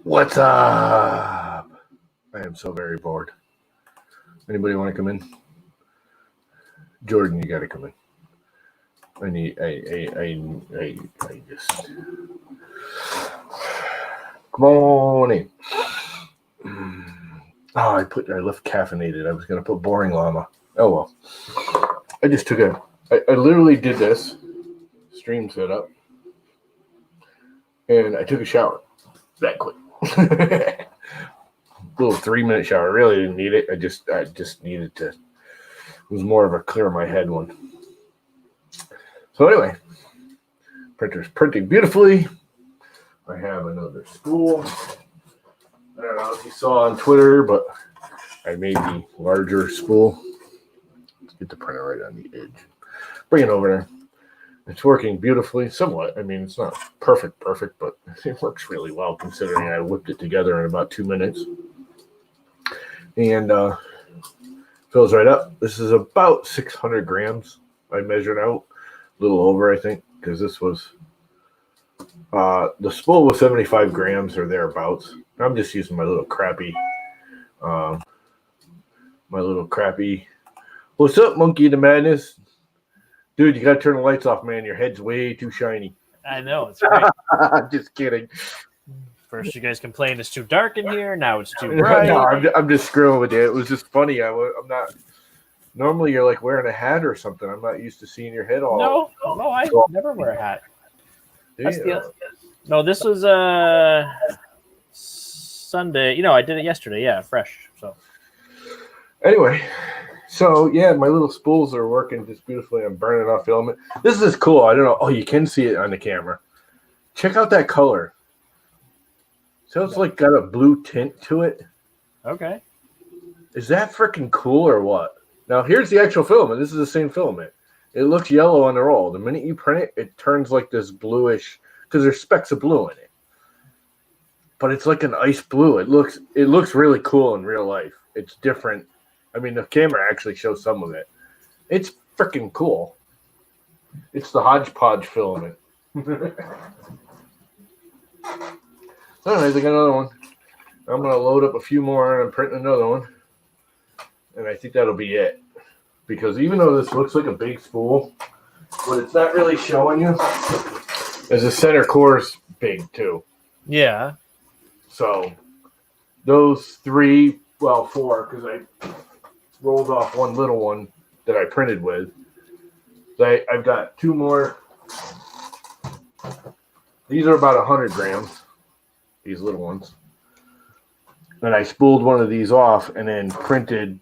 What's up? I am so very bored. Anybody want to come in? Jordan, you got to come in. I just come on in. Oh, I left caffeinated. I was gonna put boring llama. Oh well. I just took I literally did this stream setup, and I took a shower that quick. Little 3-minute shower. I really didn't need it. I just needed to. It was more of a clear my head one. So anyway, printer's printing beautifully. I have another spool. I don't know if you saw on Twitter, but I made the larger spool. Let's get the printer right on the edge. Bring it over there. It's working beautifully, somewhat. I mean, it's not perfect, but it works really well considering I whipped it together in about 2 minutes. And fills right up. This is about 600 grams. I measured out a little over, I think, because this was the spool was 75 grams or thereabouts. I'm just using my little crappy. What's up, Monkey the Madness? Dude, you gotta turn the lights off, man. Your head's way too shiny. I know, it's great. I'm just kidding. First, you guys complained it's too dark in here. Now it's too bright. No, I'm just screwing with you. It was just funny. I'm not. Normally, you're like wearing a hat or something. I'm not used to seeing your head all. No, I never wear a hat. Yeah. No, this was Sunday. I did it yesterday. Yeah, fresh. So Anyway, so yeah, my little spools are working just beautifully. I'm burning off filament. This is cool. I don't know. Oh, you can see it on the camera. Check out that color. So it's like got a blue tint to it. okay. Is that freaking cool or what? Now here's the actual filament. This is the same filament. It looks yellow on the roll. The minute you print it, it turns like this bluish because there's specks of blue in it. But it's like an ice blue. It looks really cool in real life. It's different. I mean, the camera actually shows some of it. It's freaking cool. It's the hodgepodge filament. Anyways, I got another one. I'm going to load up a few more and I'm printing another one. And I think that'll be it. Because even though this looks like a big spool, what it's not really showing you is the center core's big too. Yeah. So those 4, because I rolled off one little one that I printed with. I've got 2 more. These are about 100 grams, these little ones. And I spooled one of these off and then printed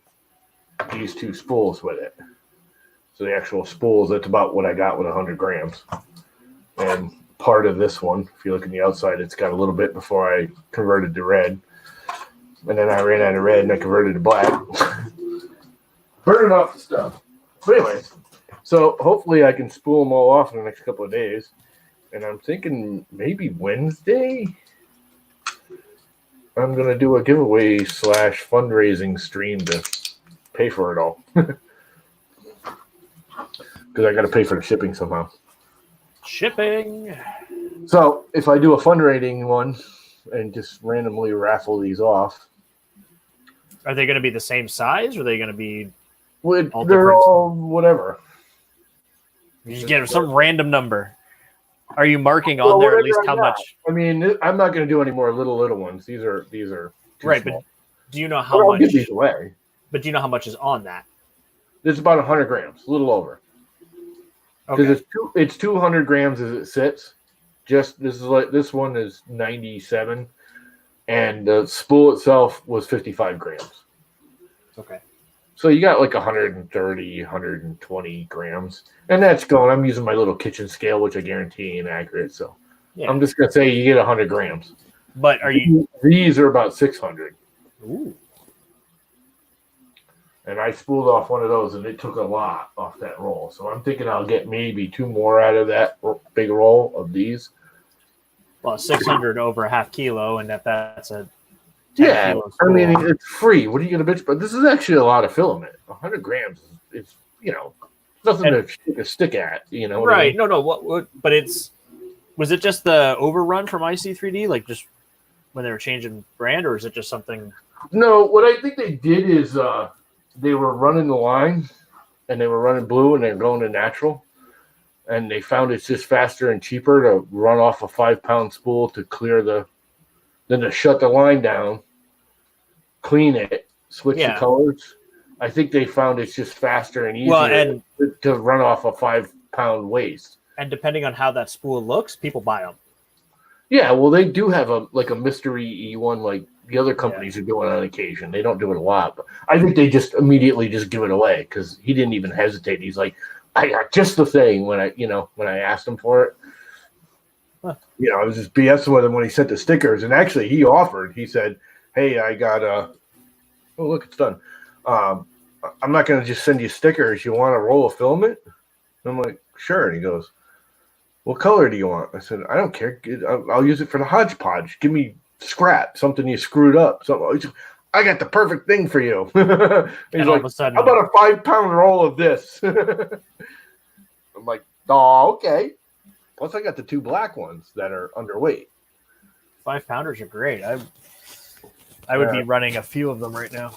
these 2 spools with it. So the actual spools, that's about what I got with 100 grams. And part of this one, if you look at the outside, it's got a little bit before I converted to red. And then I ran out of red and I converted to black. Burning off the stuff. But anyways, so hopefully I can spool them all off in the next couple of days. And I'm thinking maybe Wednesday I'm going to do a giveaway / fundraising stream to pay for it all. Because I got to pay for the shipping somehow. Shipping. So if I do a fundraising one and just randomly raffle these off. Are they going to be the same size or are they going to be They're all whatever. You just get some random number. Are you marking on there at least how much? I mean, I'm not going to do any more little ones. These are right. Small. But do you know how much? I'll give these away. But do you know how much is on that? It's about 100 grams, a little over. Because it's 200 grams as it sits. Just this one is 97, and the spool itself was 55 grams. Okay. So you got like 130, 120 grams. And that's going. I'm using my little kitchen scale, which I guarantee ain't accurate. So yeah. I'm just going to say you get 100 grams. But These are about 600. Ooh. And I spooled off one of those, and it took a lot off that roll. So I'm thinking I'll get maybe 2 more out of that big roll of these. Well, 600 over a half kilo, and that's a I mean, it's free. What are you going to bitch? But this is actually a lot of filament. 100 grams is nothing to stick at. Right? I mean? No. What? But was it just the overrun from IC3D? Like just when they were changing brand, or is it just something? No, what I think they did is they were running the line, and they were running blue, and they're going to natural, and they found it's just faster and cheaper to run off a 5-pound spool to clear then to shut the line down, clean it, switch the colors. I think they found it's just faster and easier to run off a 5-pound waste. And depending on how that spool looks, people buy them. Yeah, well, they do have a mystery E1 like the other companies are doing on occasion. They don't do it a lot, but I think they just immediately just give it away because he didn't even hesitate. He's like, I got just the thing when I asked him for it. Huh. I was just BSing with him when he sent the stickers, and actually he offered. He said, "Hey, I got oh look, it's done. I'm not going to just send you stickers. You want a roll of filament?" And I'm like, "Sure." And he goes, "What color do you want?" I said, "I don't care. I'll use it for the hodgepodge. Give me scrap, something you screwed up. Something. I got the perfect thing for you." He's like, "How about a 5-pound roll of this?" I'm like, "Oh, okay." Plus, I got the 2 black ones that are underweight. 5-pounders are great. I would be running a few of them right now.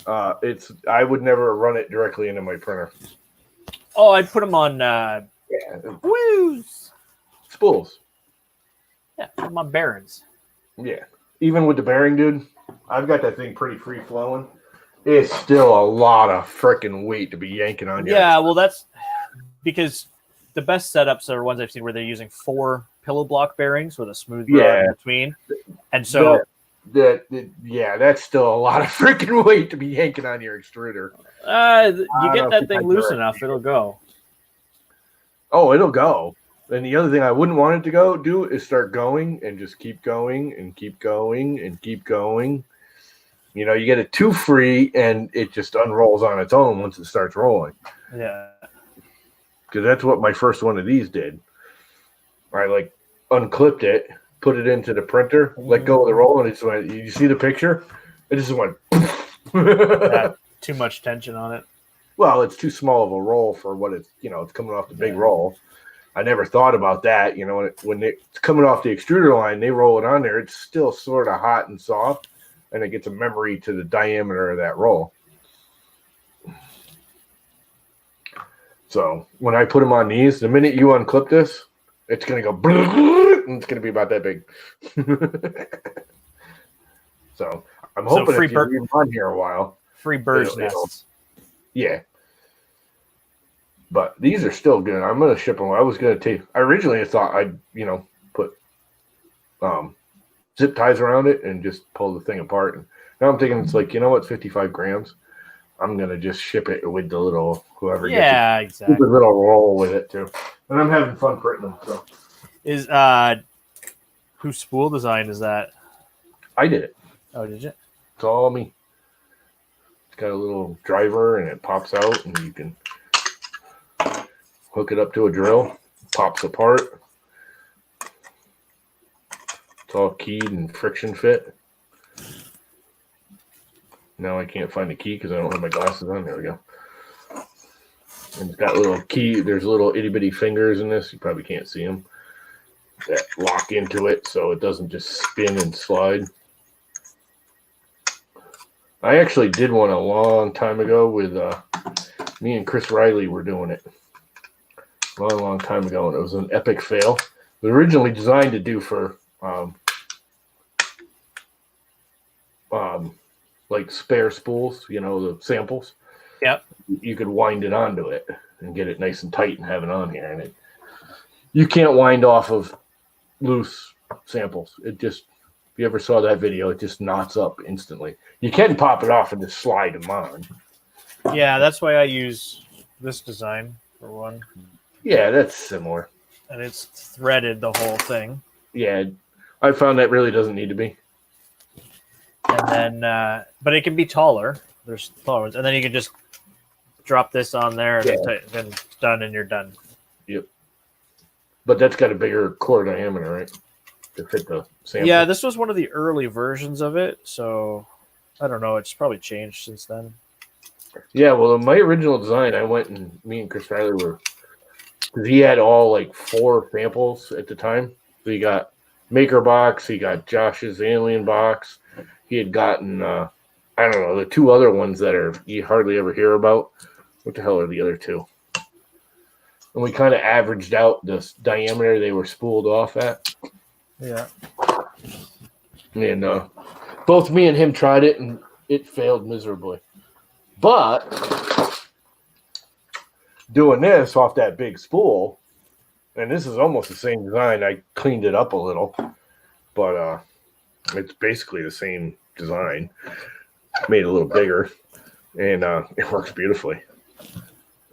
I would never run it directly into my printer. Oh, I'd put them on woos spools. Yeah, put them on bearings. Yeah, even with the bearing, dude, I've got that thing pretty free flowing. It's still a lot of freaking weight to be yanking on you. Yeah, well, that's because the best setups are ones I've seen where they're using 4 pillow block bearings with a smooth rod in between, and so. That's still a lot of freaking weight to be yanking on your extruder. You get that thing loose enough, it'll go. Oh, it'll go. And the other thing I wouldn't want it to do is start going and just keep going and keep going and keep going. You get it too free and it just unrolls on its own once it starts rolling. Yeah. Because that's what my first one of these did. I unclipped it, put it into the printer, let go of the roll, and it just went. You see the picture? It just went. Too much tension on it. Well, it's too small of a roll for what it's. It's coming off the big roll. I never thought about that. When it's coming off the extruder line, they roll it on there. It's still sort of hot and soft, and it gets a memory to the diameter of that roll. So when I put them on these, the minute you unclip this, it's going to go, and it's going to be about that big. So I'm hoping if you leave them on here a while. Free bird's nests. Yeah. But these are still good. I'm going to ship them. I was going to take. I originally thought I'd, put zip ties around it and just pull the thing apart. And now I'm thinking it's like, 55 grams. I'm going to just ship it with the little whoever gets it. Yeah, exactly. Stupid little roll with it too. And I'm having fun printing them. So. Is whose spool design is that? I did it. Oh, did you? It's all me. It's got a little driver and it pops out and you can hook it up to a drill. Pops apart. It's all keyed and friction fit. Now I can't find the key because I don't have my glasses on. There we go. And it's got little key. There's little itty bitty fingers in this. You probably can't see them. That lock into it so it doesn't just spin and slide. I actually did one a long time ago with me and Chris Riley were doing it. Long time ago, and it was an epic fail. It was originally designed to do for like spare spools, the samples. Yep. You could wind it onto it and get it nice and tight and have it on here. And you can't wind off of loose samples. It just, if you ever saw that video, it just knots up instantly. You can pop it off and just slide them on. Yeah, that's why I use this design for one. Yeah, that's similar. And it's threaded the whole thing. Yeah, I found that really doesn't need to be. And then, but it can be taller. There's taller ones. And then you can just drop this on there and then it's done and you're done. Yep. But that's got a bigger core diameter, right? To fit the sample. Yeah, this was one of the early versions of it. So I don't know. It's probably changed since then. Yeah, well, in my original design, I went and me and Chris Riley were, because he had all like 4 samples at the time. So he got Maker box. He got Josh's Alien box. He had gotten, I don't know, the two other ones that you hardly ever hear about. What the hell are the other two? And we kind of averaged out this diameter they were spooled off at. Yeah. And both me and him tried it, and it failed miserably. But doing this off that big spool, and this is almost the same design. I cleaned it up a little, but it's basically the same design, made it a little bigger, and it works beautifully.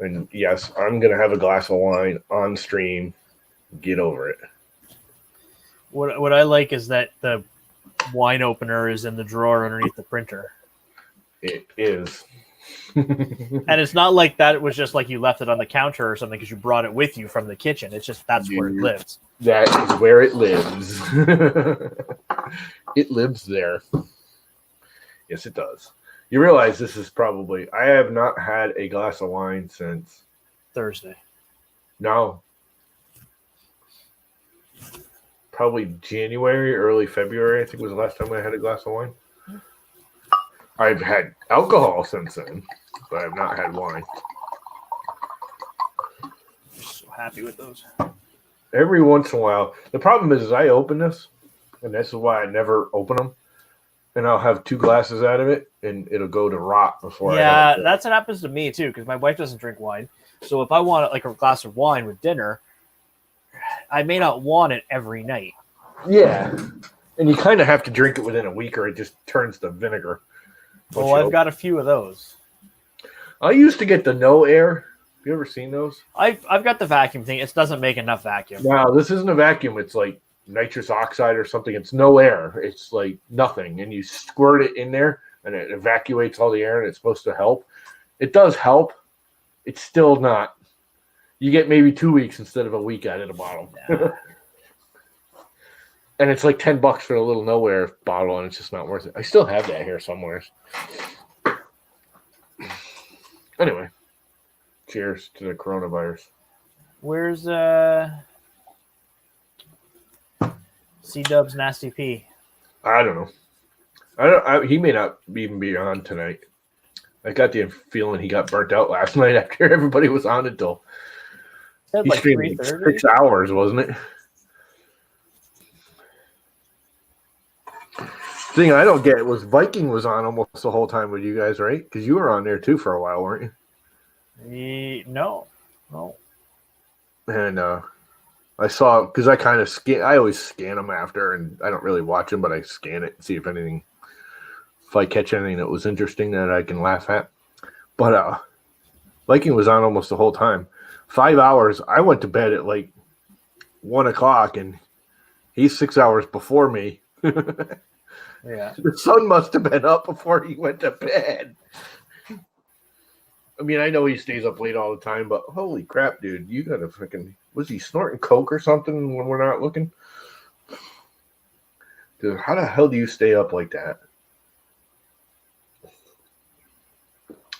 And yes, I'm going to have a glass of wine on stream. Get over it. What I like is that the wine opener is in the drawer underneath the printer. It is. And it's not like that. It was just like you left it on the counter or something because you brought it with you from the kitchen. It's just that's where it lives. That is where it lives. It lives there. Yes, it does. You realize this is probably, I have not had a glass of wine since Thursday. No. Probably January, early February, I think was the last time I had a glass of wine. I've had alcohol since then, but I've not had wine. So happy with those. Every once in a while. The problem is I open this, and this is why I never open them. And I'll have 2 glasses out of it, and it'll go to rot before I have it. That's what happens to me, too, because my wife doesn't drink wine. So if I want like a glass of wine with dinner, I may not want it every night. Yeah. And you kind of have to drink it within a week, or it just turns to vinegar. Well, I've got a few of those. I used to get the no air. Have you ever seen those? I've got the vacuum thing. It doesn't make enough vacuum. No, this isn't a vacuum. It's like nitrous oxide or something. It's no air. It's like nothing. And you squirt it in there, and it evacuates all the air, and it's supposed to help. It does help. It's still not. You get maybe 2 weeks instead of a week out of the bottle. Yeah. And it's like $10 for a little nowhere bottle, and it's just not worth it. I still have that here somewhere. Anyway, cheers to the coronavirus. Where's C-Dub's Nasty P? I don't know. He may not even be on tonight. I got the feeling he got burnt out last night after everybody was on until he Like streamed 6 hours, wasn't it? Thing I don't get was Viking was on almost the whole time with you guys, right? Because you were on there too for a while, weren't you? No. And I saw, because I kind of I always scan them after, and I don't really watch them, but I scan it and see if I catch anything that was interesting that I can laugh at. But Viking was on almost the whole time. 5 hours. I went to bed at like 1 o'clock, and he's 6 hours before me. Yeah. The sun must have been up before he went to bed. I mean, I know he stays up late all the time, but holy crap, dude, you gotta freaking, was he snorting coke or something when we're not looking? Dude, how the hell do you stay up like that?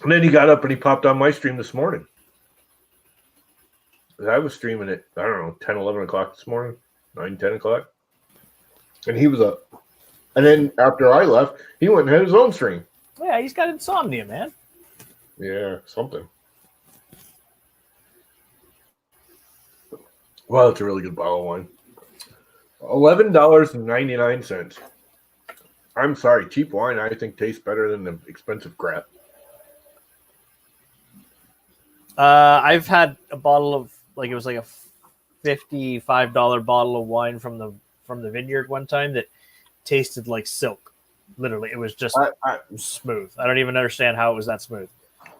And then he got up and he popped on my stream this morning. I was streaming at, I don't know, 10, 11 o'clock this morning, 9, 10 o'clock. And he was up. And then after I left, he went and had his own stream. Yeah, he's got insomnia, man. Yeah, something. Well, it's a really good bottle of wine. $11.99. I'm sorry, cheap wine I think tastes better than the expensive crap. I've had a bottle of, like, it was like a $55 bottle of wine from the vineyard one time that tasted like silk. Literally, it was just smooth. I don't even understand how it was that smooth.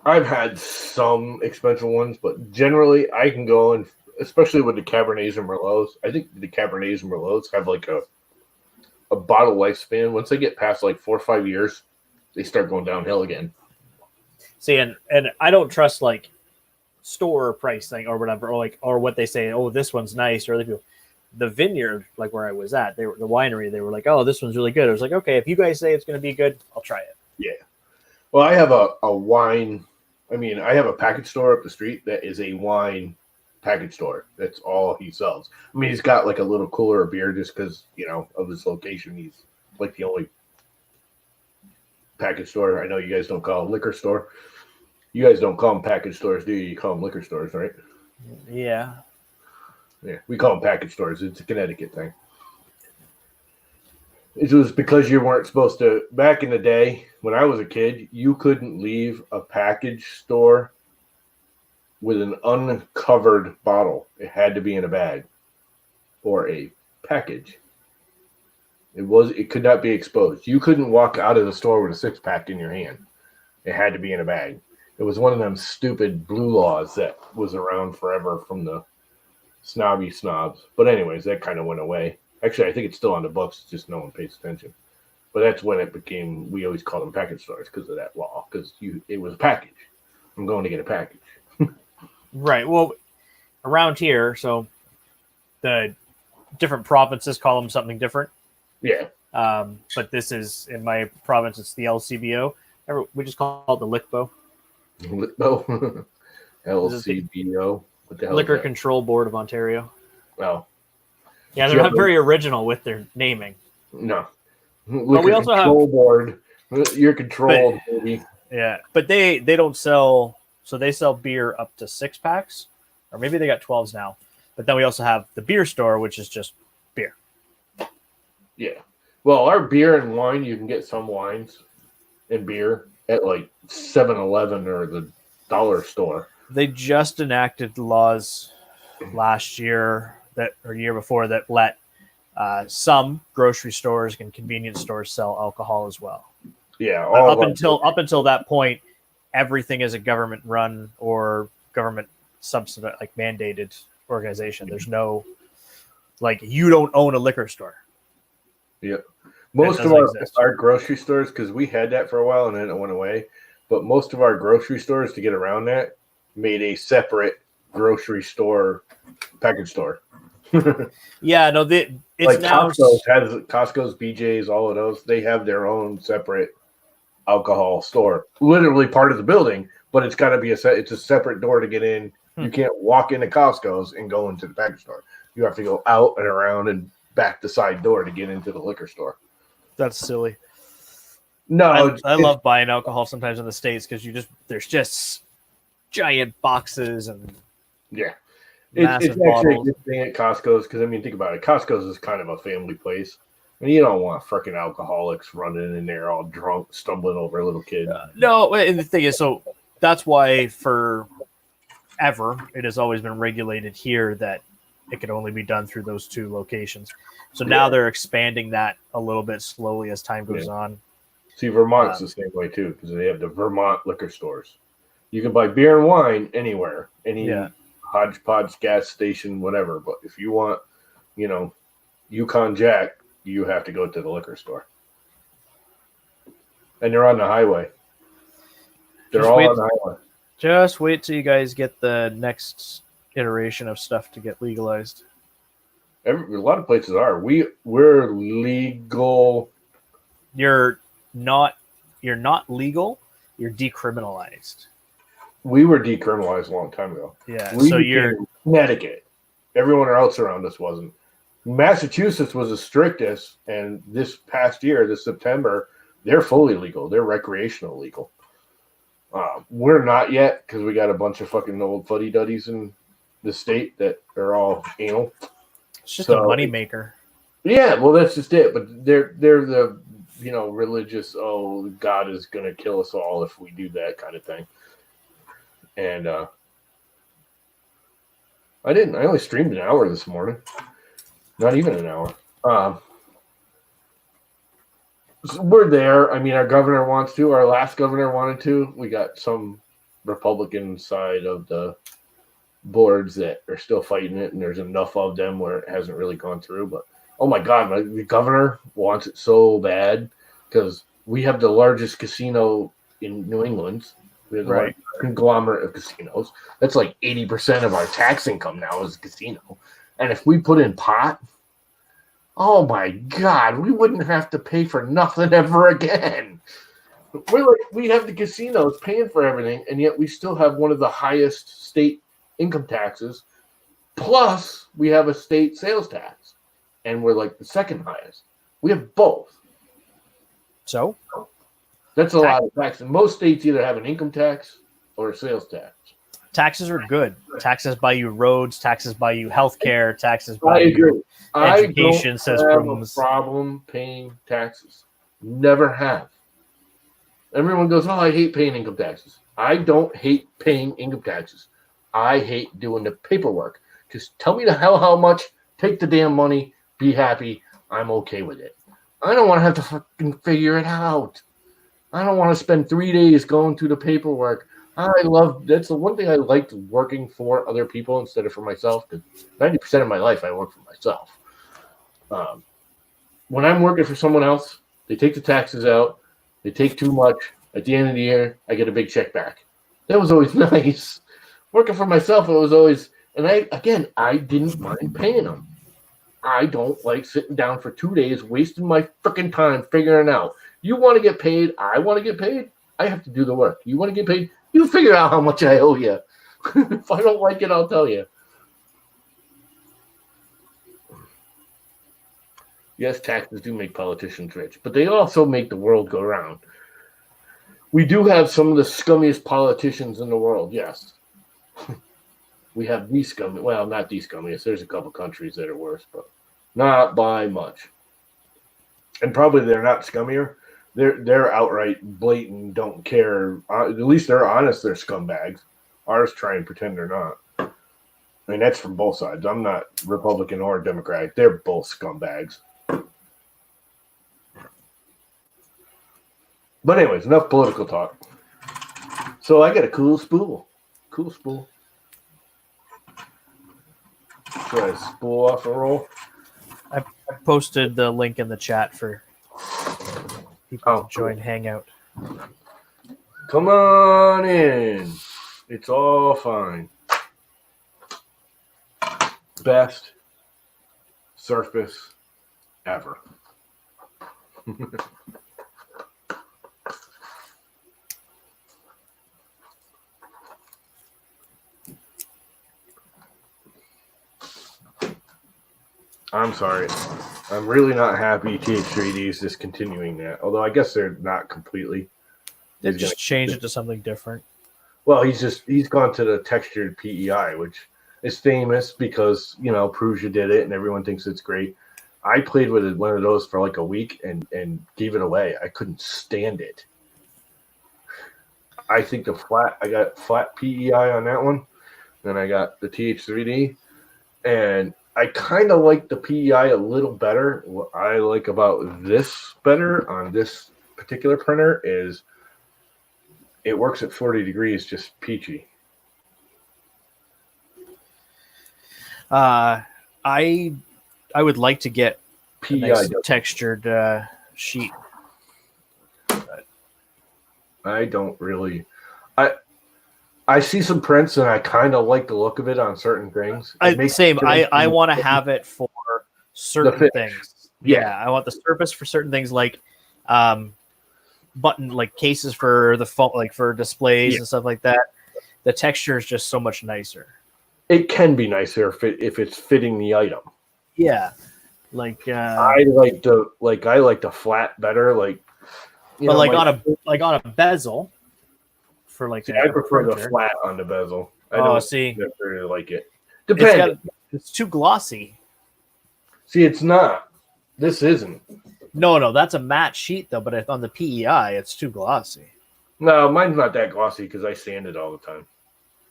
I've had some expensive ones, but generally I can go and, especially with the Cabernets and Merlots, I think the Cabernets and Merlots have like a bottle lifespan. Once they get past like 4 or 5 years, they start going downhill again. See, and I don't trust like store price thing or whatever, or what they say. Oh, this one's nice, or other people. The vineyard, like where I was at, the winery, they were like, "Oh, this one's really good." I was like, "Okay, if you guys say it's going to be good, I'll try it." Yeah. Well, I have a wine. I mean, I have a package store up the street that is a wine package store. That's all he sells. I mean, he's got like a little cooler of beer just because, of his location. He's like the only package store. I know you guys don't call it liquor store. You guys don't call them package stores, do you? You call them liquor stores, right? Yeah. Yeah, we call them package stores. It's a Connecticut thing. It was because you weren't supposed to. Back in the day, when I was a kid, you couldn't leave a package store with an uncovered bottle. It had to be in a bag or a package. It could not be exposed. You couldn't walk out of the store with a 6-pack in your hand. It had to be in a bag. It was one of them stupid blue laws that was around forever from the snobby snobs. But anyways, that kind of went away. Actually, I think it's still on the books. It's just no one pays attention. But that's when it became, we always called them package stores because of that law. Because it was a package. I'm going to get a package. Right. Well, around here, so the different provinces call them something different. Yeah. But this is, in my province, it's the LCBO. We just call it the LICBO. LICBO? LCBO? What the hell Liquor is that? Control Board of Ontario. Oh. Yeah, they're not very original with their naming. No. But we also control have board. You're controlled, baby. Yeah, but they don't sell. So they sell beer up to 6-packs, or maybe they got 12s now. But then we also have the beer store, which is just beer. Yeah. Well, our beer and wine, you can get some wines and beer at like 7-Eleven or the dollar store. They just enacted laws last year or year before that let some grocery stores and convenience stores sell alcohol as well. Yeah. Up until that point, everything is a government run or government subsidized, like mandated organization. There's no, like, you don't own a liquor store. Yeah. Most of our grocery stores, because we had that for a while and then it went away, but most of our grocery stores, to get around that, made a separate grocery store package store. Yeah, no, it's like now Costco's, BJ's, all of those, they have their own separate alcohol store, literally part of the building, but it's got to be it's a separate door to get in. You can't walk into Costco's and go into the package store. You have to go out and around and back the side door to get into the liquor store. That's silly. No, I love buying alcohol sometimes in the States because there's just giant boxes and yeah, massive it's actually bottles. a good thing at Costco's because I mean, think about it. Costco's is kind of a family place. And you don't want freaking alcoholics running in there all drunk, stumbling over a little kid. No, and the thing is, so that's why forever it has always been regulated here that it could only be done through those 2 locations. So now they're expanding that a little bit slowly as time goes on. See, Vermont's the same way too because they have the Vermont liquor stores. You can buy beer and wine anywhere, any hodgepodge gas station, whatever. But if you want, Yukon Jack, you have to go to the liquor store. And they're on the highway. They're all on the highway. Just wait till you guys get the next iteration of stuff to get legalized. A lot of places are. We're legal. You're not legal. You're decriminalized. We were decriminalized a long time ago. Yeah. So you're Connecticut. Everyone else around us wasn't. Massachusetts was the strictest, and this past year, this September, they're fully legal. They're recreational legal. We're not yet because we got a bunch of fucking old fuddy-duddies in the state that are all anal. It's just a moneymaker. Yeah, well, that's just it. But they're the religious. Oh, God is gonna kill us all if we do that kind of thing. And I only streamed an hour this morning. Not even an hour. So we're there. I mean, our governor wants to. Our last governor wanted to. We got some Republican side of the boards that are still fighting it, and there's enough of them where it hasn't really gone through. But, oh, my God, the governor wants it so bad because we have the largest casino in New England. We have a conglomerate of casinos. That's like 80% of our tax income now is casino. And if we put in pot, oh my God, we wouldn't have to pay for nothing ever again. We have the casinos paying for everything, and yet we still have one of the highest state income taxes Plus, we have a state sales tax, and we're like the second highest. We have both. So That's a lot of tax. And most states either have an income tax or a sales tax. taxes are good. Taxes buy you roads. Taxes buy you healthcare. Taxes buy I agree. you I education don't have a systems. problem paying taxes. Never have. Everyone goes, "Oh, I hate paying income taxes." I don't hate paying income taxes. I hate doing the paperwork. Just tell me the hell how much. Take the damn money. Be happy. I'm okay with it. I don't want to have to fucking figure it out. I don't want to spend 3 days going through the paperwork. That's the one thing I liked working for other people instead of for myself, because 90% of my life I work for myself. When I'm working for someone else, they take the taxes out, they take too much. At the end of the year, I get a big check back. That was always nice. Working for myself, it was always, and I didn't mind paying them. I don't like sitting down for 2 days, wasting my freaking time figuring out. You want to get paid, I want to get paid, I have to do the work. You want to get paid, you figure out how much I owe you. If I don't like it, I'll tell you. Yes, taxes do make politicians rich, but they also make the world go round. We do have some of the scummiest politicians in the world, yes. We have the scummiest, well, not the scummiest. There's a couple countries that are worse, but not by much. And probably they're not scummier. They're outright blatant, don't care. At least they're honest, they're scumbags. Ours try and pretend they're not. I mean, that's from both sides. I'm not Republican or Democratic. They're both scumbags. But anyways, enough political talk. So I got a cool spool. Cool spool. Should I spool off a roll? I posted the link in the chat for people to join Hangout. Come on in. It's all fine. Best surface ever. I'm sorry. I'm really not happy TH3D is discontinuing that. Although I guess they're not completely. They just change it to something different. Well, he's gone to the textured PEI, which is famous because, you know, Prusa did it and everyone thinks it's great. I played with one of those for like a week and gave it away. I couldn't stand it. I think I got flat PEI on that one. Then I got the TH3D. And I kind of like the PEI a little better. What I like about this better on this particular printer is it works at 40 degrees, just peachy. I would like to get a nice PEI textured sheet. I don't really. I see some prints and I kind of like the look of it on certain things. I want to have it for certain things. Yeah, I want the surface for certain things like button like cases for the phone, like for displays and stuff like that. The texture is just so much nicer. It can be nicer if it's fitting the item. Yeah, like I like the flat better. Like, but like on a bezel. For like I prefer the flat on the bezel. I don't necessarily like it. Depends. It's too glossy. See, it's not. This isn't. No, that's a matte sheet though. But on the PEI, it's too glossy. No, mine's not that glossy because I sand it all the time,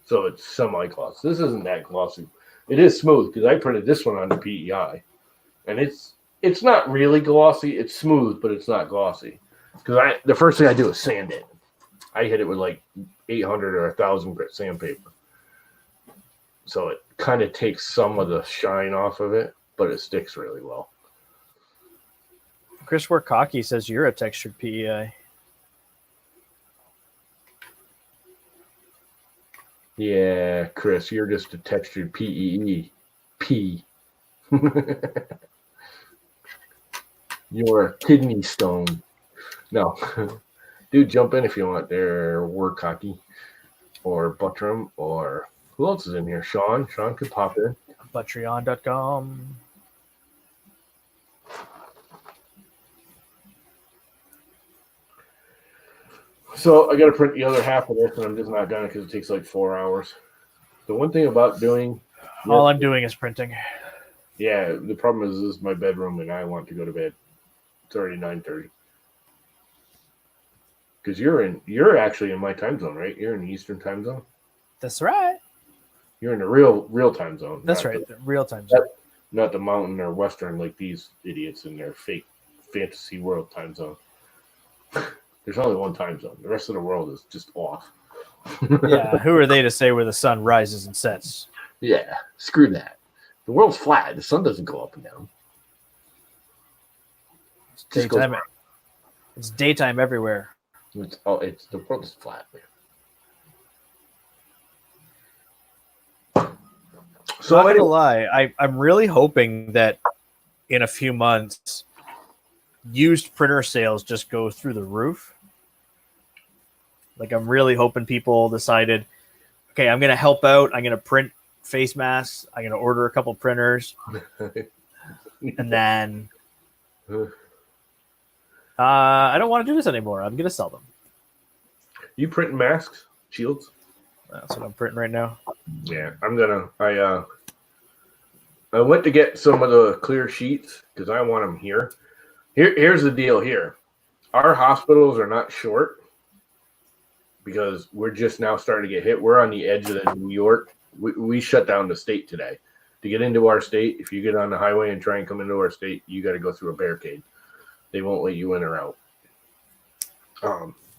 so it's semi-gloss. This isn't that glossy. It is smooth because I printed this one on the PEI, and it's not really glossy. It's smooth, but it's not glossy. Because the first thing I do is sand it. I hit it with like 800 or 1,000 grit sandpaper. So it kind of takes some of the shine off of it, but it sticks really well. Chris Warcocky says you're a textured PEI. Yeah, Chris, you're just a textured PEE. P. You're a kidney stone. No. Dude, jump in if you want there, Warcocky or Buttram or who else is in here? Sean could pop in. Patreon.com. So I got to print the other half of this, and I'm just not done it because it takes like 4 hours. The one thing about doing, All I'm doing is printing. yeah, the problem is this is my bedroom, and I want to go to bed. It's already 9:30. Because you're actually in my time zone, right? You're in the Eastern time zone. That's right. You're in the real time zone. That's right. The real time zone. Not the mountain or western like these idiots in their fake fantasy world time zone. There's only one time zone. The rest of the world is just off. Yeah, who are they to say where the sun rises and sets? Yeah, screw that. The world's flat. The sun doesn't go up and down. It's daytime. It's daytime everywhere. It's the world is flat. So I'm not gonna lie, I'm really hoping that in a few months, used printer sales just go through the roof. Like I'm really hoping people decided, okay, I'm gonna help out. I'm gonna print face masks. I'm gonna order a couple printers, and then I don't want to do this anymore. I'm gonna sell them. You printing masks, shields? That's what I'm printing right now. Yeah, I went to get some of the clear sheets because I want them here. Here's the deal here. Our hospitals are not short because we're just now starting to get hit. We're on the edge of the New York. We shut down the state today. To get into our state, if you get on the highway and try and come into our state, you got to go through a barricade. They won't let you in or out.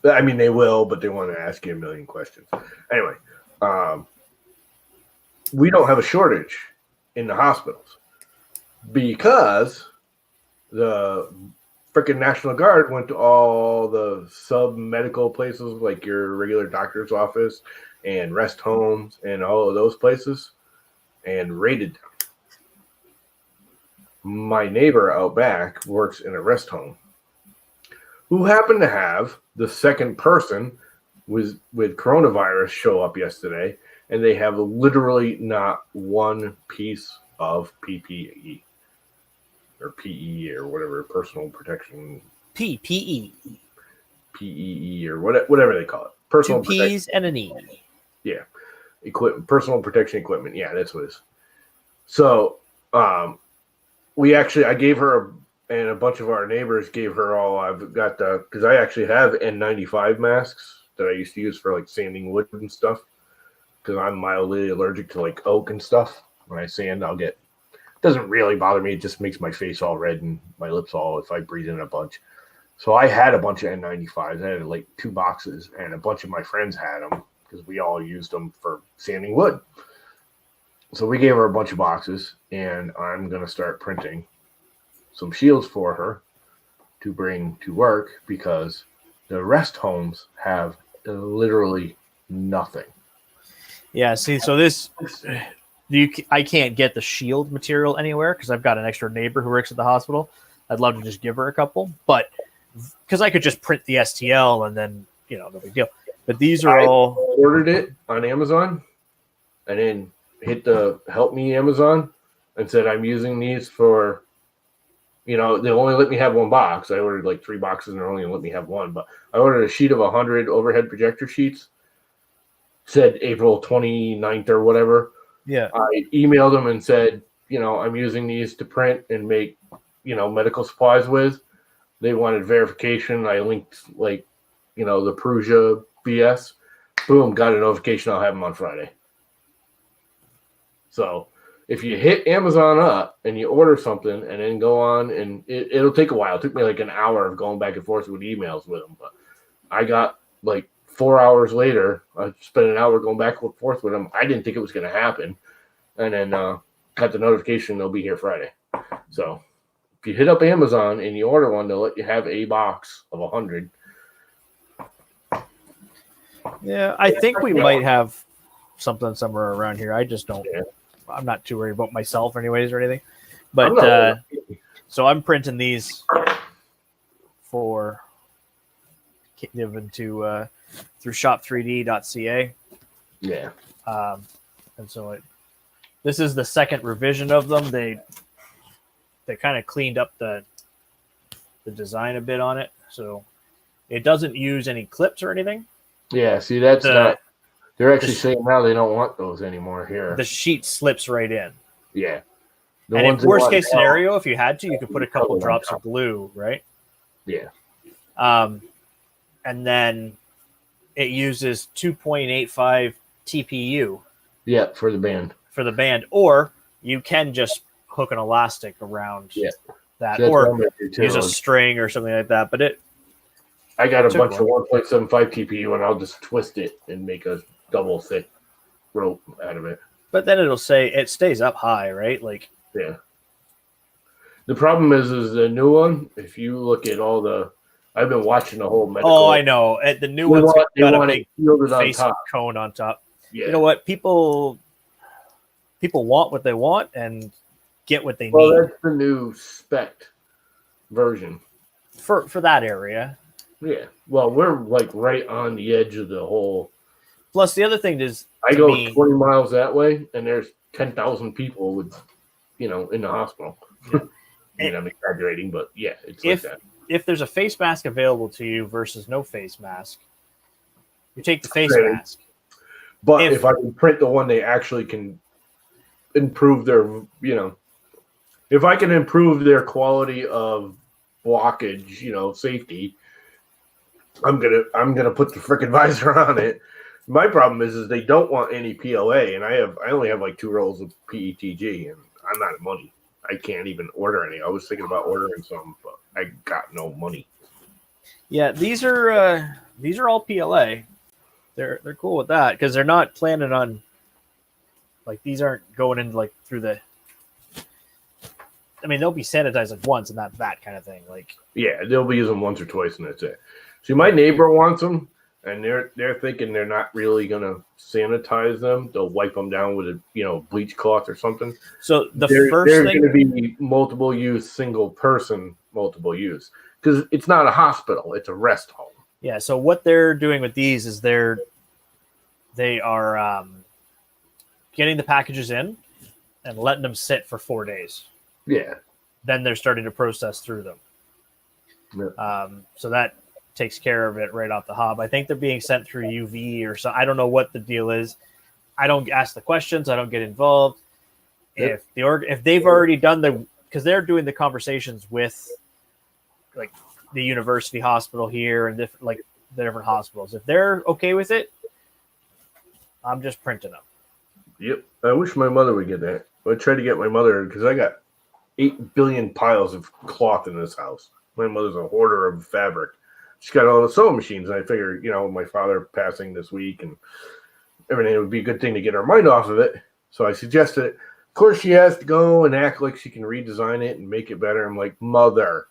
I mean, they will, but they want to ask you a million questions. Anyway, we don't have a shortage in the hospitals because the freaking National Guard went to all the sub-medical places like your regular doctor's office and rest homes and all of those places and raided them. My neighbor out back works in a rest home who happened to have the second person with coronavirus show up yesterday, and they have literally not one piece of PPE or PE or whatever, personal protection. PPE. PEE or whatever they call it. Personal 2 P's and an E. Yeah. Personal protection equipment. Yeah, that's what it is. So I gave her and a bunch of our neighbors gave her all. I've got because I actually have N95 masks that I used to use for like sanding wood and stuff because I'm mildly allergic to like oak and stuff. When I sand, it doesn't really bother me. It just makes my face all red and my lips all if I breathe in a bunch. So I had a bunch of N95s. I had like 2 boxes, and a bunch of my friends had them because we all used them for sanding wood. So we gave her a bunch of boxes, and I'm going to start printing some shields for her to bring to work because the rest homes have literally nothing. Yeah, see, so I can't get the shield material anywhere because I've got an extra neighbor who works at the hospital. I'd love to just give her a couple, but because I could just print the STL and then, no big deal. But these are all ordered it on Amazon and then hit the help me Amazon and said, I'm using these for, they only let me have 1 box. I ordered like 3 boxes and they're only let me have 1, but I ordered a sheet of 100 overhead projector sheets. Said April 29th or whatever. Yeah. I emailed them and said, I'm using these to print and make, medical supplies with. They wanted verification. I linked the Prusa BS. Boom, got a notification. I'll have them on Friday. So if you hit Amazon up and you order something and then go on and it'll take a while. It took me like an hour of going back and forth with emails with them, but I got like 4 hours later, I spent an hour going back and forth with them. I didn't think it was going to happen. And then got the notification they'll be here Friday. So if you hit up Amazon and you order one, they'll let you have a box of 100. Yeah, I think we might have something somewhere around here. I just don't. Yeah. I'm not too worried about myself anyways or anything. But so I'm printing these for given to through shop3d.ca. Yeah. And so This is the second revision of them. They kind of cleaned up the design a bit on it, so it doesn't use any clips or anything. Yeah, see, that's not. They're actually sh- saying now they don't want those anymore here. The sheet slips right in. Yeah. And in worst case scenario, if you had to, you could put a couple drops of glue, right? Yeah. And then it uses 2.85 TPU. Yeah, for the band. For the band, or you can just hook an elastic around that, So or use a string or something like that. But I got a bunch of 1.75 TPU, and I'll just twist it and make a double thick rope out of it. But then it'll say it stays up high, right? Like, yeah. The problem is the new one. If you look at all the, I've been watching the whole medical. Oh, I know. The new one's got a big face cone on top. Yeah. You know what? People want what they want and get what they need. Well, that's the new spec version for that area. Yeah. Well, we're like right on the edge of the whole. Plus, the other thing is, I go 20 miles that way, and there's 10,000 people with, in the hospital. Yeah. I'm exaggerating, but yeah, it's like that. If there's a face mask available to you versus no face mask, you take the face mask. But if I can print the one they actually can improve their, if I can improve their quality of blockage, safety, I'm gonna put the frickin' visor on it. My problem is they don't want any PLA, and I only have like 2 rolls of PETG, and I'm out of money. I can't even order any. I was thinking about ordering some, but I got no money. Yeah, these are all PLA. They're cool with that because they're not planning on, like, these aren't going in like through the. I mean, they'll be sanitized like once, and that's that kind of thing. Like, yeah, they'll be using once or twice, and that's it. See, my neighbor wants them, and they're thinking they're not really gonna sanitize them. They'll wipe them down with a bleach cloth or something. So they're going to be multiple use, single person, multiple use, because it's not a hospital; it's a rest home. Yeah. So what they're doing with these is they are getting the packages in and letting them sit for 4 days. Yeah. Then they're starting to process through them. Yeah. So that takes care of it right off the hop. I think they're being sent through UV or so. I don't know what the deal is. I don't ask the questions. I don't get involved. Yep. If they've already done because they're doing the conversations with like the university hospital here and the different hospitals. If they're okay with it, I'm just printing them. Yep. I wish my mother would get that. I tried to get my mother because I got 8 billion piles of cloth in this house. My mother's a hoarder of fabric. She's got all the sewing machines. And I figured, my father passing this week and everything, it would be a good thing to get her mind off of it. So I suggested it. Of course, she has to go and act like she can redesign it and make it better. I'm like, Mother,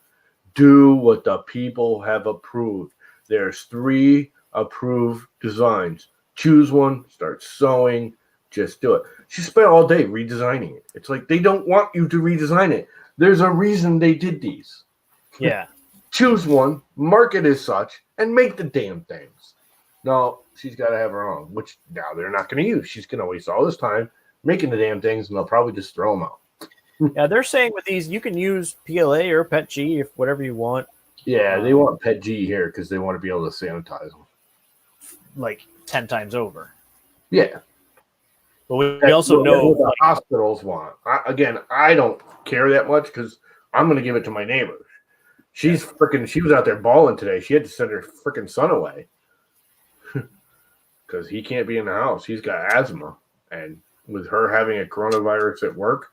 do what the people have approved. There's 3 approved designs. Choose one, start sewing, just do it. She spent all day redesigning it. It's like they don't want you to redesign it. There's a reason they did these. Yeah. Choose one, mark it as such, and make the damn things. No, she's got to have her own, which now they're not going to use. She's going to waste all this time making the damn things, and they'll probably just throw them out. Yeah, they're saying with these, you can use PLA or PETG if whatever you want. Yeah, they want PETG here because they want to be able to sanitize them. Like 10 times over. Yeah. But we also know what the hospitals want. I don't care that much because I'm going to give it to my neighbor. She was out there bawling today. She had to send her freaking son away because he can't be in the house. He's got asthma. And with her having a coronavirus at work,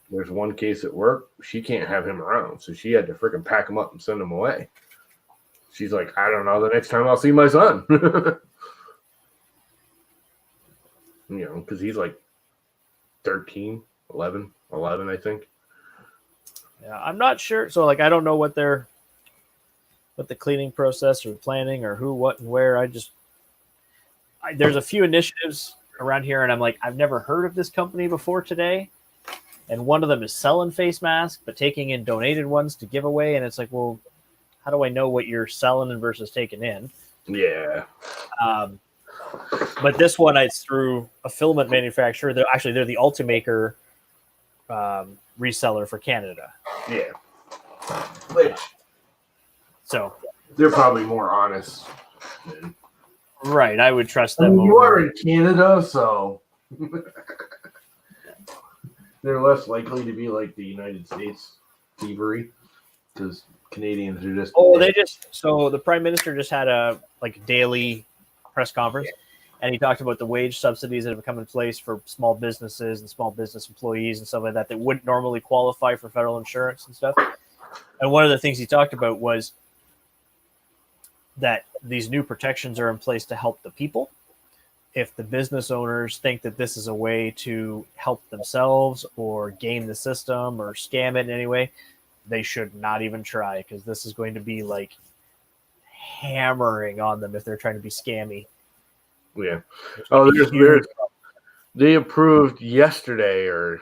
there's one case at work. She can't have him around. So she had to freaking pack him up and send him away. She's like, I don't know the next time I'll see my son. Because he's like 13, 11, I think. Yeah, I'm not sure. So, I don't know what the cleaning process or planning or who, what, and where. There's a few initiatives around here, and I'm like, I've never heard of this company before today. And one of them is selling face masks, but taking in donated ones to give away. And it's like, well, how do I know what you're selling versus taking in? Yeah. But this one, it's through a filament manufacturer. They're the Ultimaker reseller for Canada. Yeah. Which So they're probably more honest. right, I would trust I them. mean, you over- are in Canada, so they're less likely to be like the United States thievery because Canadians are just. Oh, so the Prime Minister just had a daily press conference, and he talked about the wage subsidies that have come in place for small businesses and small business employees and stuff like that wouldn't normally qualify for federal insurance and stuff. And one of the things he talked about was that these new protections are in place to help the people. If the business owners think that this is a way to help themselves or game the system or scam it in any way, they should not even try, because this is going to be like hammering on them if they're trying to be scammy. Yeah. Oh, they approved yesterday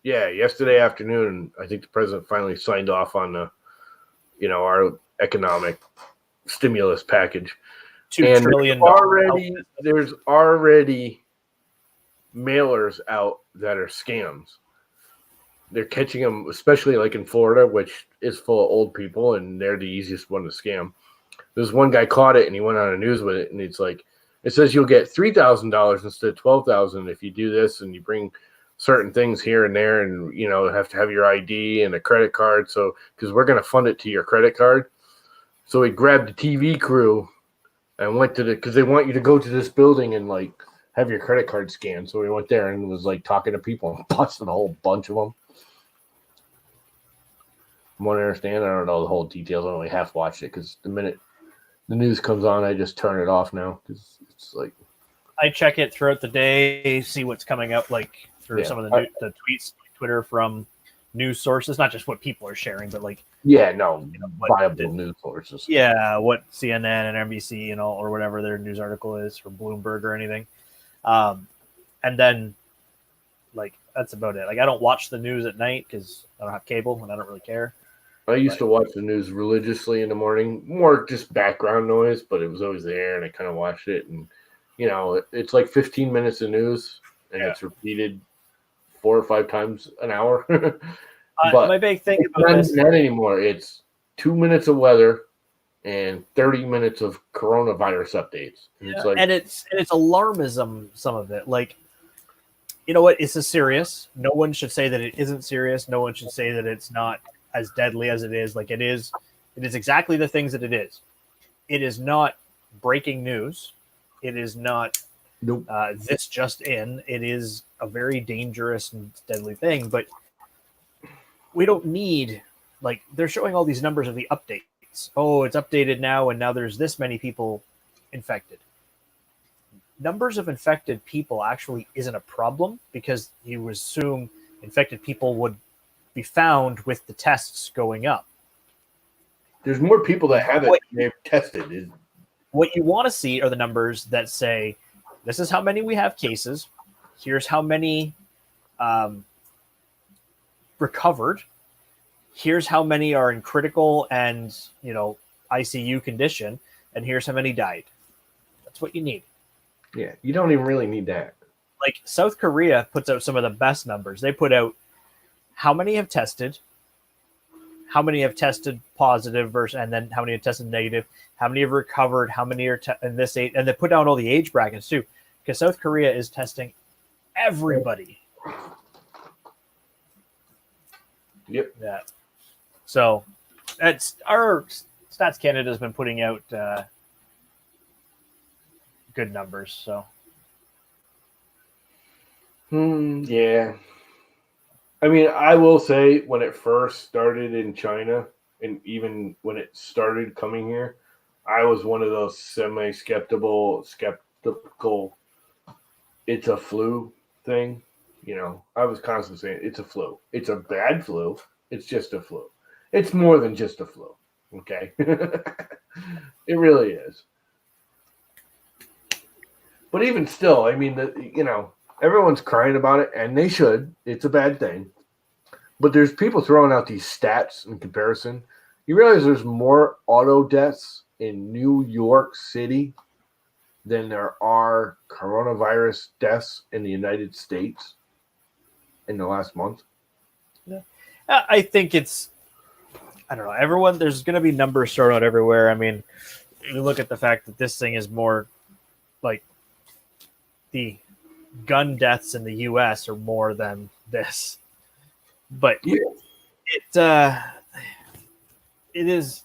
yesterday afternoon. I think the president finally signed off on our economic stimulus package. $2 trillion. There's already mailers out that are scams. They're catching them, especially like in Florida, which is full of old people, and they're the easiest one to scam. There's one guy caught it, and he went on the news with it, and it's like, it says you'll get $3,000 instead of $12,000 if you do this, and you bring certain things here and there, and have to have your ID and a credit card. So because we're going to fund it to your credit card, so he grabbed the TV crew and went to because they want you to go to this building and like have your credit card scanned. So we went there and was like talking to people and busted a whole bunch of them. I want to understand. I don't know the whole details. I only half watched it because the minute the news comes on, I just turn it off now because it's like I check it throughout the day, see what's coming up, like through some of the tweets, Twitter from news sources, not just what people are sharing, but like viable news sources. Yeah, what CNN and NBC or whatever their news article is, or Bloomberg or anything, and then like that's about it. Like I don't watch the news at night because I don't have cable and I don't really care. I used to watch the news religiously in the morning, more just background noise, but it was always there, and I kind of watched it. And it's like 15 minutes of news, and it's repeated 4 or 5 times an hour. But my big thing about this, not anymore. It's 2 minutes of weather and 30 minutes of coronavirus updates. And it's alarmism. Some of it, like, you know what? This is serious. No one should say that it isn't serious. No one should say that it's not as deadly as it is. Like it is. It is exactly the things that it is. It is not breaking news. It is not this just in. It is a very dangerous and deadly thing. But we don't need, like, they're showing all these numbers of the updates. Oh, it's updated now, and now there's this many people infected. Numbers of infected people actually isn't a problem because you assume infected people would be found with the tests going up. There's more people that have it they've tested. What you want to see are the numbers that say, this is how many we have cases. Here's how many recovered. Here's how many are in critical and ICU condition, and here's how many died. That's what you need. Yeah, you don't even really need that. Like South Korea puts out some of the best numbers. They put out how many have tested, how many have tested positive and then how many have tested negative, how many have recovered, how many are in this age, and they put down all the age brackets too, because South Korea is testing everybody. Yep. Yeah. So it's our Stats Canada has been putting out good numbers. So. Yeah. I mean, I will say when it first started in China, and even when it started coming here, I was one of those skeptical. It's a flu thing. I was constantly saying it's a flu. It's a bad flu. It's just a flu. It's more than just a flu. Okay. It really is. But even still, I mean, everyone's crying about it, and they should. It's a bad thing. But there's people throwing out these stats in comparison. You realize there's more auto deaths in New York City than there are coronavirus deaths in the United States in the last month. I think it's, I don't know. Everyone, there's going to be numbers thrown out everywhere. I mean, you look at the fact that this thing is more like the gun deaths in the U.S. are more than this, but Yeah. It's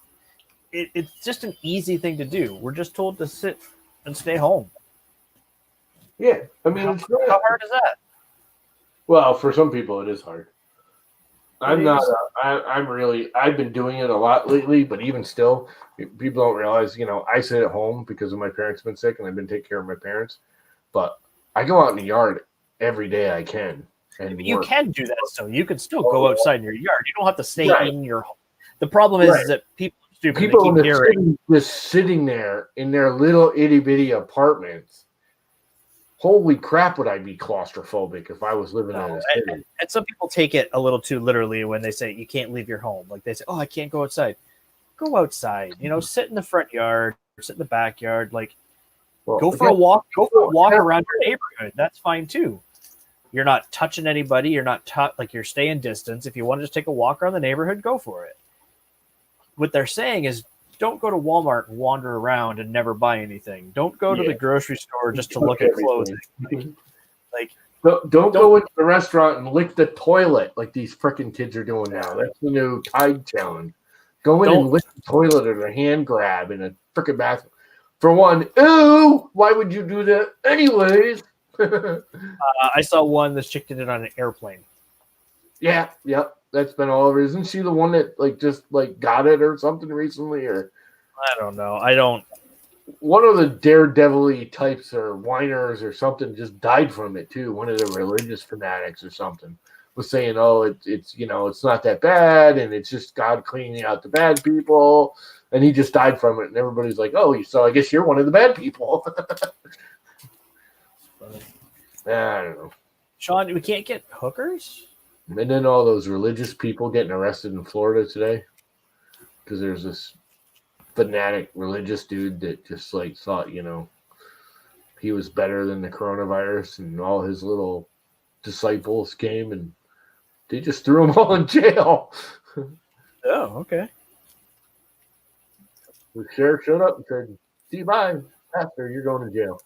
just an easy thing to do. We're just told to sit and stay home. Yeah, I mean, it's not, How hard is that? well, for some people it is hard. I'm It not. is. I'm really. I've been doing it a lot lately, but even still, people don't realize. I sit at home because of my parents been sick, and I've been taking care of my parents. But I go out in the yard every day I can, and You work. can do that, so you can still go outside in your yard. You don't have to stay Right. in your home. The problem is that people are stupid. People They in keep the hearing. city just sitting there in their little itty bitty apartments. Holy crap! Would I be claustrophobic if I was living in a city? And some people take it a little too literally when they say you can't leave your home. Like they say, "Oh, I can't go outside." Go outside. Sit in the front yard, sit in the backyard. Like Well, go for a walk. Go for a walk around your neighborhood. That's fine too. You're not touching anybody. You're not like you're staying distance. If you want to just take a walk around the neighborhood, go for it. What they're saying is, don't go to Walmart and wander around and never buy anything. Don't go to the grocery store just to look at clothing. Like don't go into the restaurant and lick the toilet like these freaking kids are doing now. That's the new Tide challenge. Go in and lick the toilet or a hand grab in a freaking bathroom. For one, ew, why would you do that anyways? I saw one this chick did it on an airplane. Yeah, that's been all over. Isn't she the one that just got it or something recently? Or I don't know. I don't. One of the daredevil-y types or whiners or something just died from it too. One of the religious fanatics or something was saying, "Oh, it's it's not that bad, and it's just God cleaning out the bad people," and he just died from it. And everybody's like, "Oh, so I guess you're one of the bad people." I don't know. Sean, we can't get hookers? And then all those religious people getting arrested in Florida today because there's this fanatic religious dude that just thought he was better than the coronavirus, and all his little disciples came and they just threw them all in jail. Oh, okay. The sheriff showed up and said, "See, bye, pastor, you're going to jail.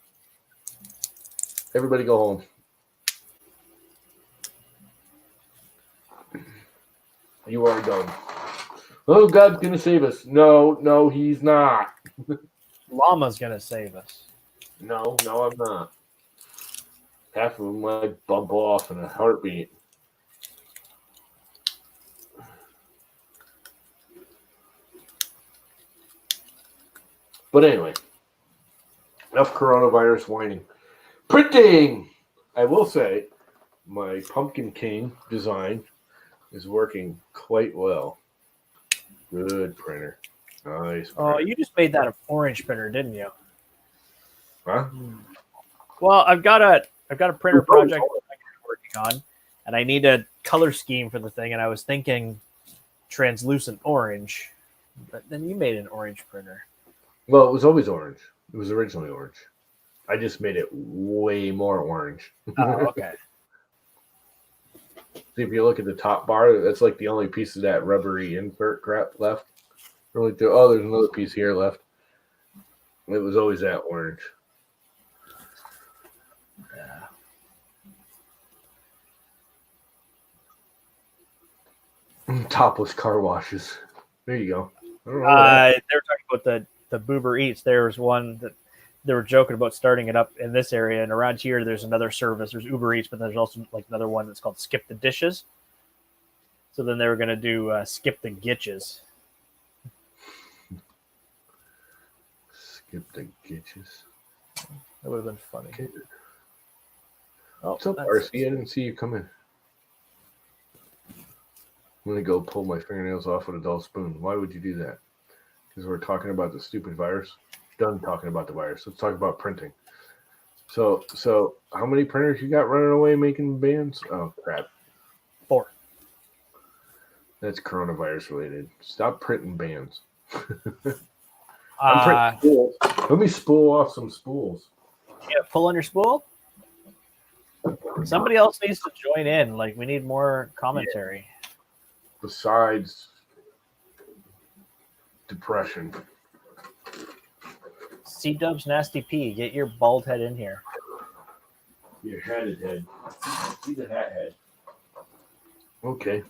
Everybody go home." You are done. Oh, God's going to save us. No, he's not. Llama's going to save us. No, I'm not. Half of them might bump off in a heartbeat. But anyway, enough coronavirus whining. Printing! I will say, my Pumpkin King design is working quite well. Good printer. Nice printer. Oh, you just made that an orange printer, didn't you? Huh? Well, I've got a printer project I'm working on, and I need a color scheme for the thing, and I was thinking translucent orange, but then you made an orange printer. Well, it was always orange. It was originally orange. I just made it way more orange. Oh, okay. See, if you look at the top bar, that's like the only piece of that rubbery invert crap left. Really, there's another piece here left. It was always that orange. Yeah. Topless car washes. There you go. They were talking about the Boober Eats. There was one that they were joking about starting it up in this area, and around here there's another service. There's Uber Eats, but there's also another one that's called Skip the Dishes. So then they were going to do Skip the Gitches. Skip the Gitches. That would have been funny. Okay. Oh, what's up, RC? I didn't see you come in. I'm going to go pull my fingernails off with a dull spoon. Why would you do that? Because we're talking about the stupid virus. Done talking about the virus. Let's talk about printing. So how many printers you got running away making bands? Oh, crap. 4. That's coronavirus related. Stop printing bands. I'm printing spools. Let me spool off some spools. Yeah, pull on your spool. Somebody else needs to join in. Like, we need more commentary. Besides depression. C-Dub's Nasty P, get your bald head in here. Your hatted head. See the hat head. Okay.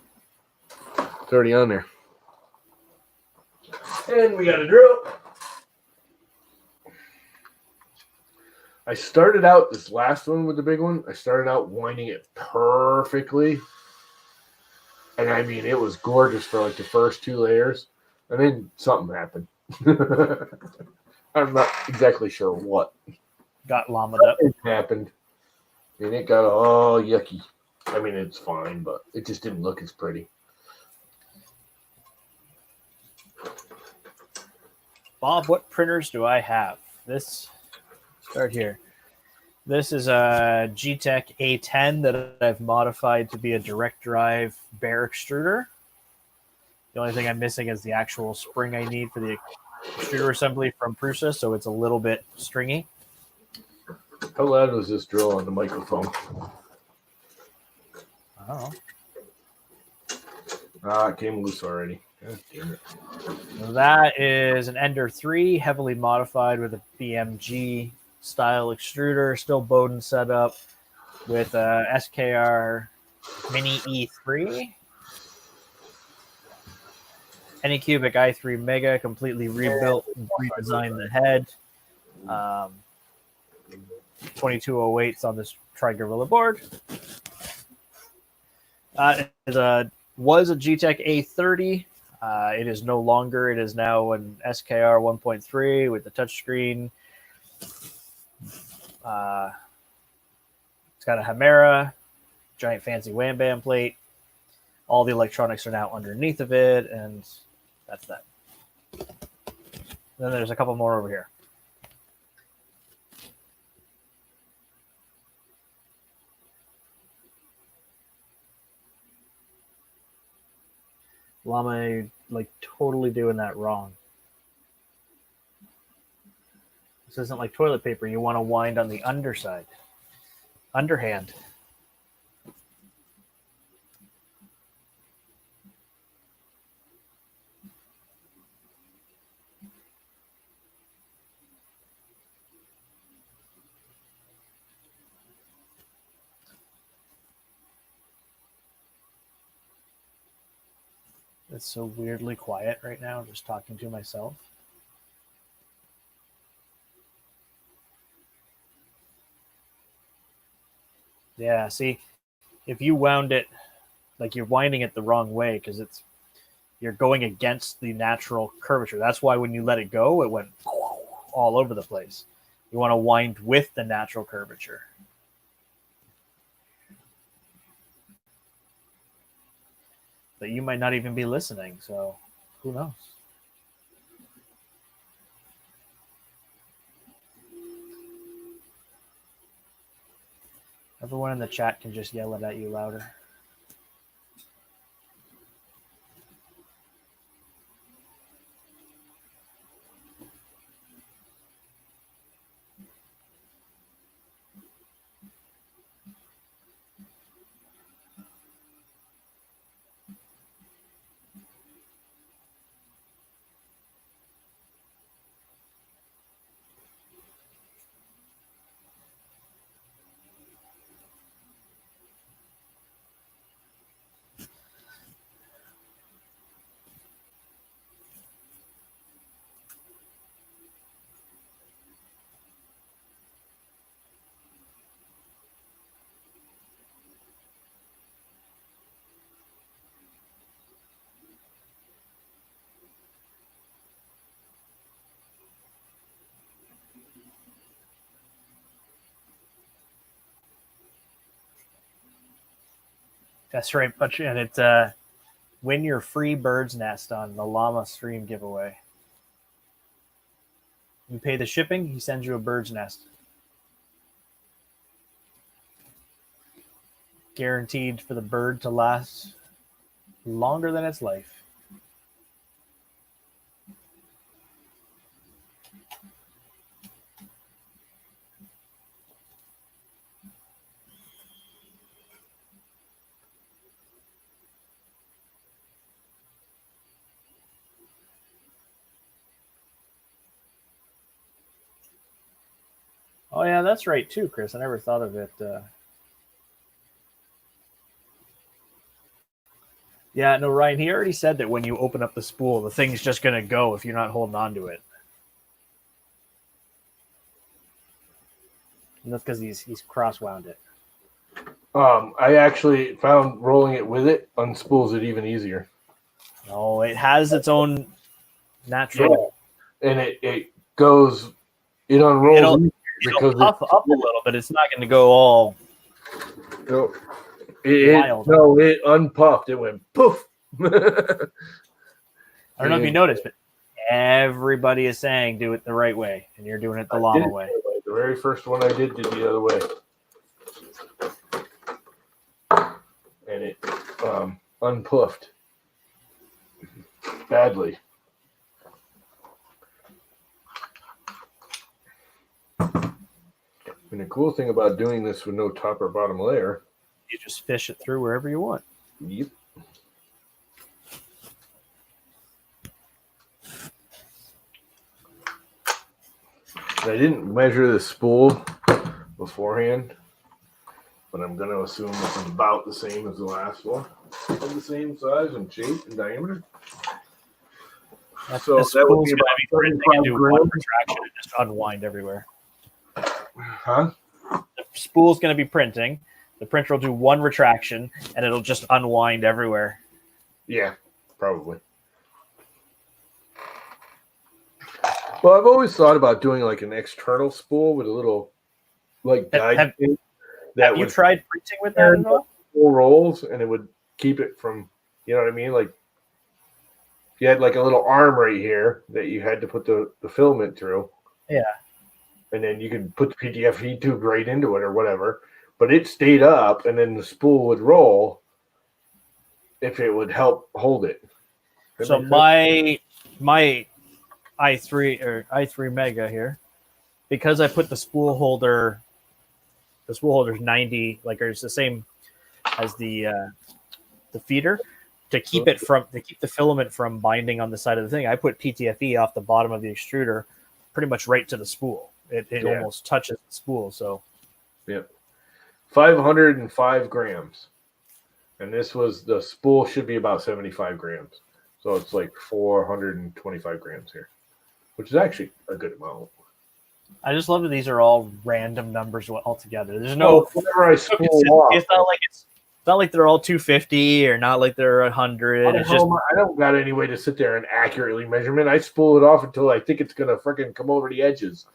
It's already on there. And we got a drill. I started out this last one with the big one. I started out winding it perfectly. And I mean, it was gorgeous for like the first 2 layers. And then something happened. I'm not exactly sure what. Got llamaed up. It happened. And it got all yucky. I mean, it's fine, but it just didn't look as pretty. Bob, what printers do I have? Start here. This is a G-Tech A10 that I've modified to be a direct drive bare extruder. The only thing I'm missing is the actual spring I need for the extruder assembly from Prusa, so it's a little bit stringy. How loud was this drill on the microphone? I don't know. It came loose already. God damn it. So that is an Ender 3, heavily modified with a BMG style extruder, still Bowden setup with a SKR Mini E3. Anycubic i3 Mega, completely rebuilt, redesigned the head. 2208s on this Tri-Gorilla board. Was a G-Tech A30. It is no longer. It is now an SKR 1.3 with the touchscreen. It's got a Hemera, giant fancy Wham Bam plate. All the electronics are now underneath of it, and that's that. Then there's a couple more over here. Llama, like, totally doing that wrong. This isn't like toilet paper. You want to wind on the underside. Underhand. It's so weirdly quiet right now, just talking to myself. Yeah, see, if you wound it, like, you're winding it the wrong way because you're going against the natural curvature. That's why when you let it go, it went all over the place. You want to wind with the natural curvature. But you might not even be listening, so who knows? Everyone in the chat can just yell it at you louder. That's right, but and it's win your free bird's nest on the Llama Stream giveaway. You pay the shipping, he sends you a bird's nest. Guaranteed for the bird to last longer than its life. Oh yeah, that's right too, Chris. I never thought of it. Yeah, no, Ryan. He already said that when you open up the spool, the thing's just gonna go if you're not holding on to it. And that's because he's cross-wound it. I actually found rolling it with it unspools it even easier. No, it has its own natural. Yeah. And it goes, it unrolls It'll because puff up a little, but it's not going to go all wild. It unpuffed. It went poof. I don't know if you noticed, but everybody is saying do it the right way, and you're doing it the llama way. The very first one I did the other way. And it unpuffed badly. And the cool thing about doing this with no top or bottom layer, you just fish it through wherever you want. Yep. I didn't measure the spool beforehand, but I'm going to assume it's about the same as the last one. Of the same size and shape and diameter. So that would be about 35 do one retraction and just unwind everywhere. Huh? The spool's going to be printing. The printer will do one retraction, and it'll just unwind everywhere. Yeah, probably. Well, I've always thought about doing like an external spool with a little like guide. Have you tried printing with that at all? 4 rolls, and it would keep it from, you know what I mean? Like you had like a little arm right here that you had to put the filament through. Yeah. And then you could put the PTFE tube right into it or whatever. But it stayed up, and then the spool would roll if it would help hold it. So my i3 Mega here, because I put the spool holder's 90, like it's the same as the feeder, to keep the filament from binding on the side of the thing. I put PTFE off the bottom of the extruder, pretty much right to the spool. It almost touches the spool. So, yep, 505 grams, and the spool should be about 75 grams. So it's like 425 grams here, which is actually a good amount. I just love that these are all random numbers altogether. There's no. Whenever I spool off, it's not like they're all 250 or not like they're 100. It's just I don't got any way to sit there and accurately measurement. I spool it off until I think it's gonna freaking come over the edges.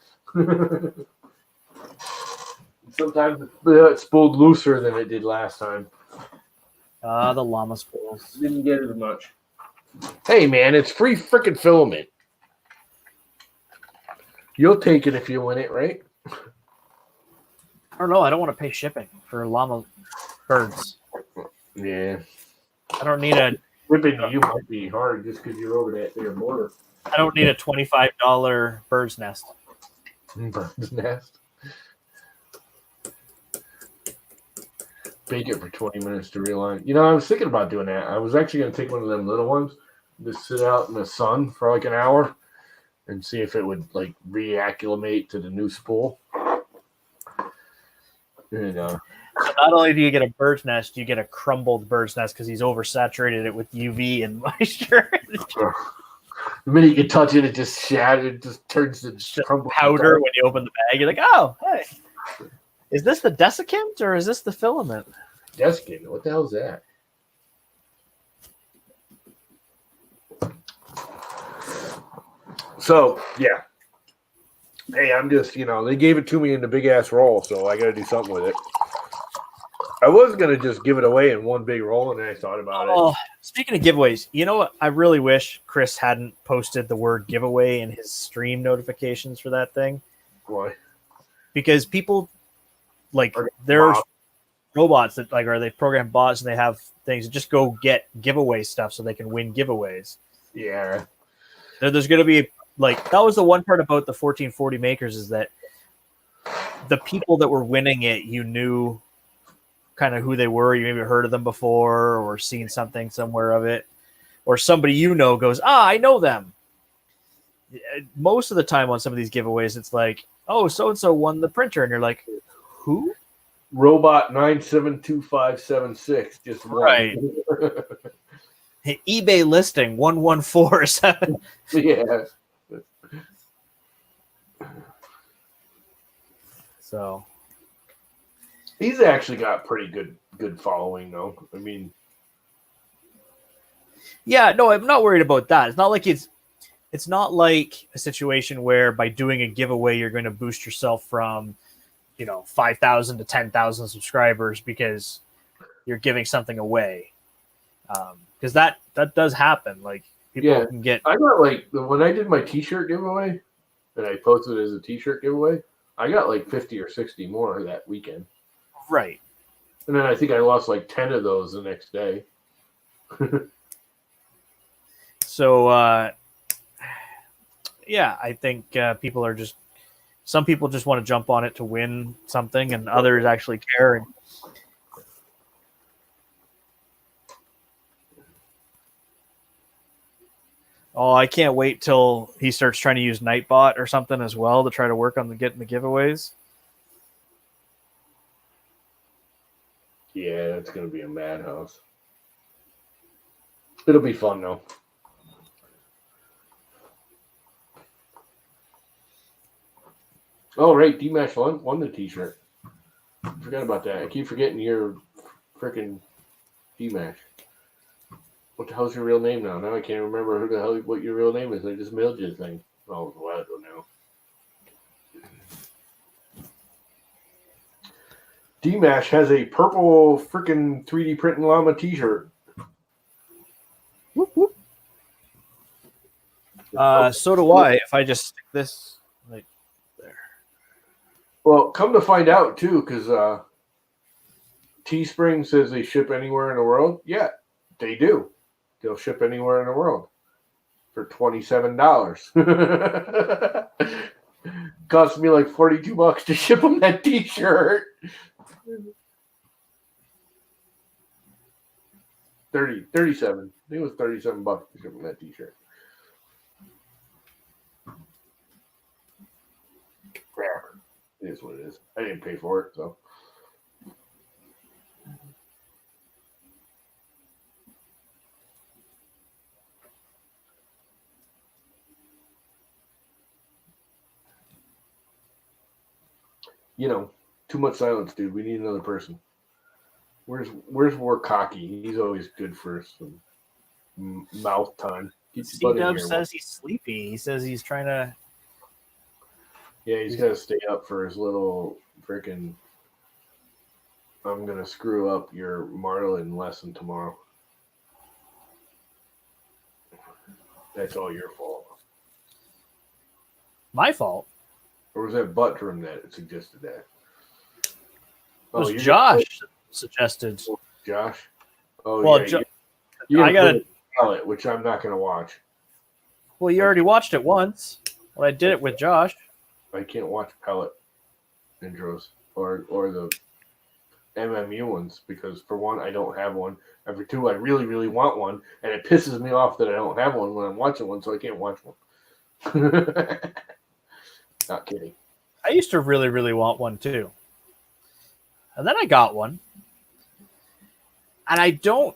Sometimes it's spooled looser than it did last time. The llama spools. Didn't get as much. Hey man, it's free freaking filament. You'll take it if you win it, right? I don't know. I don't want to pay shipping for llama birds. Yeah. I don't need a. Whipping you might be hard just because you're over that there border. I don't need a $25 bird's nest. Bird's nest. Bake it for 20 minutes to realign. You know, I was thinking about doing that. I was actually going to take one of them little ones, just sit out in the sun for like an hour and see if it would like reacclimate to the new spool. And, so not only do you get a bird's nest, you get a crumbled bird's nest because he's oversaturated it with UV and moisture. The minute you touch it, it just shatters. It just turns to powder when you open the bag. You're like, oh, hey. Is this the desiccant or is this the filament? Desiccant? What the hell is that? So, yeah. Hey, I'm just, they gave it to me in the big-ass roll, so I got to do something with it. I was going to just give it away in one big roll, and then I thought about it. Speaking of giveaways, you know what? I really wish Chris hadn't posted the word giveaway in his stream notifications for that thing. Why? Because people, there's robots that, or they program bots and they have things that just go get giveaway stuff so they can win giveaways. Yeah. There's going to be, that was the one part about the 1440 makers is that the people that were winning it, you knew kind of who they were. You maybe heard of them before or seen something somewhere of it. Or somebody goes, I know them. Most of the time on some of these giveaways, it's like oh, so and so won the printer, and you're like, who? Robot 972576 just won. Right. eBay listing 1147. Yeah. So He's actually got pretty good following though. I mean, yeah, no, I'm not worried about that. It's not like a situation where by doing a giveaway you're going to boost yourself from 5,000 to 10,000 subscribers because you're giving something away. Because that does happen. Like people can get. I got when I did my T-shirt giveaway, and I posted it as a T-shirt giveaway, I got 50 or 60 more that weekend. Right. And then I think I lost 10 of those the next day. So yeah, I think some people just want to jump on it to win something, and others actually care. And oh, I can't wait till he starts trying to use Nightbot or something as well to try to work on getting the giveaways. Yeah, it's going to be a madhouse. It'll be fun, though. Oh, right. D-Mash won the T-shirt. Forgot about that. I keep forgetting your freaking D-Mash. What the hell's your real name now? Now I can't remember what your real name is. I just mailed you the thing. Oh, well, I don't know. D-Mash has a purple freaking 3D printing llama T-shirt. Whoop, whoop. So do I. If I just stick this right there. Well, come to find out too, because Teespring says they ship anywhere in the world. Yeah, they do. They'll ship anywhere in the world for $27. Cost me $42 to ship them that T-shirt. 37. I think it was $37 to ship them that T-shirt. Whatever. It is what it is. I didn't pay for it, so. Too much silence, dude. We need another person. Where's Warcocky? He's always good for some mouth time. C-Dub says he's sleepy. He says he's trying to. Yeah, he's got to stay up for his little freaking. I'm gonna screw up your Marlin lesson tomorrow. That's all your fault. My fault. Or was that Buttram that suggested that? It was Josh suggested. Josh? Oh, well, yeah. I got Pellet, which I'm not going to watch. Well, you already watched it once. When I did it with Josh. I can't watch Pellet intros or the MMU ones because, for one, I don't have one. And for two, I really, really want one. And it pisses me off that I don't have one when I'm watching one, so I can't watch one. Not kidding. I used to really, really want one too. And then I got one. And I don't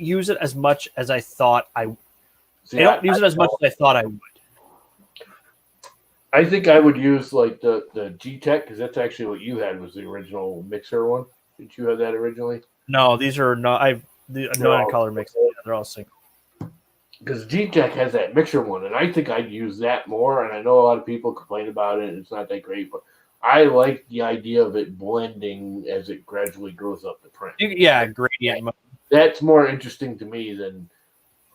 use it as much as I thought I would. I don't use it as much as I thought I would. I think I would use the G-Tech because that's actually what you had was the original mixer one. Did you have that originally? No, these are not. Non-color mixer. Yeah, they're all single. Because G-Tech has that mixer one, and I think I'd use that more. And I know a lot of people complain about it, and it's not that great, but I like the idea of it blending as it gradually grows up the print. Yeah, gradient. That's more interesting to me than,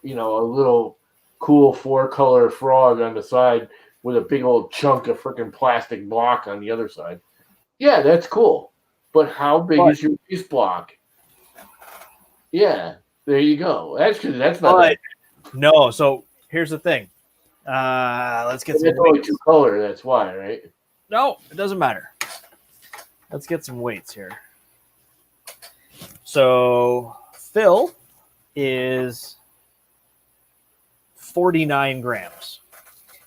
a little cool 4-color frog on the side with a big old chunk of freaking plastic block on the other side. Yeah, that's cool. But how big is your base block? Yeah, there you go. Actually, that's not. No, so here's the thing. Let's get some. It's only 2-color. That's why, right? No, it doesn't matter. Let's get some weights here. So Phil is 49 grams.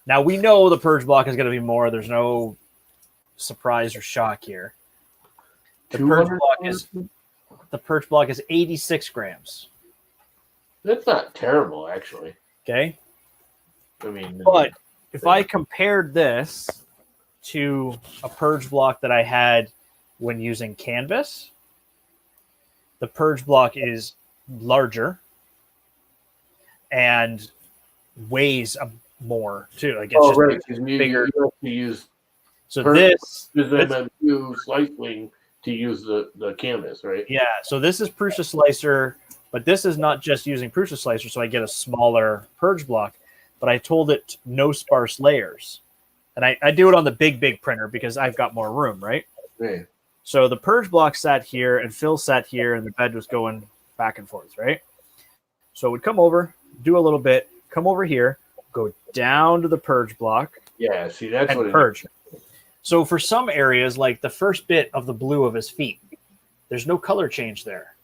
Now we know the purge block is going to be more. There's no surprise or shock here. The purge 200 block is 86 grams. That's not terrible, actually. Okay, I mean, but if I compared this to a purge block that I had when using canvas, the purge block is larger and weighs more too. Like it's just right, because bigger. you have to use So purge this, MMU slicing to use the canvas, right? yeah. So this is Prusa Slicer, but this is not just using Prusa Slicer. So I get a smaller purge block, but I told it no sparse layers, and I do it on the big printer because I've got more room, right? Yeah. So the purge block sat here, and Phil sat here, and the bed was going back and forth, right? So we'd come over, do a little bit, come over here, go down to the purge block, Yeah, see, that's what and purge. So for some areas, like the first bit of the blue of his feet, there's no color change there.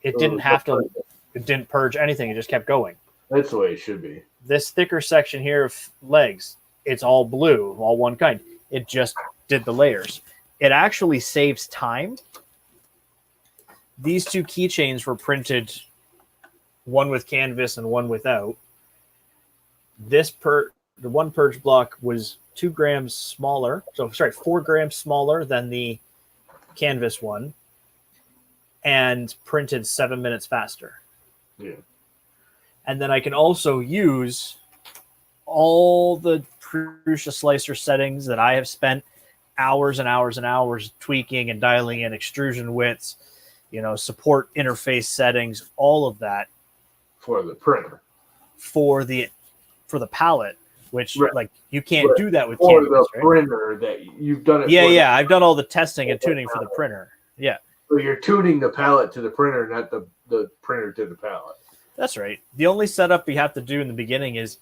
It didn't have to. It didn't purge anything. It just kept going. That's the way it should be. This thicker section here of legs, it's all blue, all one kind. It just did the layers. It actually saves time. These two keychains were printed, one with canvas and one without. The one purge block was 2 grams smaller. So sorry, 4 grams smaller than the canvas one, and printed 7 minutes faster. Yeah. And then I can also use all the Prusa Slicer settings that I have spent hours and hours and hours tweaking and dialing in, extrusion widths, support interface settings, all of that For the printer. for the palette, which Right. like you can't Right. do that with For canvas, the right? printer that you've done it. Yeah, I've done all the testing and tuning for the printer. Yeah, So you're tuning the palette to the printer, not the printer to the palette. that's right. The only setup you have to do in the beginning is,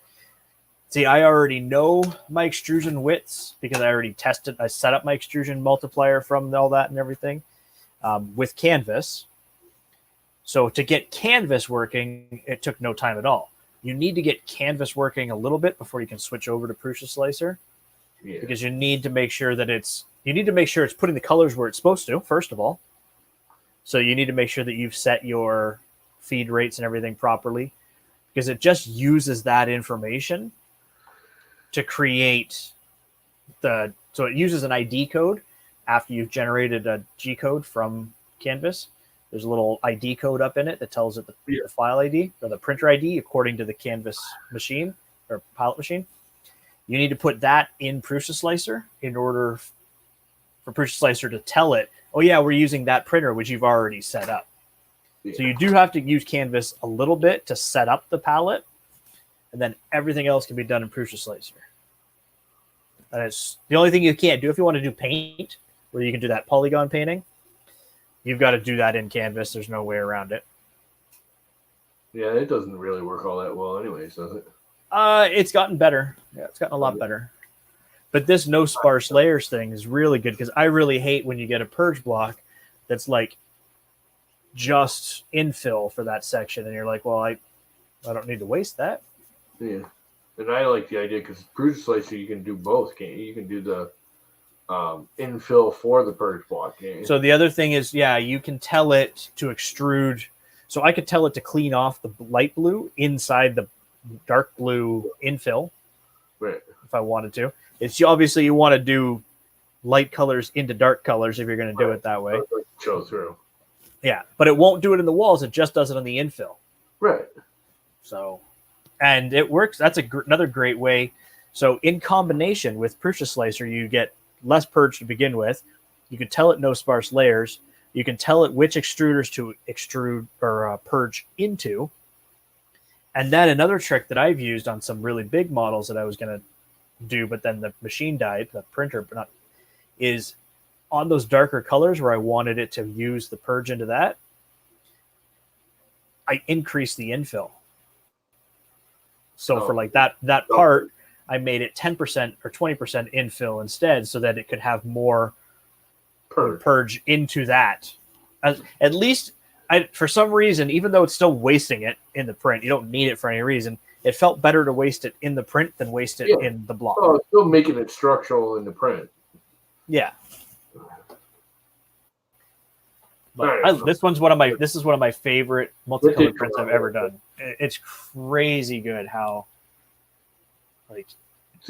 see, I already know my extrusion widths because I already tested. I set up my extrusion multiplier from all that and everything with Canvas. So to get Canvas working, it took no time at all. You need to get Canvas working a little bit before you can switch over to Prusa Slicer, Yeah. because you need to make sure that it's putting the colors where it's supposed to, first of all. So you need to make sure that you've set your feed rates and everything properly, because it just uses that information to create so it uses an ID code after you've generated a G code from Canvas. There's a little ID code up in it that tells it the file ID or the printer ID according to the Canvas machine or palette machine. You need to put that in Prusa Slicer in order for Prusa Slicer to tell it, oh yeah, we're using that printer, which you've already set up. Yeah. So you do have to use Canvas a little bit to set up the palette, and then everything else can be done in Prusa Slicer. And it's the only thing you can't do if you want to do paint, where you can do that polygon painting. You've got to do that in Canvas. There's no way around it. Yeah, it doesn't really work all that well anyways, does it? It's gotten better. Yeah, it's gotten a lot better. But this no sparse layers thing is really good, because I really hate when you get a purge block that's like just infill for that section, and you're like, well, I don't need to waste that. Yeah. And I like the idea because Prusa Slicer, you can do both, can't you? You can do the infill for the purge block, can't you? So the other thing is, yeah, you can tell it to extrude. So I could tell it to clean off the light blue inside the dark blue infill, right. if I wanted to. It's obviously you want to do light colors into dark colors if you're going to do it that way. Show through. Yeah, but it won't do it in the walls. It just does it on the infill. Right. So, and it works. That's another great way. So in combination with Prusa Slicer, you get less purge to begin with. You can tell it no sparse layers. You can tell it which extruders to extrude or purge into. And then another trick that I've used on some really big models that I was going to do, but then the machine died, the printer, but not, is on those darker colors where I wanted it to use the purge into that, I increased the infill. So for like that part, I made it 10% or 20% infill instead, so that it could have more purge into that. At least, for some reason, even though it's still wasting it in the print, you don't need it for any reason, it felt better to waste it in the print than waste it in the block. Oh, still making it structural in the print. Yeah. But this is one of my favorite multicolored prints I've ever done. It's crazy good how it's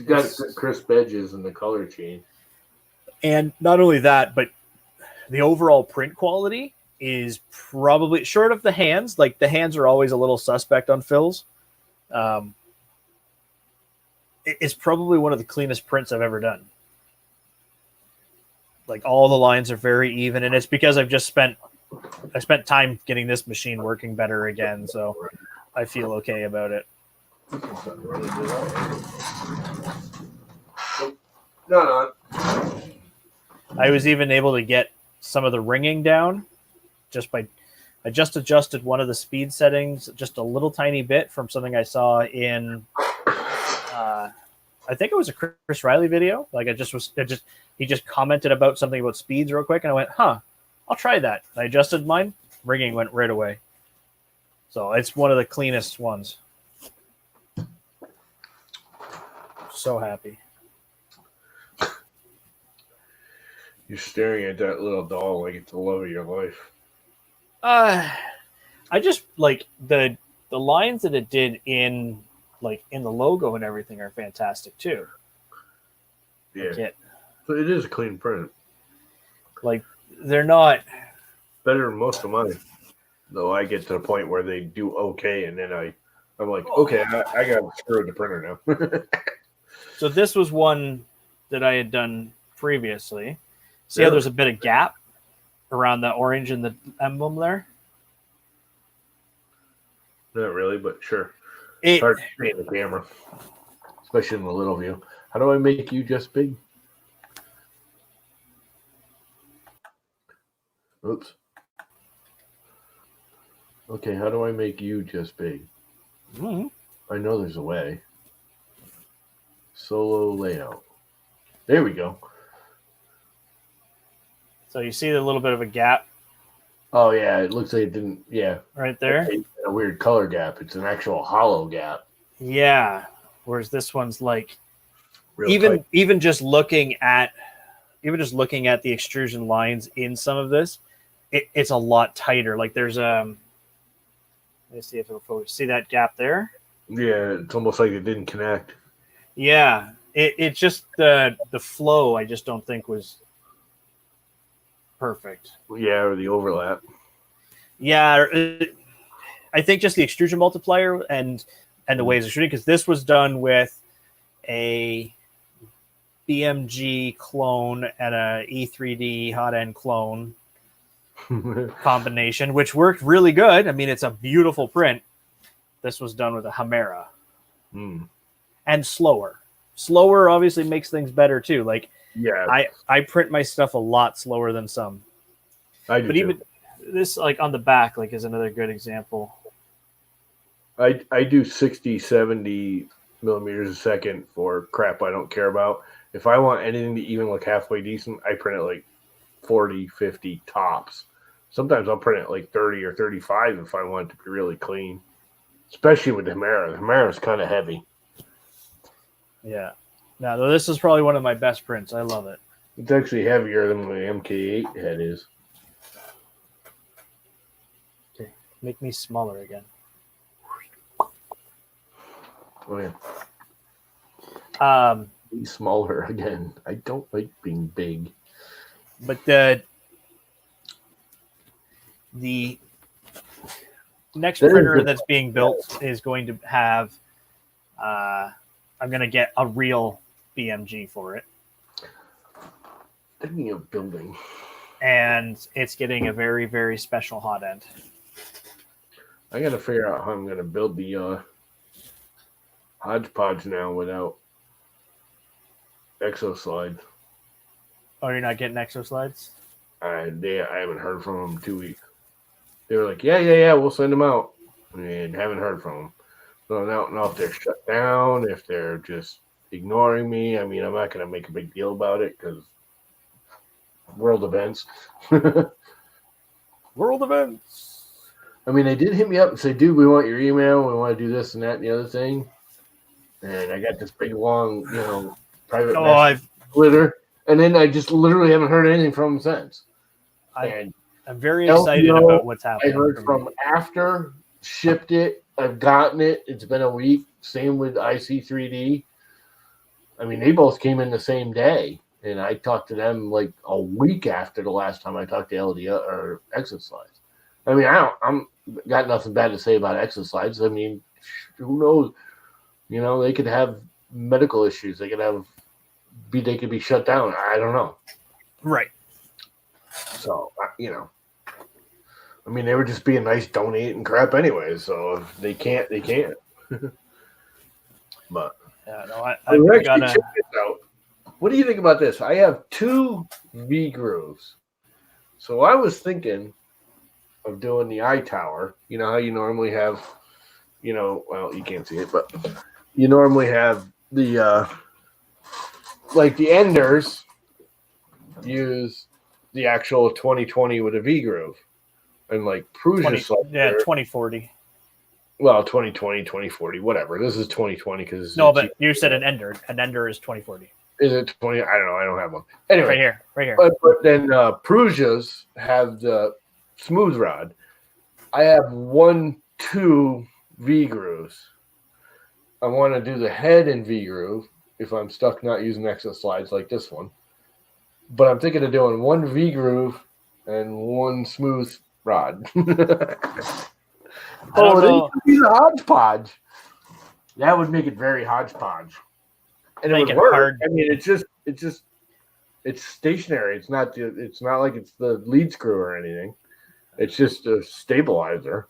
got crisp edges in the color change. And not only that, but the overall print quality is probably short of the hands. Like the hands are always a little suspect on fills. It's probably one of the cleanest prints I've ever done. Like all the lines are very even, and it's because I spent time getting this machine working better again, so I feel okay about it. No. I was even able to get some of the ringing down I just adjusted one of the speed settings just a little tiny bit from something I saw in I think it was a Chris Riley video. Like he just commented about something about speeds real quick, and I went, I'll try that. I adjusted mine, ringing went right away. So it's one of the cleanest ones. So happy. You're staring at that little doll like it's the love of your life. I just like the lines that it did in the logo and everything are fantastic too. Yeah. So it is a clean print. Like they're not better than most of mine. Though I get to the point where they do okay, and then I'm like, okay, I got to screw the printer now. So this was one that I had done previously. See how there's a bit of gap around the orange and the emblem there? Not really, but sure. It's hard to see in the camera, especially in the little view. How do I make you just big? Oops. Okay, how do I make you just big? Mm-hmm. I know there's a way. Solo layout. There we go. So you see a little bit of a gap? Oh, yeah. It looks like it didn't. Yeah. Right there? A weird color gap. It's an actual hollow gap. Yeah. Whereas this one's like, Real even just looking at the extrusion lines in some of this, it's a lot tighter. Like there's let me see if it'll focus. See that gap there? Yeah, it's almost like it didn't connect. Yeah, it's just the flow. I just don't think was perfect. Yeah, or the overlap. Yeah, I think just the extrusion multiplier and the way it's extruding, because this was done with a BMG clone and a E3D hot end clone combination, which worked really good. I mean, it's a beautiful print. This was done with a Hemera. And slower. Slower obviously makes things better too. Like, yeah, I print my stuff a lot slower than some. I do. But even this, like on the back, like is another good example. I do 60, 70 millimeters a second for crap I don't care about. If I want anything to even look halfway decent, I print it like 40, 50 tops. Sometimes I'll print it like 30 or 35 if I want it to be really clean. Especially with the Hemera. The Hemera is kind of heavy. Yeah. Now, this is probably one of my best prints. I love it. It's actually heavier than my MK8 head is. Okay. Make me smaller again. Oh, yeah. Be smaller again. I don't like being big. But the next printer that's being built is going to have I'm going to get a real BMG for it. Thinking of building. And it's getting a very, very special hot end. I got to figure out how I'm going to build the Hodgepodge now without exo slides. Oh, you're not getting exo slides? I haven't heard from them 2 weeks. They were like, yeah, we'll send them out. And haven't heard from them. So I don't know if they're shut down, if they're just ignoring me. I mean, I'm not going to make a big deal about it because world events. World events. I mean, they did hit me up and say, dude, we want your email. We want to do this and that and the other thing. And I got this big, long, private message Twitter. And then I just literally haven't heard anything from them since. I'm very excited about what's happening. I heard from after, shipped it. I've gotten it. It's been a week. Same with IC3D. I mean, they both came in the same day. And I talked to them like a week after the last time I talked to LDL or Exoslides. I mean, I'm got nothing bad to say about Exoslides. I mean, who knows? They could have medical issues. They could be shut down. I don't know. Right. So, I mean, they were just being nice, donating crap anyway. So if they can't, they can't. But yeah, no, I gotta. Check this out. What do you think about this? I have 2 V grooves. So I was thinking of doing the eye tower. You know how you normally have, well, you can't see it, but you normally have the like the enders use the actual 2020 with a V groove, and like Prusa 2040. Well, 2020, 2040, whatever. This is 2020 because but you said an ender. An ender is 2040. Is it 20? I don't know. I don't have one. Anyway, right here. But then Prusa's have the smooth rod. I have 2 V grooves. I want to do the head in V groove if I'm stuck not using Exoslides like this one. But I'm thinking of doing 1 V groove and 1 smooth rod. They could be the hodgepodge. That would make it very hodgepodge. And it would work. Hard. I mean, it's stationary. It's not like it's the lead screw or anything. It's just a stabilizer.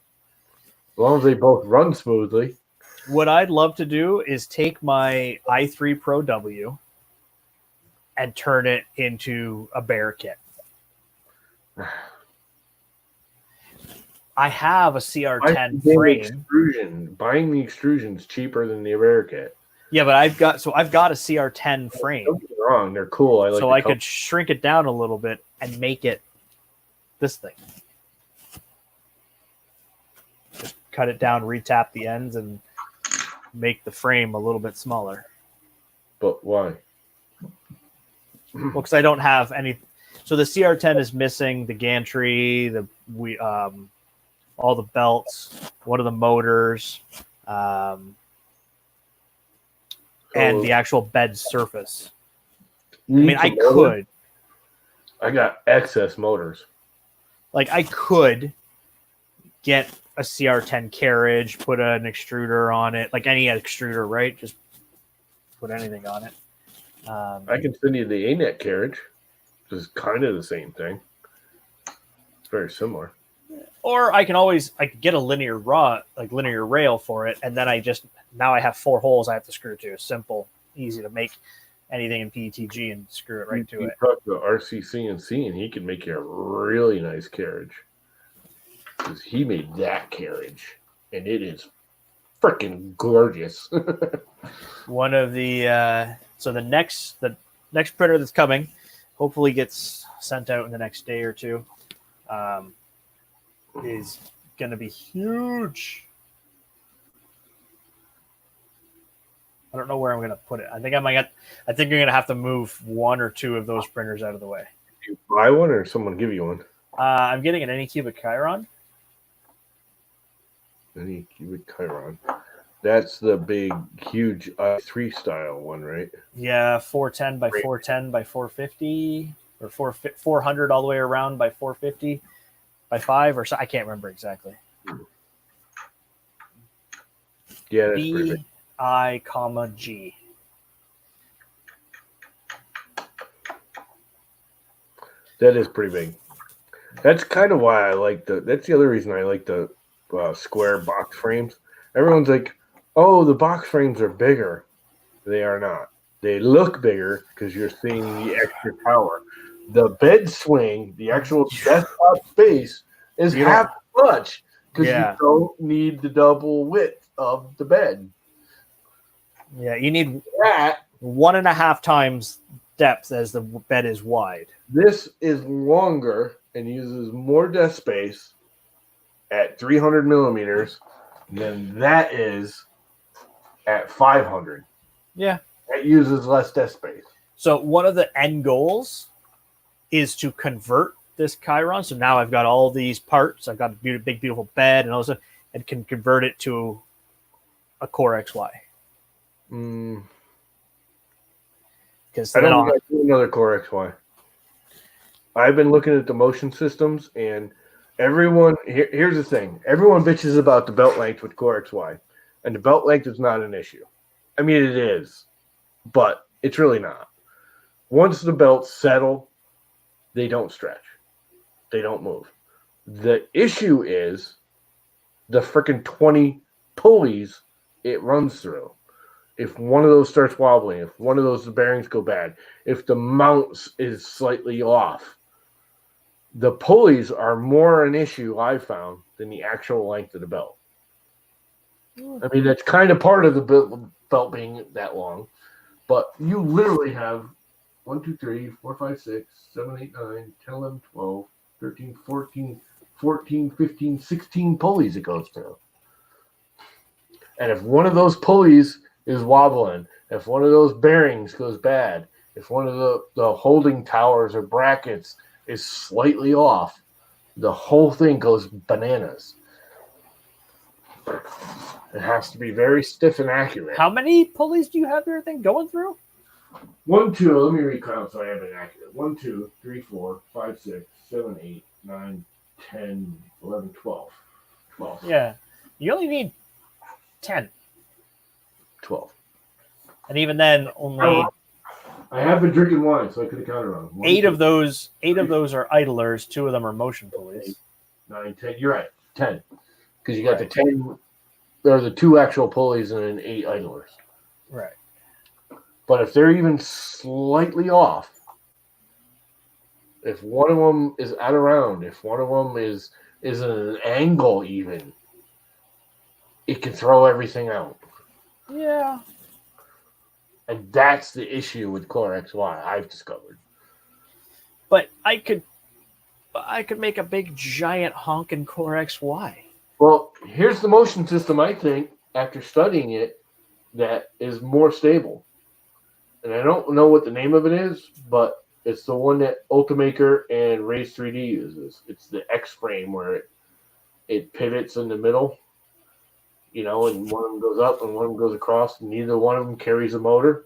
As long as they both run smoothly. What I'd love to do is take my i3 Pro W and turn it into a bear kit. I have a CR10 frame. Buying the extrusion is cheaper than the bear kit. Yeah, but I've got a CR10 frame. Don't get me wrong, they're cool. I could shrink it down a little bit and make it this thing. Just cut it down, retap the ends, and make the frame a little bit smaller. But why? Well, because I don't have any. So the CR10 is missing the gantry, all the belts, one of the motors, and the actual bed surface. I could. I got excess motors. Like, I could get a CR10 carriage, put an extruder on it, like any extruder, right? Just put anything on it. I can send you the ANET carriage, which is kind of the same thing. It's very similar. Or I could get a linear rail for it, and then now I have 4 holes I have to screw to. Simple, easy to make anything in PETG and screw it right to it. Talk to RCCNC, and he can make you a really nice carriage. Because he made that carriage, and it is freaking gorgeous. One of the the next printer that's coming, hopefully gets sent out in the next day or two. Is going to be huge. I don't know where I'm going to put it. I think you're going to have to move 1 or 2 of those printers out of the way. Do you buy one or someone give you one? I'm getting an Anycubic Chiron. Anycubic Chiron. That's the big, huge i3 style one, right? Yeah, 410 by 410 by 450, or 400 all the way around by 450 by 5, or so. I can't remember exactly. Yeah, that's pretty big. I, G. That is pretty big. That's kind of why I like that's the other reason I like the square box frames. Everyone's like, oh, the box frames are bigger. They are not. They look bigger because you're seeing the extra power. The bed swing, the actual desktop space, is half as much because you don't need the double width of the bed. Yeah, you need that 1.5 times depth as the bed is wide. This is longer and uses more desk space at 300 millimeters than that is at 500. Yeah. That uses less desk space. So one of the end goals is to convert this Chiron. So now I've got all these parts. I've got a big, beautiful bed and all this, and can convert it to a Core XY. Because I don't think I do another Core XY. I've been looking at the motion systems, and everyone here's the thing: everyone bitches about the belt length with Core XY, and the belt length is not an issue. I mean, it is, but it's really not. Once the belts settle, they don't stretch, they don't move. The issue is the freaking 20 pulleys it runs through. If one of those starts wobbling, if one of those bearings go bad, if the mount is slightly off, the pulleys are more an issue, I found, than the actual length of the belt. I mean, that's kind of part of the belt being that long, but you literally have 1, 2, 3, 4, 5, 6, 7, 8, 9, 10, 11, 12, 13, 14, 15, 16 pulleys it goes through. And if one of those pulleys is wobbling, if one of those bearings goes bad, if one of the holding towers or brackets is slightly off, the whole thing goes bananas. It has to be very stiff and accurate. How many pulleys do you have everything going through? 1, 2, let me recount so I have it accurate. 1, 2, 3, 4, 5, 6, 7, 8, 9, 10, 11, 12. 12. Yeah. You only need 10. 12. And even then, only I have been drinking wine, so I could have counted wrong. 1, 8 2, of those are idlers. 2 of them are motion pulleys. 9, 10. You're right. 10. Because you got the 10, there are the 2 actual pulleys and then 8 idlers. Right. But if they're even slightly off, if one of them is out of round, if one of them is at an angle even, it can throw everything out. Yeah. And that's the issue with Core XY, I've discovered. But I could make a big giant honking Core XY. Well, here's the motion system, I think, after studying it, that is more stable. And I don't know what the name of it is, but it's the one that Ultimaker and Race 3D uses. It's the X frame where it pivots in the middle, and one of them goes up and one of them goes across, and neither one of them carries a motor.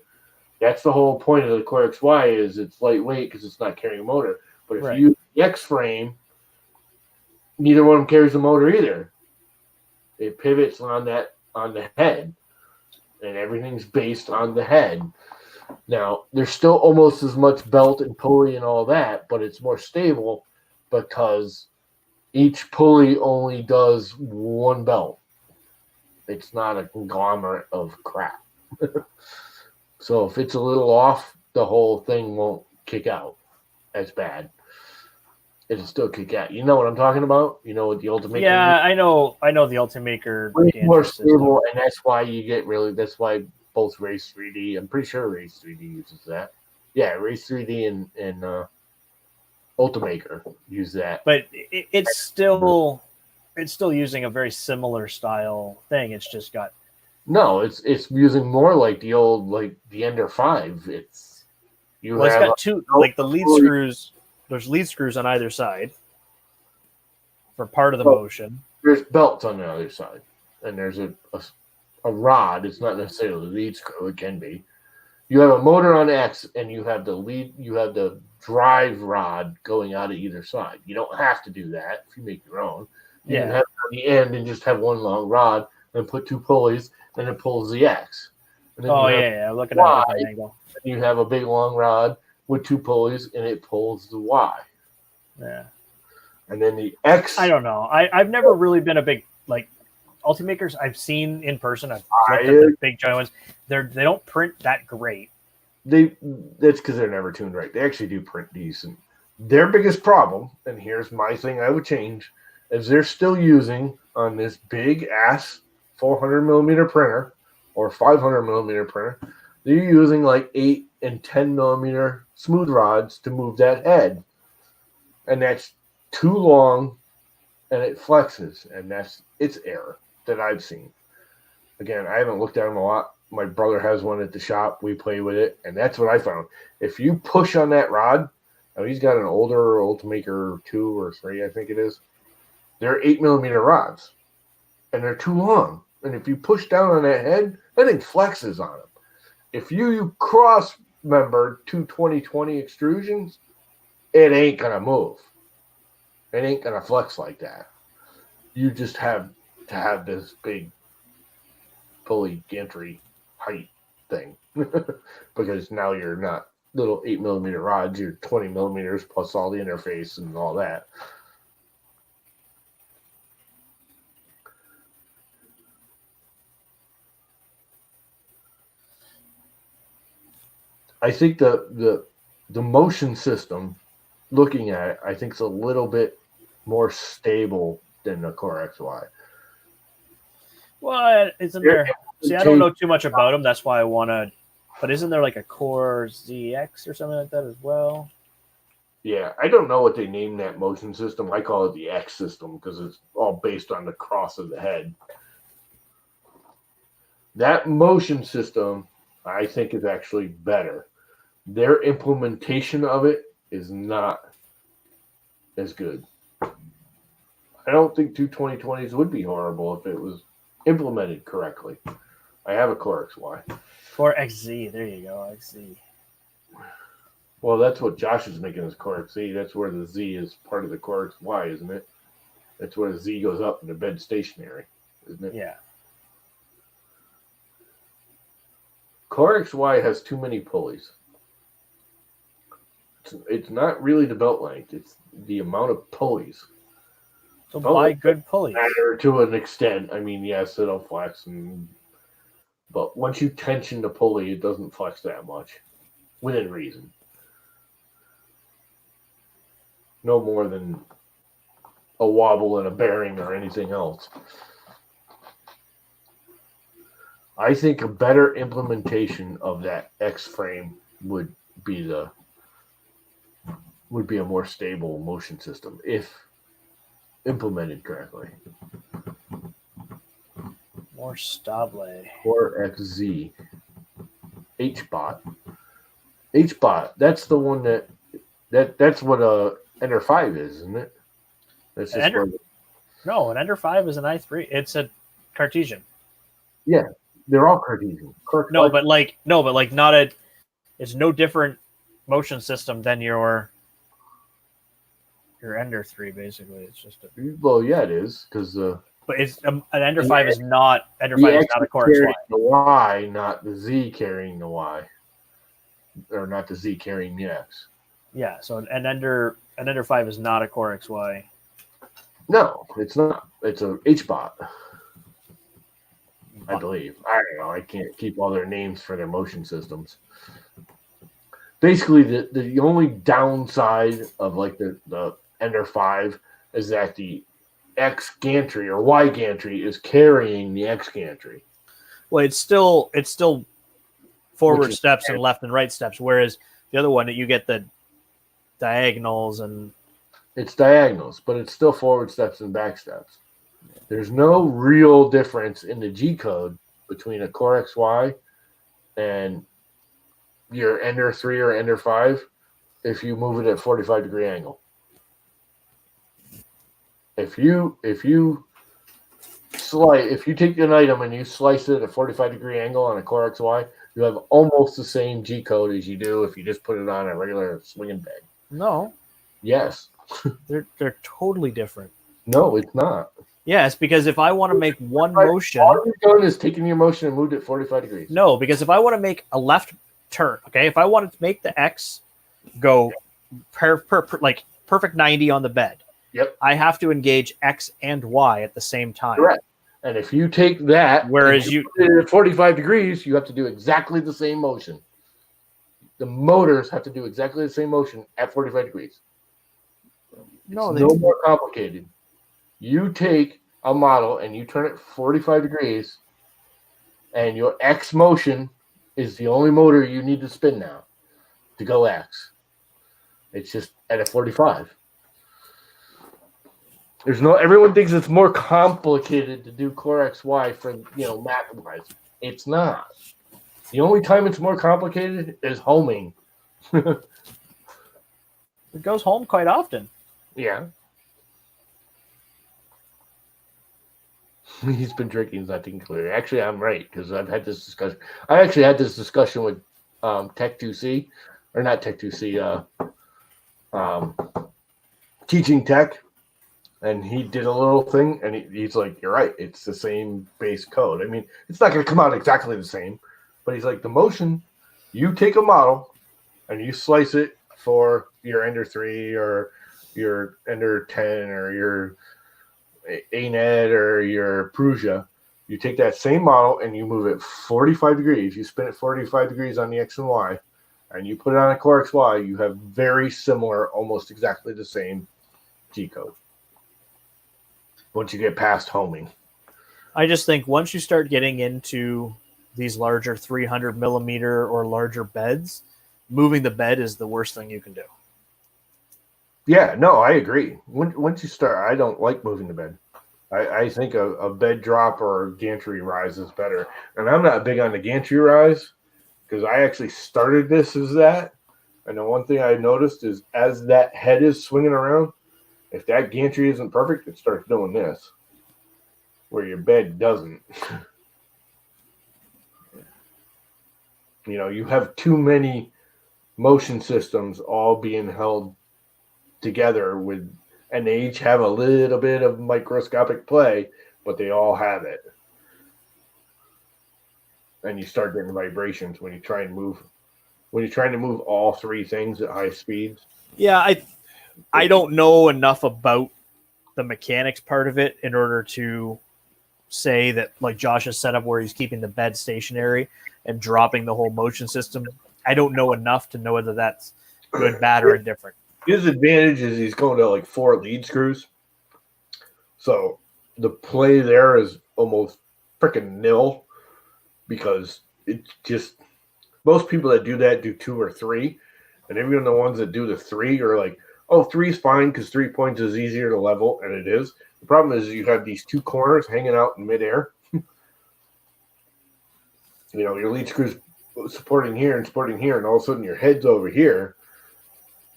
That's the whole point of the Core XY is it's lightweight because it's not carrying a motor. But if you use the X frame, neither one of them carries a motor either. It pivots on the head, and everything's based on the head. Now, there's still almost as much belt and pulley and all that, but it's more stable because each pulley only does one belt. It's not a conglomerate of crap. So if it's a little off, the whole thing won't kick out as bad. It'll still kick out. You know what I'm talking about? You know what the Ultimaker Yeah, I know the Ultimaker. Way more stable, and that's why you get that's why both Race 3D, I'm pretty sure Race 3D uses that. Yeah, Race 3D and Ultimaker use that. But it's still using a very similar style thing. It's just got it's using more like the old the Ender 5. It's got 2 the lead screws. There's lead screws on either side for part of the motion. There's belts on the other side, and there's a rod. It's not necessarily the lead screw. It can be. You have a motor on X, and you have the drive rod going out of either side. You don't have to do that if you make your own. You can have it on the end and just have one long rod and put 2 pulleys, and it pulls the X. And then looking at the angle. You have a big long rod with 2 pulleys, and it pulls the Y. Yeah. And then the X. I don't know. I've never really been a big Ultimakers I've seen in person. I've looked at the big giant ones. They don't print that great. That's because they're never tuned right. They actually do print decent. Their biggest problem, and here's my thing I would change, is they're still using on this big ass 400 millimeter printer or 500 millimeter printer. They're using 8 and 10 millimeter smooth rods to move that head, and that's too long and it flexes, and that's its error that I've seen. Again, I haven't looked at them a lot. My brother has one at the shop. We play with it, and that's what I found. If you push on that rod, now he's got an older Ultimaker 2 or 3, I think it is. They're 8mm rods, and they're too long. And if you push down on that head, that thing flexes on them. If you cross member two 2020 extrusions, it ain't gonna move. It ain't gonna flex like that. You just have to have this big pulley gantry height thing because now you're not little 8mm rods, you're 20mm plus all the interface and all that. I think the motion system, looking at it, I think it's a little bit more stable than the Core XY. Well, isn't there? See, I don't know too much about them. That's why I want to. But isn't there like a Core ZX or something like that as well? Yeah, I don't know what they named that motion system. I call it the X system because it's all based on the cross of the head. That motion system, I think, is actually better. Their implementation of it is not as good. I don't think two 2020s would be horrible if it was implemented correctly. I have a Core XY. Core XZ, there you go, XZ. Well, that's what Josh is making his Core XZ. That's where the Z is part of the Core XY, isn't it? That's where the Z goes up in the bed stationary, isn't it? Yeah. Core XY has too many pulleys. It's not really the belt length. It's the amount of pulleys. So buy good pulleys. Matter to an extent. I mean, yes, it'll flex, but once you tension the pulley, it doesn't flex that much, within reason. No more than a wobble and a bearing or anything else. I think a better implementation of that X frame would be a more stable motion system if implemented correctly. More stable. Core XZ. HBot. HBot. That's the one that's what a Ender 5 is, isn't it? That's just No, an Ender 5 is an i3. It's a Cartesian. Yeah, they're all Cartesian. No, but not a. It's no different motion system than your Ender 3. Basically, it's just a. Well, yeah, it is because. But it's an Ender 5 is not Ender 5 is not a Core XY. The Y, not the Z carrying the Y, or not the Z carrying the X. Yeah, so an Ender 5 is not a Core XY. No, it's not. It's a HBot. I believe. I don't know. I can't keep all their names for their motion systems. Basically, the only downside of like the Ender 5 is that the X gantry or Y gantry is carrying the X gantry. Well, it's still forward steps and left and right steps, whereas the other one you get the diagonals and it's diagonals, but it's still forward steps and back steps. There's no real difference in the G code between a Core XY and your Ender 3 or Ender 5 if you move it at 45-degree angle. If you take an item and you slice it at a 45-degree angle on a Core XY, you have almost the same G code as you do if you just put it on a regular swinging bag. No. Yes. They're totally different. No, it's not. Yes, because if I want to make one motion, all you've done is taken your motion and moved it 45 degrees. No, because if I want to make a left turn, okay, if I wanted to make the X go like perfect 90 on the bed, yep, I have to engage X and Y at the same time. Correct. And if you take that, whereas you put it at 45 degrees, you have to do exactly the same motion. The motors have to do exactly the same motion at 45 degrees. No more complicated. You take a model and you turn it 45 degrees, and your X motion is the only motor you need to spin now to go X. It's just at a 45. Everyone thinks it's more complicated to do core XY for, math wise. It's not. The only time it's more complicated is homing. It goes home quite often. Yeah. He's been drinking, is I think clear. Actually, I'm right, because I've had this discussion. I actually had this discussion with Tech2C, or not Tech2C, Teaching Tech, and he did a little thing, and he's like, you're right, it's the same base code. I mean, it's not going to come out exactly the same, but he's like, the motion, you take a model, and you slice it for your Ender 3, or your Ender 10, or your ANET, or your Prusa. You take that same model, and you move it 45 degrees. You spin it 45 degrees on the X and Y, and you put it on a Core XY, you have very similar, almost exactly the same G-code. Once you get past homing. I just think once you start getting into these larger 300 millimeter or larger beds, moving the bed is the worst thing you can do. Yeah, no, I agree. Once you start, I don't like moving the bed. I think a bed drop or a gantry rise is better. And I'm not big on the gantry rise because I actually started this as that. And the one thing I noticed is as that head is swinging around, if that gantry isn't perfect, it starts doing this, where your bed doesn't. You have too many motion systems all being held together and they each have a little bit of microscopic play, but they all have it. And you start getting vibrations when you try and move. When you're trying to move all three things at high speeds. Yeah, I don't know enough about the mechanics part of it in order to say that, like Josh has set up where he's keeping the bed stationary and dropping the whole motion system. I don't know enough to know whether that's good, bad, or indifferent. His advantage is he's going to like 4 lead screws. So the play there is almost freaking nil because it just, most people that do that do 2 or 3. And even the ones that do the 3 are like, oh, 3 is fine because 3 points is easier to level, and it is. The problem is you have these 2 corners hanging out in midair. Your lead screw's supporting here, and all of a sudden your head's over here.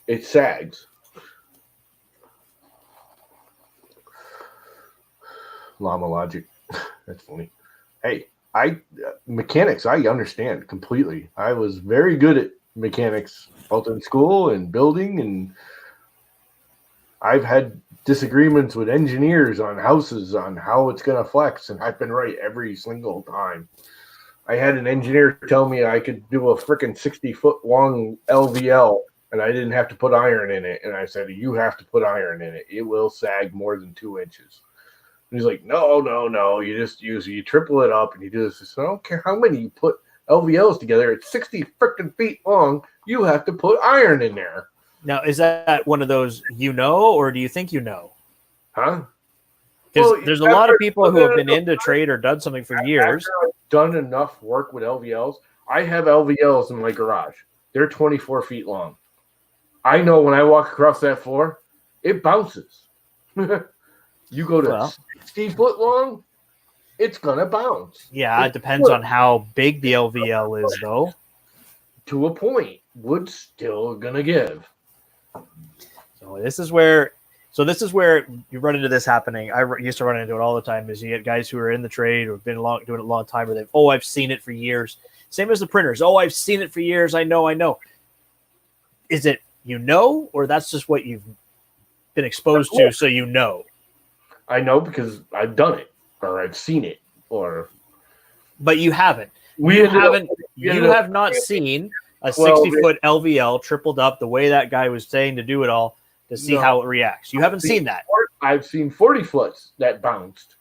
It sags. Llama logic. That's funny. Hey, mechanics, I understand completely. I was very good at mechanics, both in school and building, and I've had disagreements with engineers on houses on how it's going to flex, and I've been right every single time. I had an engineer tell me I could do a freaking 60-foot long LVL, and I didn't have to put iron in it. And I said, you have to put iron in it. It will sag more than 2 inches. And he's like, no. You triple it up, and you do this. I said, I don't care how many you put LVLs together. It's 60 freaking feet long. You have to put iron in there. Now, is that one of those or do you think you know? Huh? Because there's a lot of people who have been into trade or done something for years. I've done enough work with LVLs. I have LVLs in my garage. They're 24 feet long. I know when I walk across that floor, it bounces. You go to 60 foot long, it's going to bounce. Yeah, it depends on how big the LVL is, though. To a point, wood's still going to give. So this is where you run into this happening. I used to run into it all the time. Is you get guys who are in the trade or have been doing it a long time, or I've seen it for years. Same as the printers. Oh, I've seen it for years. I know. Is it or that's just what you've been exposed to, so you know? I know because I've done it or I've seen it But you haven't. You have not seen a 60-foot LVL tripled up the way that guy was saying to do it all to see how it reacts. You haven't seen that. I've seen 40 foots that bounced.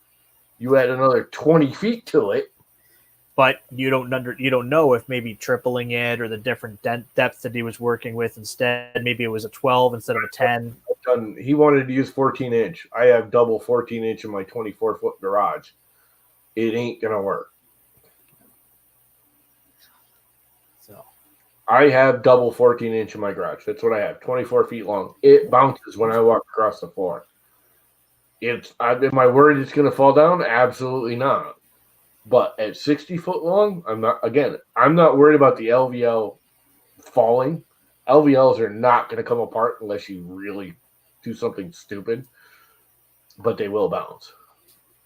You add another 20 feet to it. But you don't know if maybe tripling it or the different depth that he was working with instead. Maybe it was a 12 instead of a 10. He wanted to use 14-inch. I have double 14-inch in my 24-foot garage. It ain't going to work. So I have double 14-inch in my garage. That's what I have, 24 feet long. It bounces when I walk across the floor. Am I worried it's going to fall down? Absolutely not. But at 60 foot long, I'm not worried about the LVL falling. LVLs are not going to come apart unless you really do something stupid, but they will bounce.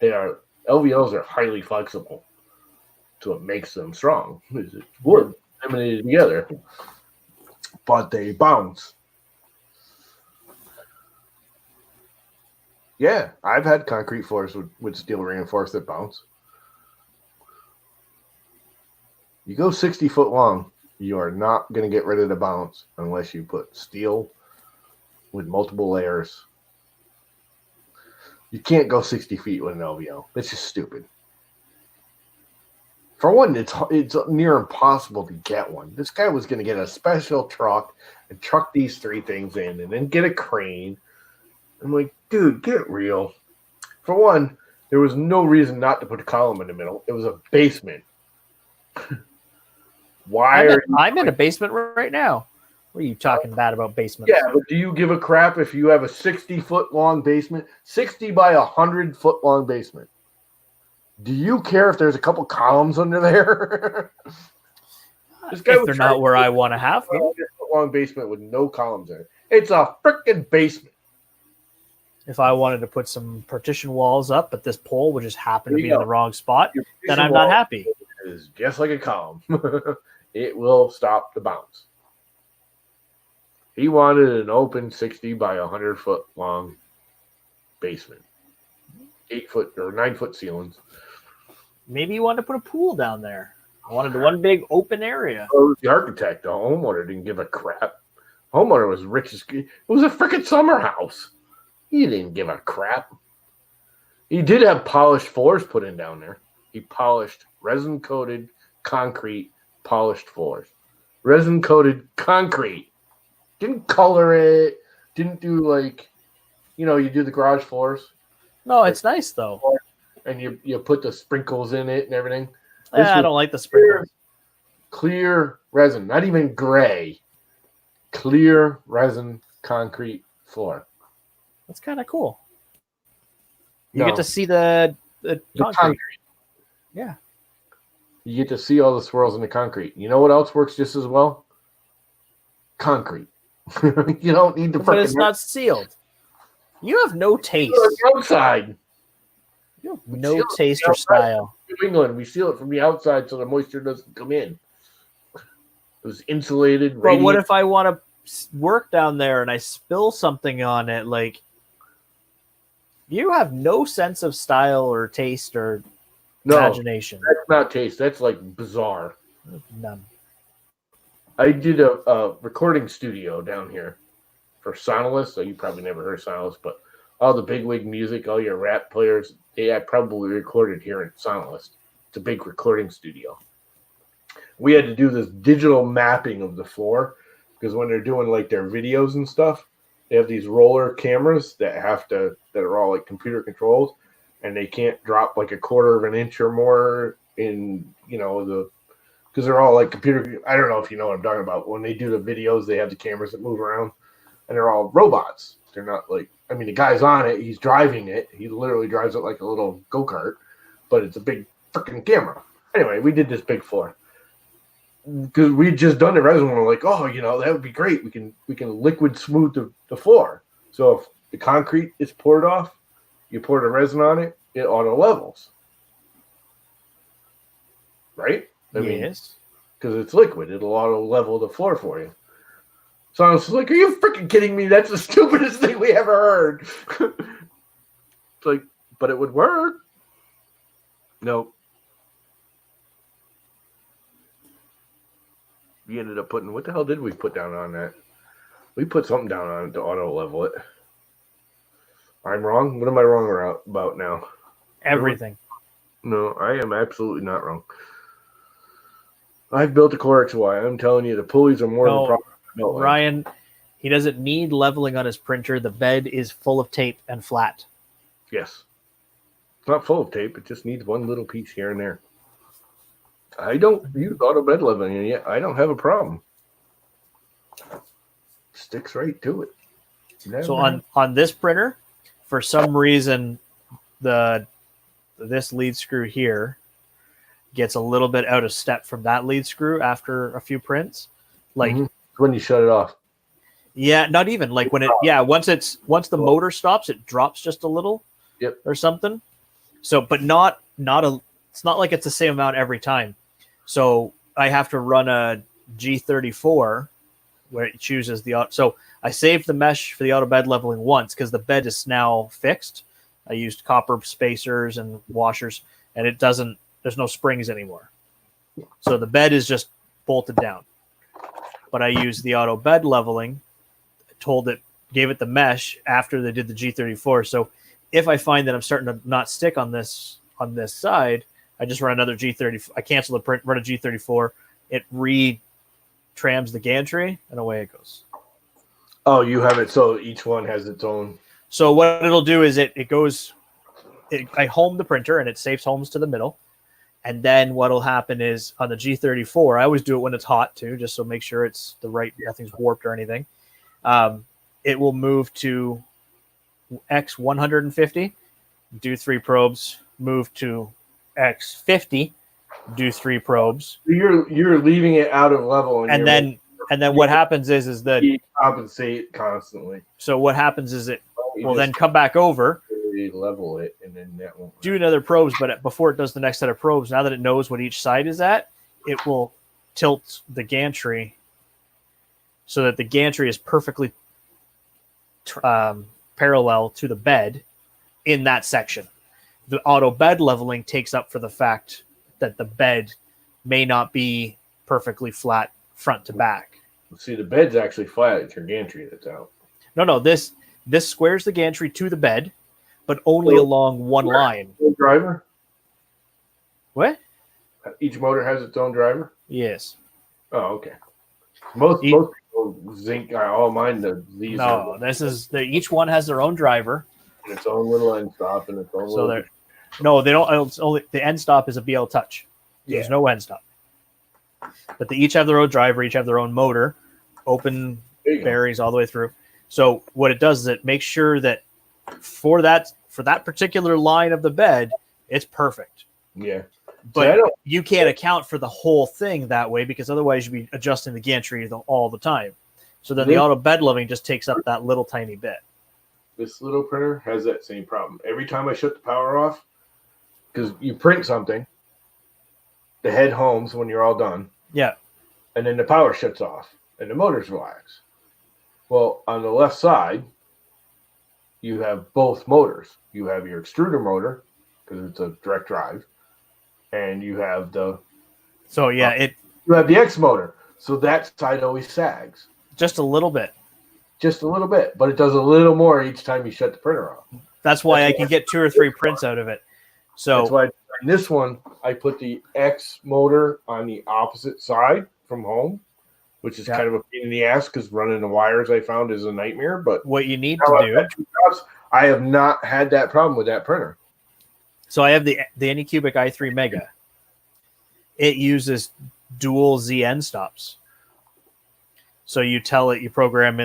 LVLs are highly flexible, so it makes them strong. It's wood laminated together, but they bounce. Yeah, I've had concrete floors with steel reinforced that bounce. You go 60 foot long, you are not going to get rid of the bounce unless you put steel with multiple layers. You can't go 60 feet with an LVL. That's just stupid. For one, it's near impossible to get one. This guy was going to get a special truck and truck these 3 things in and then get a crane. I'm like, dude, get real. For one, there was no reason not to put a column in the middle. It was a basement. I'm in a basement right now. What are you talking bad about basements? Yeah, but do you give a crap if you have a 60-foot long basement? 60 by 100-foot long basement. Do you care if there's a couple columns under there? If they're not where I want to have them. A long basement with no columns in it. It's a freaking basement. If I wanted to put some partition walls up, but this pole would just happen to be in the wrong spot, then I'm not happy. Is just like a column. It will stop the bounce. He wanted an open 60 by 100 foot long basement. 8 foot or 9 foot ceilings. Maybe you wanted to put a pool down there. I wanted one big open area. Oh, the architect, the homeowner didn't give a crap. Homeowner was rich as it was a freaking summer house. He didn't give a crap. He did have polished floors put in down there. He polished resin coated concrete polished floors. Resin coated concrete. Didn't color it. Didn't do you do the garage floors. No, it's nice though. And you put the sprinkles in it and everything. I don't like the sprinkles. Clear resin, not even gray. Clear resin concrete floor. That's kind of cool. You get to see the concrete. Yeah. You get to see all the swirls in the concrete. You know what else works just as well? Concrete. You don't need the but it's not sealed. You have no taste. Outside. You have no taste or style. New England, we seal it from the outside so the moisture doesn't come in. It was insulated. But what if I want to work down there and I spill something on it? Like, you have no sense of style or taste or imagination. That's not taste. That's like bizarre. None. I did a recording studio down here for Sonolis. So you probably never heard of Sonolis, but all the bigwig music, all your rap players, I probably recorded here in Sonolis. It's a big recording studio. We had to do this digital mapping of the floor because when they're doing like their videos and stuff, they have these roller cameras that are all like computer controlled, and they can't drop like a quarter of an inch or more in because they're all like computer. I don't know if you know what I'm talking about. When they do the videos, they have the cameras that move around, and they're all robots. They're not the guy's on it. He's driving it. He literally drives it like a little go-kart, but it's a big freaking camera. Anyway, we did this big floor because we'd just done the resin. We're like, that would be great. We can liquid smooth the floor. So if the concrete is poured off, you pour the resin on it, it auto levels. Right? Yes. Because it's liquid. It'll auto level the floor for you. So I was like, are you freaking kidding me? That's the stupidest thing we ever heard. It's like, but it would work. Nope. We ended up putting, what the hell did we put down on that? We put something down on it to auto level it. I'm wrong? What am I wrong about now? Everything. No, I am absolutely not wrong. I've built a Core XY. I'm telling you, the pulleys are more than problem. Ryan, he doesn't need leveling on his printer. The bed is full of tape and flat. Yes. It's not full of tape. It just needs one little piece here and there. I don't use auto bed leveling, and yet I don't have a problem. Sticks right to it. So on this printer, for some reason this lead screw here gets a little bit out of step from that lead screw after a few prints. Like when you shut it off. Yeah, not even like when once the motor stops, it drops just a little. Yep. Or something. So, but it's not like it's the same amount every time. So I have to run a G34 where it chooses so I saved the mesh for the auto bed leveling once because the bed is now fixed. I used copper spacers and washers, and there's no springs anymore. So the bed is just bolted down. But I used the auto bed leveling, gave it the mesh after they did the G34. So if I find that I'm starting to not stick on this side, I just run another G34. I cancel the print, run a G34. It re-trams the gantry, and away it goes. Oh, you have it so each one has its own. So what it'll do is I home the printer, and it saves homes to the middle. And then what'll happen is on the G34, I always do it when it's hot too, just so make sure it's the right, nothing's warped or anything. It will move to X150, do 3 probes, move to X50, do 3 probes. You're leaving it out of level, and then what happens is that you compensate constantly. So what happens is it will then come back over, level it, and then that won't do another probes. But before it does the next set of probes, now that it knows what each side is at, it will tilt the gantry so that the gantry is perfectly parallel to the bed in that section. The auto bed leveling takes up for the fact that the bed may not be perfectly flat front to back. See, the bed's actually flat. It's your gantry that's out. No, this squares the gantry to the bed, but only along one line. Driver? What? Each motor has its own driver? Yes. Oh, okay. Most people zinc all mine these. No, each one has their own driver. And its own little end stop and its own they don't. It's only the end stop is a BL Touch. There's no end stop. But they each have their own driver, each have their own motor, open berries all the way through. So what it does is it makes sure that for that particular line of the bed, it's perfect. Yeah. But you can't account for the whole thing that way because otherwise you'd be adjusting the gantry all the time. So then the auto bed leveling just takes up that little tiny bit. This little printer has that same problem. Every time I shut the power off, because you print something, the head homes when you're all done. Yeah. And then the power shuts off and the motor's relaxed. Well, on the left side, you have both motors. You have your extruder motor, because it's a direct drive, and you have the you have the X motor. So that side always sags. Just a little bit. Just a little bit, but it does a little more each time you shut the printer off. That's why I can get 2 or 3 prints out of it. So that's why in this one I put the X motor on the opposite side from home, which is kind of a pain in the ass because running the wires I found is a nightmare. But what you need to do, I have not had that problem with that printer. So I have the Anycubic i3 Mega. It uses dual ZN stops. So you tell it, you program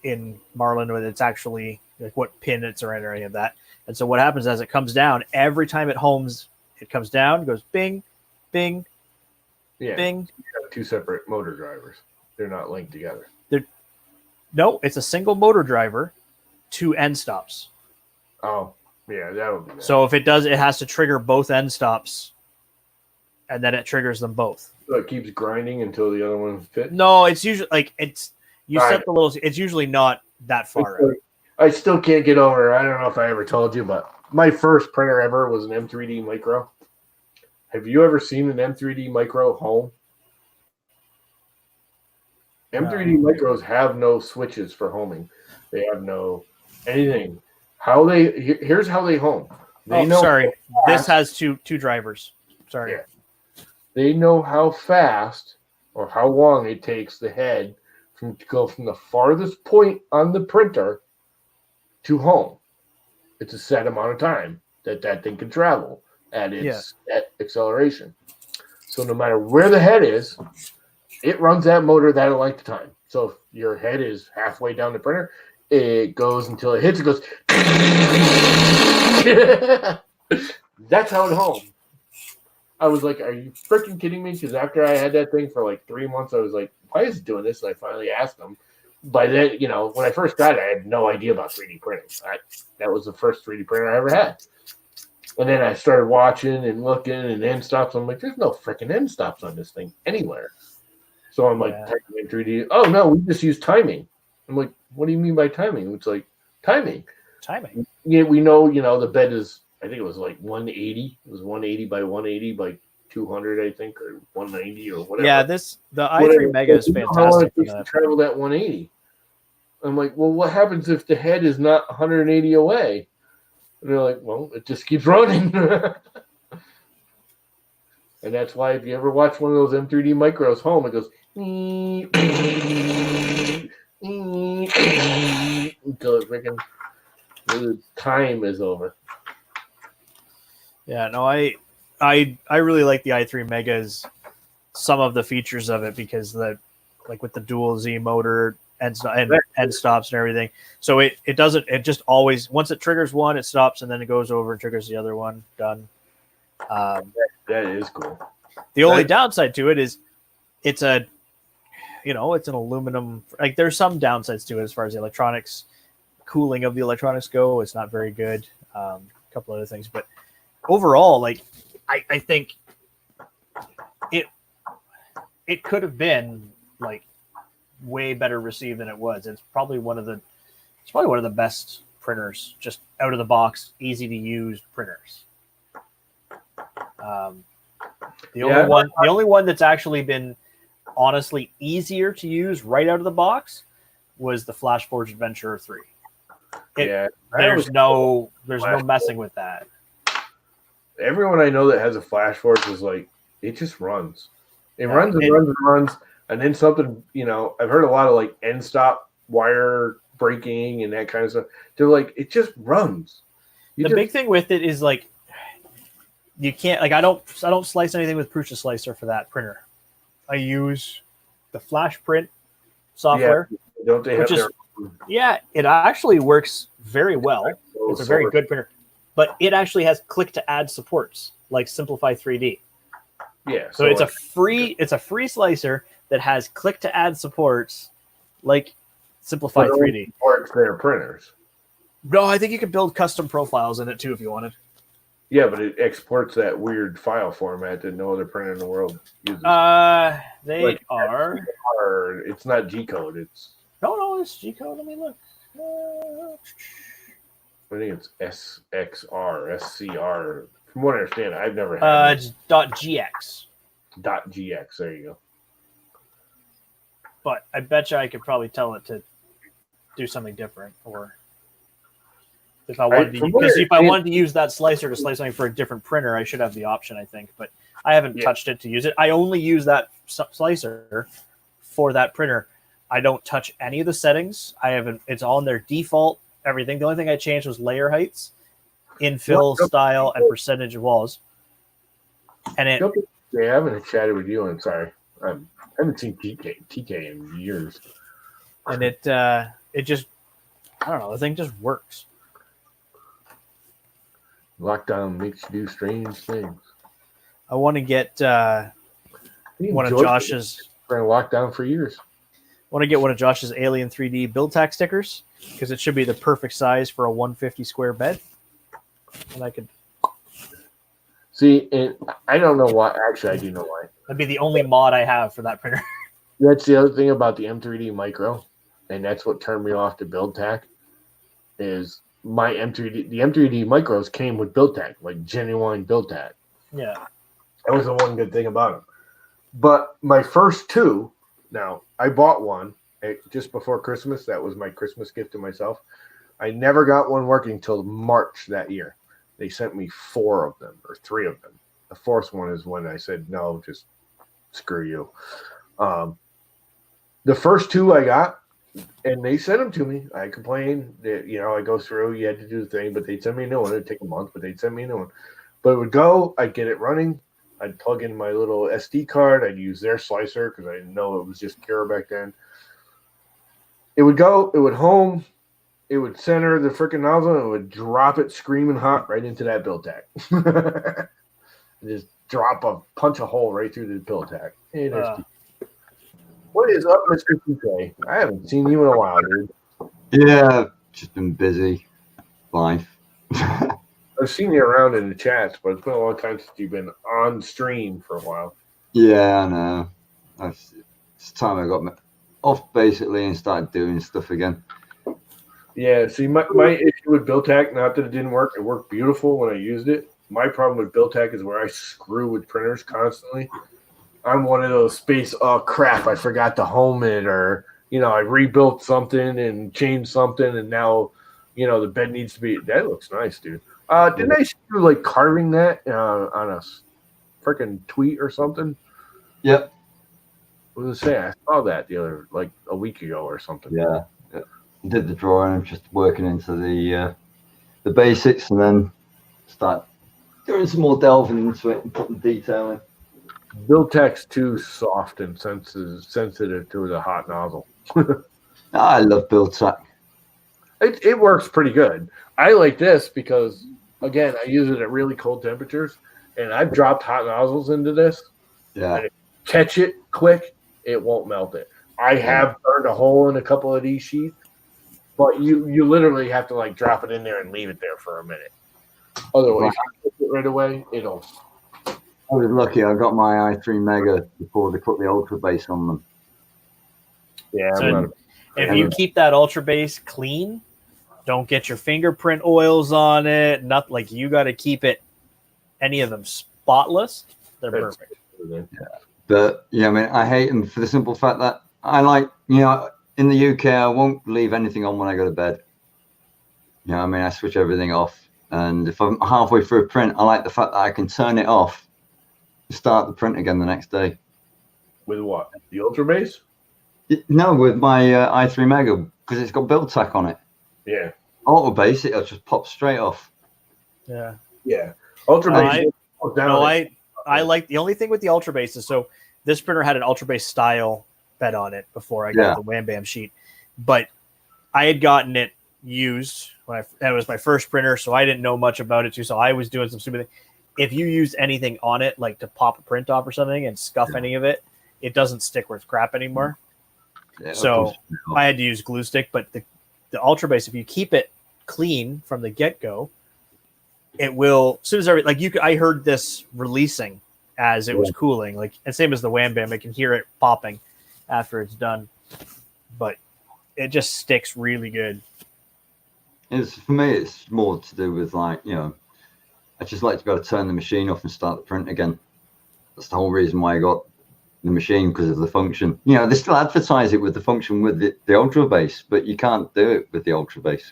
in Marlin when it's actually like what pin it's in or any of that. And so what happens as it comes down, every time it homes, it comes down, goes bing, bing, bing. You have 2 separate motor drivers. They're not linked together. No, it's a single motor driver, 2 end stops. Oh, yeah, that would be bad. So if it does, it has to trigger both end stops, and then it triggers them both. So it keeps grinding until the other one fits? No, it's usually it's usually not that far out. I still can't get over. I don't know if I ever told you, but my first printer ever was an M3D Micro. Have you ever seen an M3D Micro home? M3D Micros have no switches for homing. They have no anything. Here's how they home. This has two drivers. Sorry. Yeah. They know how fast or how long it takes the head to go from the farthest point on the printer to home. It's a set amount of time that thing can travel at its set acceleration. So no matter where the head is, it runs that motor that length of time. So if your head is halfway down the printer, it goes until it hits. It goes. That's how it home. I was like, "Are you freaking kidding me?" Because after I had that thing for like 3 months, I was like, "Why is it doing this?" And I finally asked them. By then, when I first got it, I had no idea about 3D printing. That was the first 3D printer I ever had. And then I started watching and looking and end stops. I'm like, there's no freaking end stops on this thing anywhere. So I'm like, typing in 3D. Oh, no, we just use timing. I'm like, what do you mean by timing? It's like, timing. Timing. Yeah, we know, the bed is, I think it was like 180. It was 180 by 180 by 200, I think, or 190 or whatever. Yeah, the i3 Mega is fantastic. How long it takes to travel that 180? I'm like, well, what happens if the head is not 180 away? And they're like, well, it just keeps running. And that's why if you ever watch one of those M3D Micros home, it goes until it freaking the time is over. Yeah, no, I really like the i3 Megas, some of the features of it, because like with the dual Z motor and end stops and everything. So it just always, once it triggers one, it stops, and then it goes over and triggers the other one. Done. That is cool. The only downside to it is it's an aluminum. Like, there's some downsides to it as far as the electronics, cooling of the electronics go. It's not very good. A couple other things, but overall, like, I think it could have been like way better received than it was. It's probably one of the best printers, just out of the box, easy to use printers. The only one that's actually been honestly easier to use right out of the box was the FlashForge Adventurer 3. There's no messing with that. Everyone I know that has a FlashForge is like, it just runs. It runs and runs. And then something, I've heard a lot of like end stop wire breaking and that kind of stuff. They're like, it just runs. Big thing with it is, like, you can't, like, I don't slice anything with Prusa Slicer for that printer. I use the Flash Print software. Yeah, don't they have Yeah, it actually works very well. It's a very good printer. But it actually has click to add supports, like Simplify 3D. Yeah. So it's a free slicer that has click to add supports, like Simplify 3D. Works their printers. No, I think you can build custom profiles in it too if you wanted. Yeah, but it exports that weird file format that no other printer in the world uses. It's not G-code. It's G-code. Let me look. I think it's SCR. From what I understand, I've never had it's .gx. .gx. There you go. But I bet you I could probably tell it to do something different, or if I wanted to use that slicer to slice something for a different printer, I should have the option, I think. But I haven't touched it to use it. I only use that slicer for that printer. I don't touch any of the settings. It's all in their default. Everything. The only thing I changed was layer heights, infill style, and percentage of walls. And I haven't chatted with you. I'm sorry. I haven't seen TK in years. And it just, I don't know. The thing just works. Lockdown makes you do strange things. I want to get one of Josh's. Been locked down for years. I want to get one of Josh's Alien 3D build tack stickers, because it should be the perfect size for a 150 square bed. And I could see, and I don't know why. Actually, I do know why. That'd be the only mod I have for that printer. That's the other thing about the M3D Micro, and that's what turned me off to build tack. Is my M3D? The M3D Micros came with build tack, like genuine build tack. Yeah, that was the one good thing about them. But my first two. Now, I bought one just before Christmas. That was my Christmas gift to myself. I never got one working till March that year. They sent me 4 of them, or 3 of them. The 4th one is when I said, no, just screw you. The first 2 I got, and they sent them to me. I complained that, I go through, you had to do the thing, but they'd send me a new one. It'd take a month, but they'd send me a new one. But it would go, I'd get it running. I'd plug in my little SD card. I'd use their slicer because I didn't know it was just Cura back then. It would go, it would home, it would center the freaking nozzle and it would drop it screaming hot right into that Build-Tac. Just punch a hole right through the Build-Tac. What is up, Mr. TK? I haven't seen you in a while, dude. Yeah, just been busy. Life. I've seen you around in the chats, but it's been a long time since you've been on stream for a while. Yeah, I know. It's time I got off basically and started doing stuff again. Yeah, see, my issue with Build-Tac, not that it didn't work, it worked beautiful when I used it. My problem with Build-Tac is where I screw with printers constantly. I'm one of those oh crap, I forgot to home it, or, I rebuilt something and changed something, and now, the bed needs to be, that looks nice, dude. Didn't I see you, like, carving that on a freaking tweet or something? Yep. What was I say? I saw that a week ago or something. Yeah. Did the drawing. I'm just working into the basics, and then start doing some more delving into it and putting detail in. Build-Tac's too soft and sensitive to the hot nozzle. I love Build-Tac. It works pretty good. I like this because, again, I use it at really cold temperatures, and I've dropped hot nozzles into this. Yeah. And catch it quick, it won't melt it. I have burned a hole in a couple of these sheets, but you literally have to like drop it in there and leave it there for a minute. Otherwise, you cook it right away, it'll. I was lucky. I got my i3 Mega before they put the Ultra Base on them. Yeah. So if you keep that Ultra Base clean, don't get your fingerprint oils on it. Not like you got to keep it. Any of them spotless. They're perfect. Yeah. But I mean, I hate them for the simple fact that I like, in the UK, I won't leave anything on when I go to bed. I mean, I switch everything off. And if I'm halfway through a print, I like the fact that I can turn it off and start the print again the next day. With what? The Ultra Base? No, with my i3 Mega, because it's got Build-Tac on it. Yeah. Auto Base, it'll just pop straight off. Yeah. Yeah. Ultra Base. I like the only thing with the Ultra Base is so this printer had an Ultra Base style bed on it before I got the Wham Bam sheet, but I had gotten it used when that was my first printer, so I didn't know much about it too. So I was doing some stupid thing. If you use anything on it, like to pop a print off or something and scuff any of it, it doesn't stick worth crap anymore. Yeah, so I had to use glue stick, but the Ultra Base, if you keep it clean from the get go, it will, as soon as I heard this releasing as it was cooling, and same as the Wham Bam, I can hear it popping after it's done, but it just sticks really good. For me, it's more to do with I just like to be able to turn the machine off and start the print again. That's the whole reason why I got the machine, because of the function. They still advertise it with the function with the Ultra Base, but you can't do it with the Ultra Base.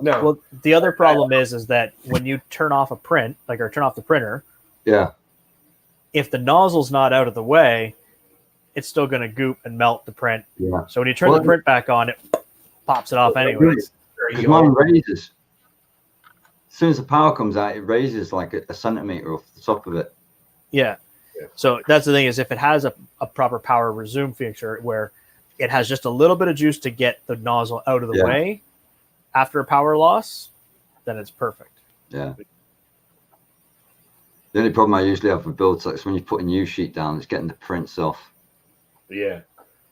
No. Well, the other problem is that when you turn off a print, or turn off the printer, if the nozzle's not out of the way, it's still going to goop and melt the print. Yeah. So when you turn the print back on, it pops it off anyways. Because mine raises. As soon as the power comes out, it raises like a centimeter off the top of it. Yeah. So that's the thing is if it has a proper power resume feature where it has just a little bit of juice to get the nozzle out of the way after a power loss, then it's perfect. Yeah. The only problem I usually have with Build-Tac is when you put a new sheet down, it's getting the prints off. Yeah.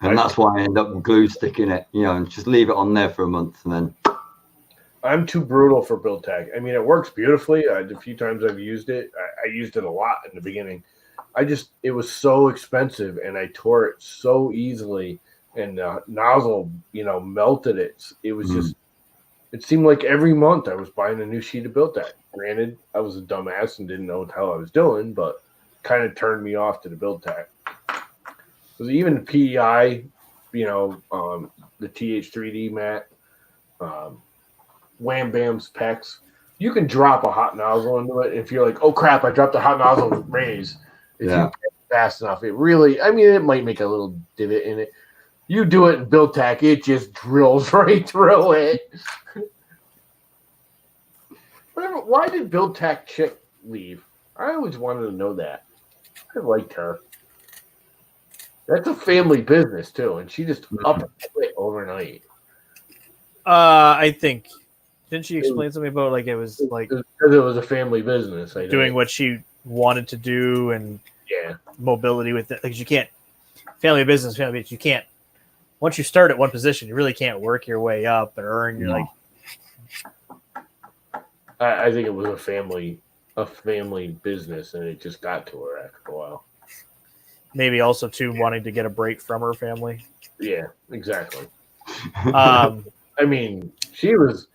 And that's why I end up with glue sticking it, and just leave it on there for a month and then. I'm too brutal for Build-Tac. I mean, it works beautifully. The few times I've used it, I used it a lot in the beginning. It was so expensive and I tore it so easily and the nozzle, melted it. It was just, it seemed like every month I was buying a new sheet of Build-Tac. Granted, I was a dumbass and didn't know what the hell I was doing, but kind of turned me off to the Build-Tac. Because even the PEI, the TH3D mat, Wham Bam's PEX, you can drop a hot nozzle into it. If you're like, oh crap, I dropped a hot nozzle raise. If you get it fast enough, it might make a little divot in it. You do it in Build-Tac, it just drills right through it. Why did Build-Tac chick leave? I always wanted to know that. I liked her. That's a family business too, and she just up and quit overnight. I think didn't she explain something about like it was like Because it was a family business. I doing think. what she wanted to do and Yeah. mobility with it? Because you can't family business, you can't once you start at one position, you really can't work your way up and earn. You're like, I think it was a family business, and it just got to her after a while. maybe also too wanting to get a break from her family. Yeah, exactly. Um, I mean, she's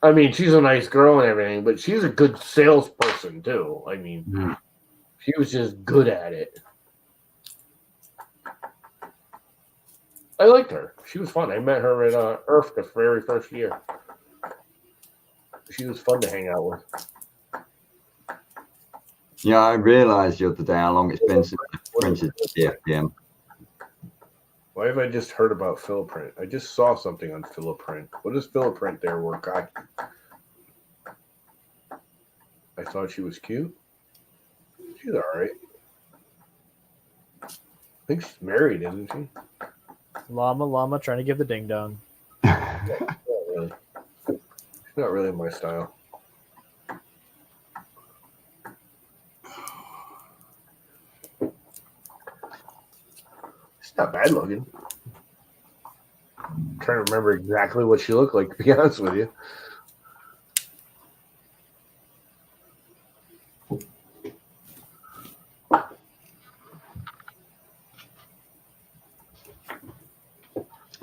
a nice girl and everything, but she's a good salesperson too. I mean, Mm. she was just good at it. I liked her. She was fun. I met her at Earth the very first year. She was fun to hang out with. Yeah, I realised the other day how long it's been since I printed the FPM. Why have I just heard about Philiprint? I just saw something on Philiprint. What is Philiprint there work? I thought she was cute. She's all right. I think she's married, isn't she? llama trying to give the ding dong. Not really. She's not really my style. She's not bad looking. I'm trying to remember exactly what she looked like, to be honest with you.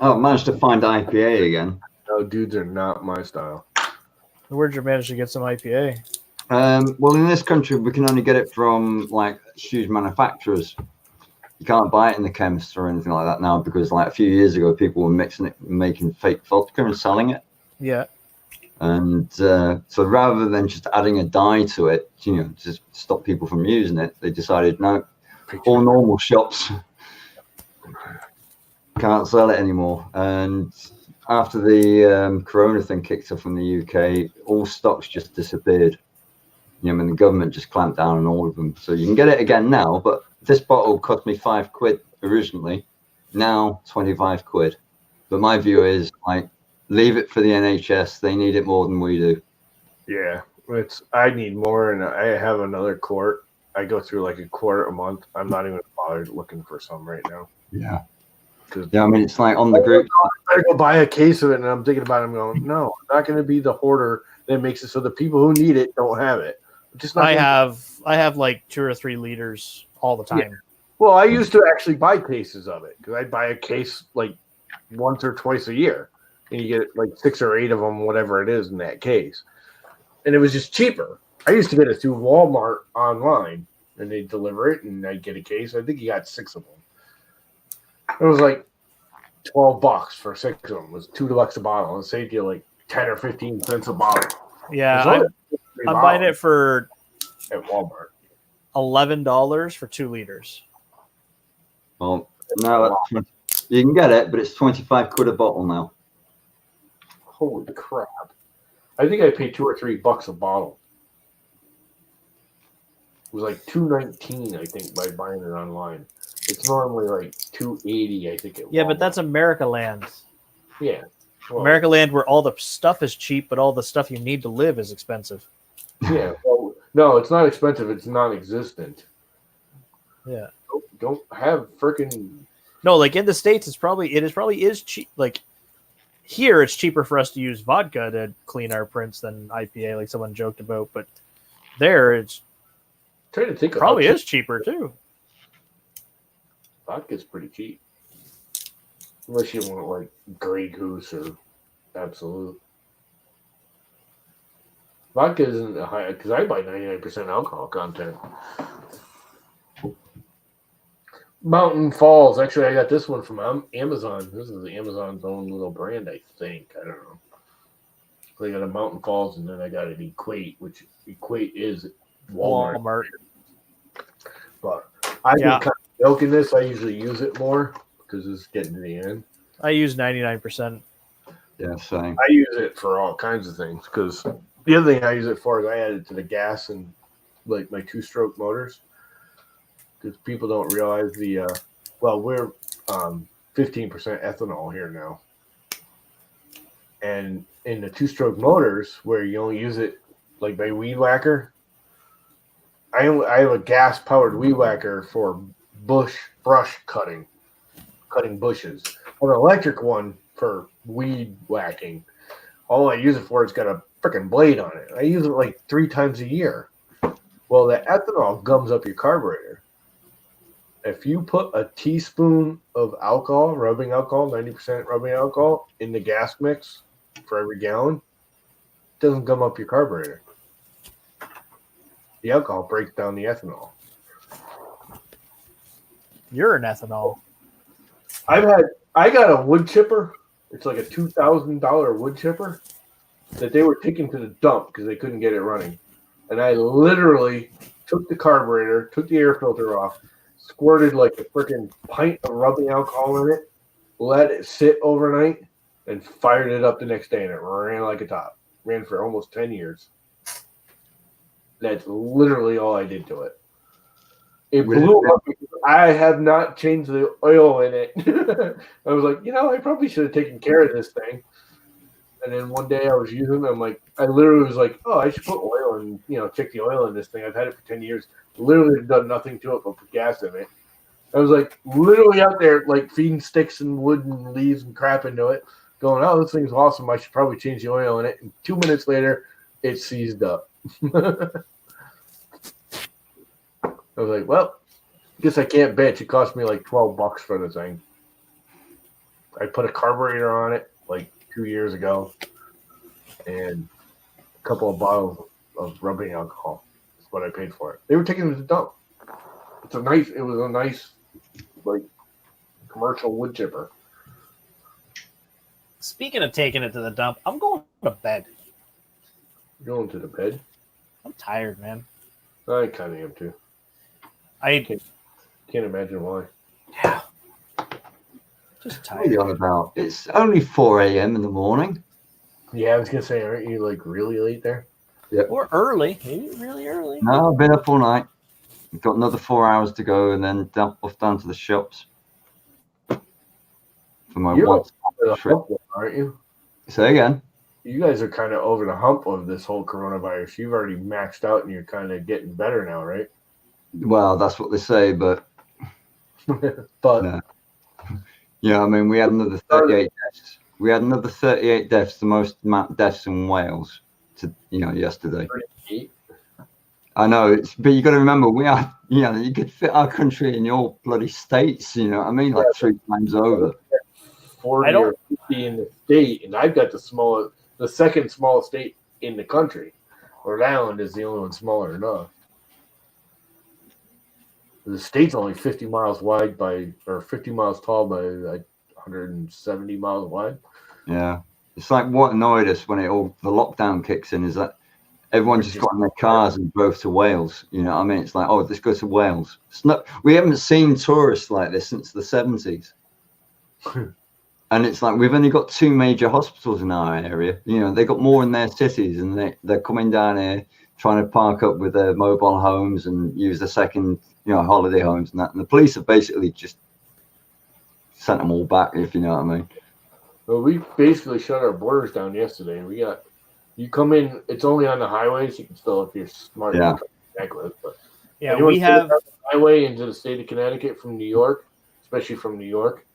Oh, I managed to find IPA again. No, dudes are not my style. Where'd you manage to get some IPA? Well, in this country, we can only get it from like huge manufacturers. You can't buy it in the chemist or anything like that now because, like, a few years ago, people were mixing it, making fake vodka and selling it. Yeah. And so rather than just adding a dye to it, just stop people from using it, they decided, no, all normal shops can't sell it anymore. And after the Corona thing kicked off in the UK, all stocks just disappeared. The government just clamped down on all of them. So you can get it again now, but this bottle cost me £5 originally. Now 25 quid. But my view is, like, leave it for the NHS. They need it more than we do. Yeah, I need more, and I have another quart. I go through like a quart a month. I'm not even bothered looking for some right now. Yeah. Yeah, I mean, it's like on the group. I go buy a case of it, and I'm thinking about it. I'm going, no, I'm not going to be the hoarder that makes it so the people who need it don't have it. Just not I have like 2 or 3 liters all the time. Yeah. Well, I used to actually buy cases of it because I'd buy a case like once or twice a year, and you get like 6 or 8 of them, whatever it is in that case, and it was just cheaper. I used to get it through Walmart online, and they deliver it, and I'd get a case. I think you got 6 of them. It was like $12 for 6 of them. It was $2 a bottle. It saved you like 10 or 15 cents a bottle. Yeah, I'm buying it for at Walmart. $11 for 2 liters. Well, no, you can get it, but it's 25 quid a bottle now. Holy crap! I think I paid $2 or $3 a bottle. It was like $2.19, I think, by buying it online. It's normally like $2.80, I think. Yeah, but that's America Land. Yeah. Well, America Land, where all the stuff is cheap, but all the stuff you need to live is expensive. Yeah. Well, no, it's not expensive. It's non-existent. Yeah. Don't have freaking. No, like in the States, it probably is cheap. Like here, it's cheaper for us to use vodka to clean our prints than IPA, like someone joked about. But there, it's Trying to think. probably is cheaper too. Vodka's pretty cheap, unless you want like Grey Goose or Absolute. Vodka isn't a high because I buy 99% alcohol content. Mountain Falls. Actually, I got this one from Amazon. This is Amazon's own little brand, I think. I don't know. So I got a Mountain Falls, and then I got an Equate, which Equate is Walmart. But I've been kind of milking this. I usually use it more because it's getting to the end. I use 99%. Yeah, same. I use it for all kinds of things because the other thing I use it for is I add it to the gas and like my 2-stroke motors. Because people don't realize we're 15% ethanol here now. And in the 2-stroke motors, where you only use it like by weed whacker, I have a gas powered weed whacker for brush cutting bushes. An electric one for weed whacking. All I use it for is got a freaking blade on it. I use it like 3 times a year. Well, the ethanol gums up your carburetor. If you put a teaspoon of alcohol, rubbing alcohol, 90% rubbing alcohol, in the gas mix for every gallon, it doesn't gum up your carburetor. The alcohol breaks down the ethanol. You're an ethanol. I got a wood chipper. It's like a $2,000 wood chipper that they were taking to the dump because they couldn't get it running. And I literally took the carburetor, took the air filter off, squirted like a freaking pint of rubbing alcohol in it, let it sit overnight, and fired it up the next day, and it ran like a top. Ran for almost 10 years. That's literally all I did to it. It blew up because I have not changed the oil in it. I was like, I probably should have taken care of this thing. And then one day I was using it. I literally was like, oh, I should put oil and, check the oil in this thing. I've had it for 10 years. Literally done nothing to it but put gas in it. I was like literally out there like feeding sticks and wood and leaves and crap into it, going, oh, this thing's awesome. I should probably change the oil in it. And 2 minutes later, it seized up. I was like, well, I guess I can't bitch. It cost me like $12 for the thing. I put a carburetor on it like 2 years ago and a couple of bottles of rubbing alcohol. That's what I paid for it. They were taking it to the dump. It was a nice like commercial wood chipper. Speaking of taking it to the dump, I'm going to bed. Going to the bed? I'm tired, man. I kind of am too. I can't imagine why. Yeah. Just What are you tired. on about? It's only 4 a.m. in the morning. Yeah, I was gonna say, aren't you like really late there? Or early. Maybe really early. No, I've been up all night. Got another 4 hours to go, and then off down to the shops for my You're once over the trip. hump, aren't you? Say again. You guys are kind of over the hump of this whole coronavirus. You've already maxed out, and you're kind of getting better now, right? Well, that's what they say, but But no. Yeah, I mean, we had another 38 deaths. We had another 38 deaths, the most deaths in Wales, yesterday. 38. I know, but you got to remember, we are, you could fit our country in your bloody states, what I mean, like 3 times over. 40 or 50 in the state, and I've got the second smallest state in the country. Rhode Island is the only one smaller enough. The state's only 50 miles wide or 50 miles tall by like 170 miles wide. Yeah, it's like what annoyed us when the lockdown kicks in is that everyone just got in their cars and drove to Wales. I mean, it's like, oh, let's go to Wales. We haven't seen tourists like this since the 70s. And it's like, we've only got 2 major hospitals in our area. They got more in their cities, and they're coming down here trying to park up with their mobile homes and use the second, holiday homes and that. And the police have basically just sent them all back, if you know what I mean. Well, we basically shut our borders down yesterday. You come in, it's only on the highways. You can still, if you're smart, Yeah. connect with. But Yeah, anyone we have. on the highway into the state of Connecticut from New York, especially from New York,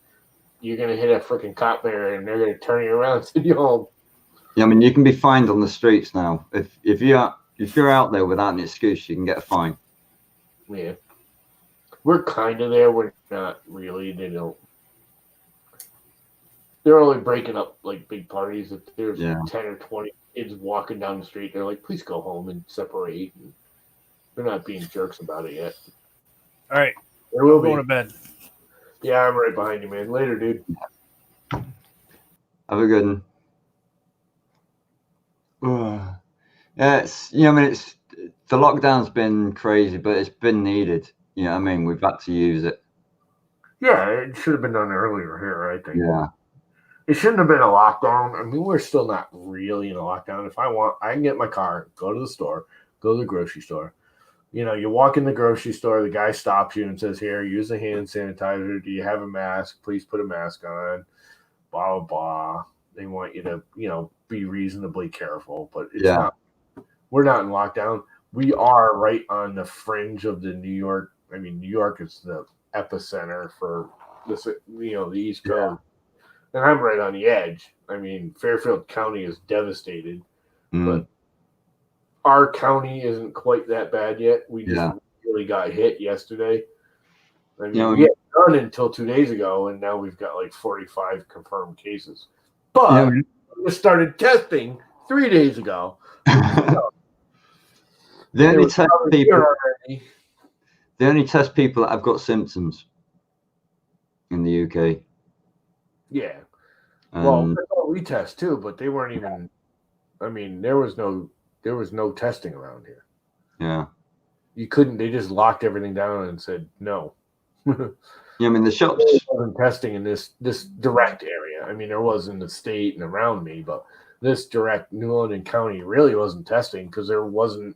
you're gonna hit a freaking cop barrier, and they're gonna turn you around and send you home. Yeah, I mean, you can be fined on the streets now. If you're out there without an excuse, you can get a fine. Yeah, we're kind of there. We're not really. They're only breaking up like big parties. If there's 10 or 20 kids walking down the street, they're like, please go home and separate. And they're not being jerks about it yet. All right. There will I'm be. going to bed. Yeah, I'm right behind you, man. Later, dude. Have a good one. Yeah, it's it's the lockdown's been crazy, but it's been needed. I mean, we've had to use it. Yeah, it should have been done earlier here, I think. Yeah. It shouldn't have been a lockdown. I mean, we're still not really in a lockdown. If I want, I can get in my car, go to the store, go to the grocery store. You walk in the grocery store, the guy stops you and says, here, use the hand sanitizer. Do you have a mask? Please put a mask on. Blah, blah, blah. They want you to, be reasonably careful, but it's Yeah. not. We're not in lockdown. We are right on the fringe of the New York. I mean, New York is the epicenter for this, the East Coast, and I'm right on the edge. I mean, Fairfield County is devastated, but our county isn't quite that bad yet. We just really got hit yesterday. I mean, we had none until 2 days ago, and now we've got like 45 confirmed cases. But we just started testing 3 days ago. They only test people that have got symptoms in the UK. Yeah. Well, that's all we test too, but they weren't even. I mean, there was no testing around here. Yeah. You couldn't. They just locked everything down and said no. Yeah, I mean the shops wasn't testing in this direct area. I mean, there was in the state and around me, but this direct New London County really wasn't testing because there wasn't.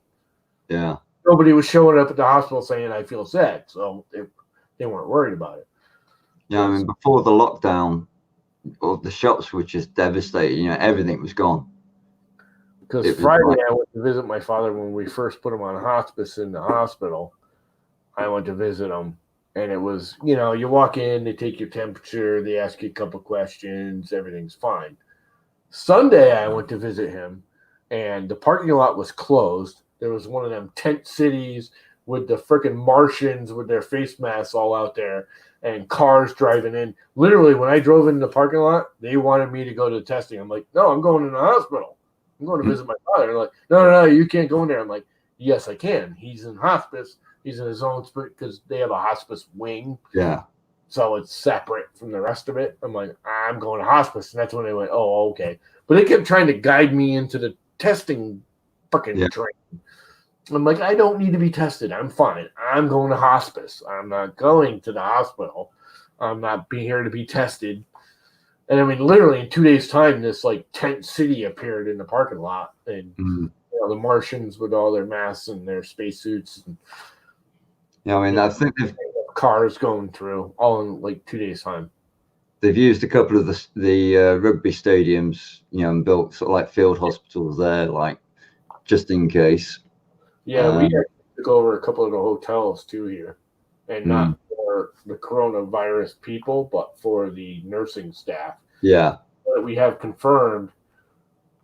Yeah. Nobody was showing up at the hospital saying I feel sad, so they weren't worried about it. Yeah, I mean before the lockdown, all the shops were just devastated. Everything was gone. Because Friday I went to visit my father when we first put him on hospice in the hospital. I went to visit him, and it was, you walk in, they take your temperature, they ask you a couple questions, everything's fine. Sunday I went to visit him, and the parking lot was closed. There was one of them tent cities with the freaking Martians with their face masks all out there and cars driving in. Literally, when I drove in the parking lot, they wanted me to go to the testing. I'm like, no, I'm going to the hospital. I'm going to visit my father. They're like, no, you can't go in there. I'm like, yes, I can. He's in hospice. He's in his own because they have a hospice wing. Yeah. So it's separate from the rest of it. I'm like, I'm going to hospice. And that's when they went, oh, okay. But they kept trying to guide me into the testing freaking train. I'm like, I don't need to be tested. I'm fine. I'm going to hospice. I'm not going to the hospital. I'm not being here to be tested. And I mean, literally in 2 days' time, this like tent city appeared in the parking lot, and the Martians with all their masks and their spacesuits. Yeah, I mean, I think they've cars going through all in like 2 days' time. They've used a couple of the rugby stadiums, and built sort of like field hospitals there, like just in case. Yeah, we took over a couple of the hotels too here, and not for the coronavirus people, but for the nursing staff. Yeah. But we have confirmed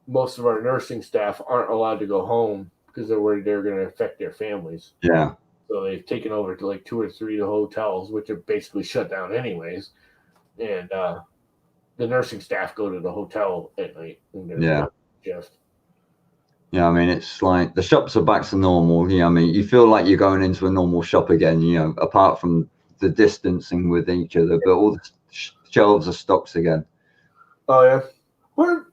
most of our nursing staff aren't allowed to go home because they're worried they're going to affect their families. Yeah. So they've taken over to like 2 or 3 of the hotels, which are basically shut down anyways. And the nursing staff go to the hotel at night. Shift. Yeah, I mean, it's like the shops are back to normal. I mean, you feel like you're going into a normal shop again, apart from the distancing with each other, but all the shelves are stocked again. Oh, yeah. Well,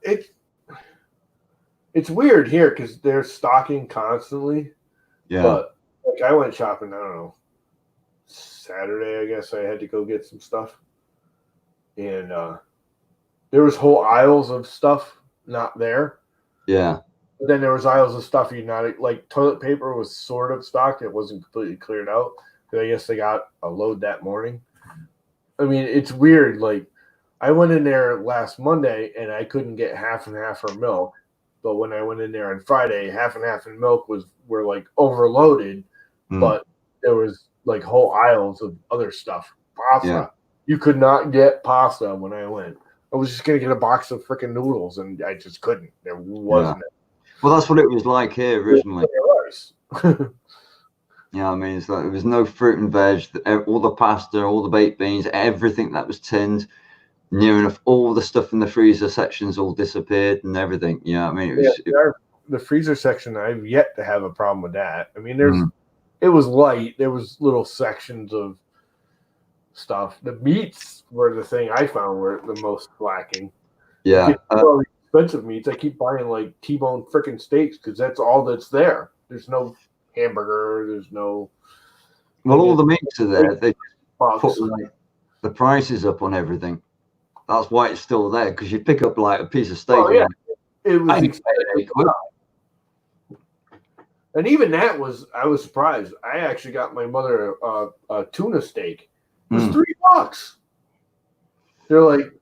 it's weird here because they're stocking constantly. Yeah. But like I went shopping, I don't know, Saturday, I guess I had to go get some stuff. And there was whole aisles of stuff not there. Yeah. But then there was aisles of stuff like toilet paper was sort of stocked. It wasn't completely cleared out. I guess they got a load that morning. I mean, it's weird. Like I went in there last Monday and I couldn't get half and half for milk. But when I went in there on Friday, half and half in milk were like overloaded. But there was like whole aisles of other stuff. Pasta. Yeah. You could not get pasta when I went. I was just going to get a box of freaking noodles and I just couldn't. There wasn't. Yeah. Well, that's what it was like here originally. Yeah, I mean, it's like there was no fruit and veg, all the pasta, all the baked beans, everything that was tinned. Near enough, all the stuff in the freezer sections all disappeared and everything. I mean, it was the freezer section. I've yet to have a problem with that. I mean, it was light. There was little sections of stuff. The meats were the thing I found were the most lacking. Yeah. Expensive meats. I keep buying like T-bone freaking steaks because that's all that's there. There's no hamburger. There's no. Well, all the meats are there. They put like the prices up on everything. That's why it's still there because you pick up like a piece of steak. Oh, yeah. It was expensive. And even that I was surprised. I actually got my mother a tuna steak. It was $3. They're like,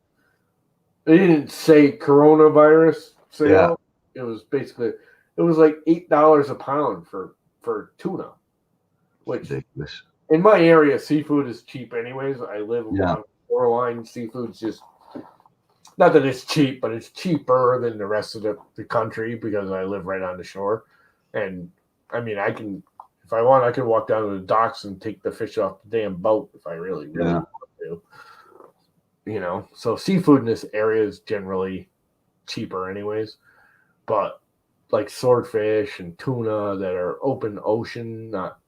They didn't say coronavirus sale. Yeah. It was basically it was like $8 a pound for tuna, which Ridiculous. in my area seafood is cheap anyways. I live Yeah. on shoreline. Seafood's just not that it's cheap, but it's cheaper than the rest of the country because I live right on the shore. And I mean, I can, if I want, I can walk down to the docks and take the fish off the damn boat if I really Yeah. want to. You know, so seafood in this area is generally cheaper, anyways. But like swordfish and tuna that are open ocean, not.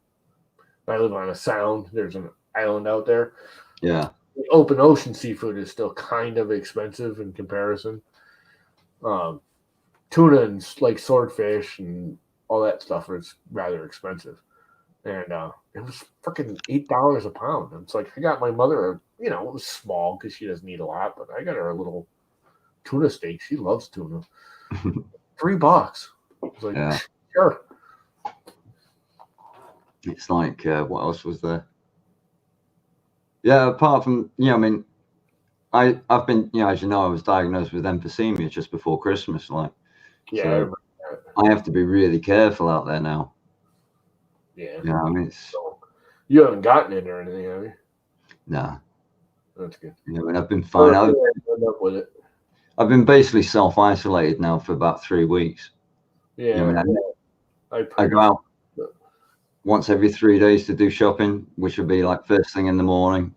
I live on a sound. There's an island out there. Yeah. Open ocean seafood is still kind of expensive in comparison. Tuna and like swordfish and all that stuff is rather expensive. And it was freaking $8 a pound. It's like I got my mother, you know, it was small because she doesn't eat a lot, but I got her a little tuna steak. She loves tuna. $3. I was like, Yeah. sure. It's like, what else was there? Yeah, apart from, I mean, I've been, as you know, I was diagnosed with emphysema just before Christmas. Like, Yeah. so I have to be really careful out there now. Yeah. Yeah, I mean, So you haven't gotten it or anything, have you? nah. That's good. I mean, I've been fine. End up with it. I've been basically self-isolated now for about 3 weeks. Yeah. I mean, I I go out once every 3 days to do shopping, which would be like first thing in the morning,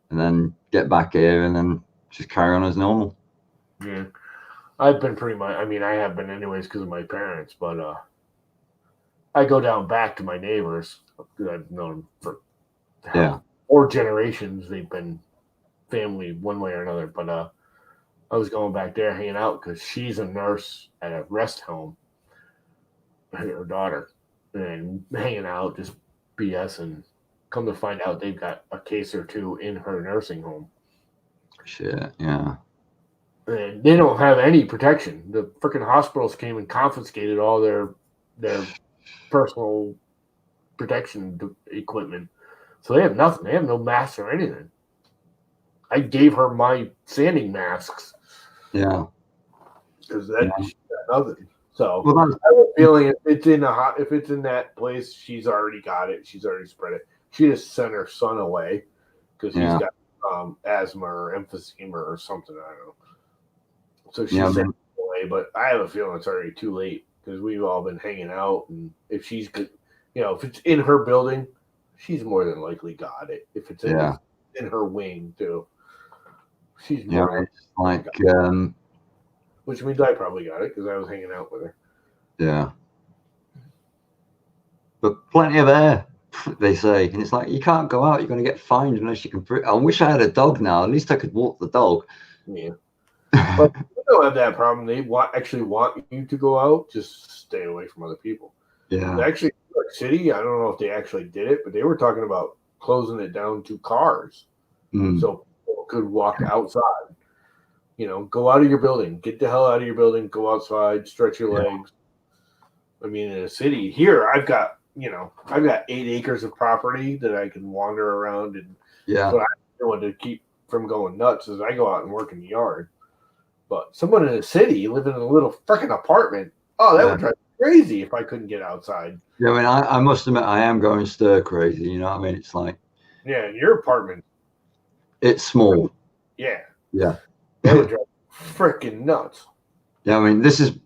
and then get back here and then just carry on as normal. Yeah. I've been pretty much, I mean, I have been anyways because of my parents, but I go down back to my neighbors because I've known them for 4 generations. They've been family one way or another, but I was going back there hanging out because she's a nurse at a rest home, her daughter, and hanging out, just BS, and come to find out they've got a case or two in her nursing home. Shit, yeah. And they don't have any protection. The freaking hospitals came and confiscated all their personal protection equipment. So they have nothing. They have no masks or anything. I gave her my sanding masks. Yeah. Because that she got nothing. So Well, I have a feeling if it's in that place, she's already got it. She's already spread it. She just sent her son away because he's got asthma or emphysema or something. I don't know. So she sent him away, but I have a feeling it's already too late because we've all been hanging out. And if she's good, if it's in her building, she's more than likely got it. If it's in her wing too, she's more it's like which means I probably got it because I was hanging out with her. Yeah. But plenty of air, they say. And it's like, you can't go out. You're going to get fined unless you can. I wish I had a dog now. At least I could walk the dog. Yeah. But they don't have that problem. They actually want you to go out. Just stay away from other people. Yeah. Actually, New York City, I don't know if they actually did it, but they were talking about closing it down to cars. So people could walk outside. Go out of your building. Get the hell out of your building. Go outside. Stretch your legs. I mean, in a city here, I've got 8 acres of property that I can wander around, and so I want to keep from going nuts as I go out and work in the yard. But someone in a city living in a little freaking apartment, that would drive me crazy if I couldn't get outside. Yeah, I mean, I must admit, I am going stir crazy. You know what I mean? It's like, yeah, your apartment, it's small. Yeah. That would drive me freaking nuts. Yeah, I mean, this is,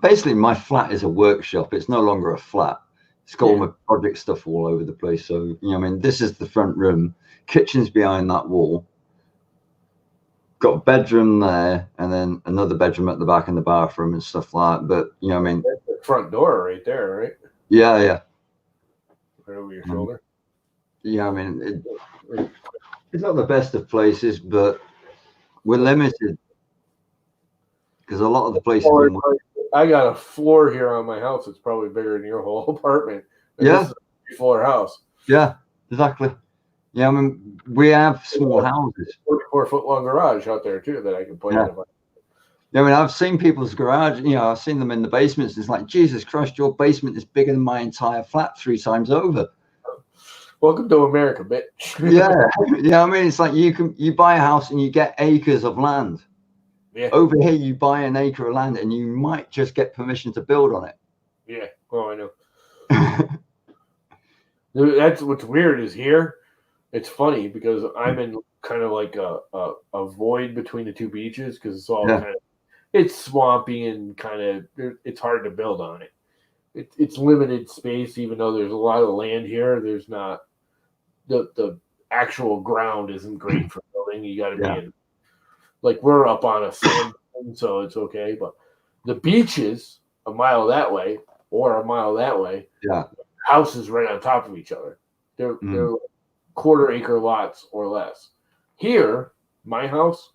basically my flat is a workshop. It's no longer a flat. It's got all my project stuff all over the place. So, I mean, this is the front room. Kitchen's behind that wall. Got a bedroom there, and then another bedroom at the back in the bathroom and stuff like that. But, I mean. That's the front door right there, right? Yeah. Right over your shoulder. Yeah, I mean, it's not the best of places, but we're limited. Because a lot of the places. I got a floor here on my house that's probably bigger than your whole apartment. And Yeah. This is a 3-floor house. Yeah, exactly. Yeah, I mean, we have small houses. 44-foot long garage out there too that I can play in. Yeah, I mean, I've seen people's garage. I've seen them in the basements. It's like, Jesus Christ, your basement is bigger than my entire flat 3 times over. Welcome to America, bitch. Yeah. I mean, it's like you buy a house and you get acres of land. Yeah. Over here, you buy an acre of land and you might just get permission to build on it. Yeah. Oh, I know. That's what's weird is here. It's funny because I'm in kind of like a void between the two beaches because it's all kind of it's swampy and kind of it's hard to build on it. It's limited space, even though there's a lot of land here. There's not the actual ground isn't great for building. You got to be in like we're up on a sand dune, so it's okay. But the beaches a mile that way or a mile that way, houses right on top of each other. They're quarter acre lots or less. Here, my house,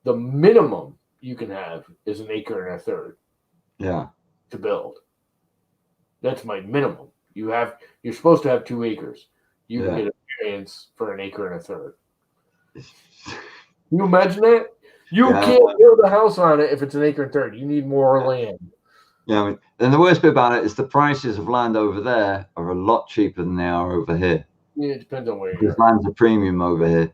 the minimum you can have is an acre and a third. Yeah. To build. That's my minimum. You're supposed to have 2 acres. You can get a variance for an acre and a third. Can you imagine that? You can't build a house on it if it's an acre and a third. You need more land. Yeah, I mean, and the worst bit about it is the prices of land over there are a lot cheaper than they are over here. Yeah, it depends on where you're. Because land's a premium over here.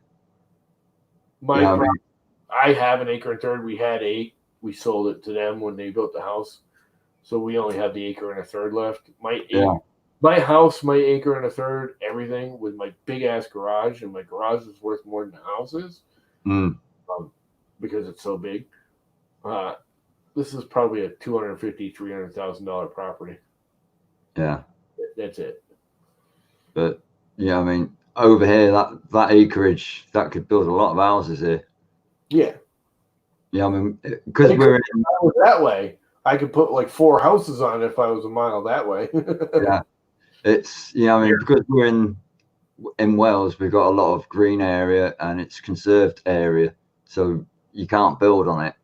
I have an acre and a third. We had 8. We sold it to them when they built the house. So we only have the acre and a third left. My house, my acre and a third, everything with my big ass garage, and my garage is worth more than the house is because it's so big. This is probably a $250,000-$300,000 property. Yeah, that's it. But yeah, I mean, over here, that acreage that could build a lot of houses here. Yeah. Yeah, I mean, because we're that way. I could put like 4 houses on it if I was a mile that way. Yeah, it's I mean, because we're in Wales, we've got a lot of green area and it's conserved area, so you can't build on it.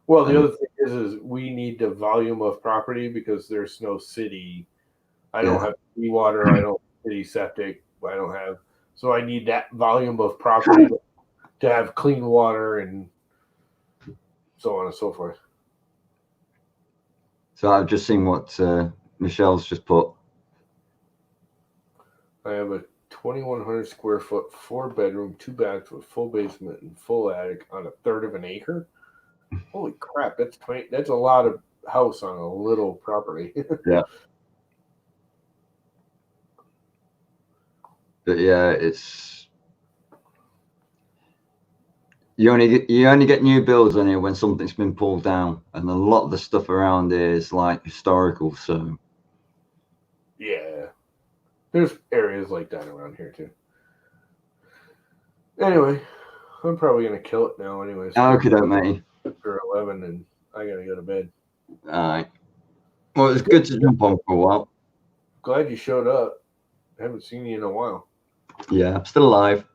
Well, the other thing is we need the volume of property because there's no city. I don't have city water. I don't have city septic. I don't have, so I need that volume of property to have clean water and so on and so forth. So I've just seen what Michelle's just put. I have a 2,100 square foot, 4-bedroom, 2 baths with full basement and full attic on a third of an acre. Holy crap! That's a lot of house on a little property. Yeah. But yeah, it's you only get new builds on here when something's been pulled down, and a lot of the stuff around here is like historical. So yeah, there's areas like that around here too. Anyway, I'm probably gonna kill it now. Anyways. Okay, don't mate. After 11, and I gotta go to bed. All right. Well, it's good to jump on for a while. Glad you showed up. I haven't seen you in a while. Yeah, I'm still alive.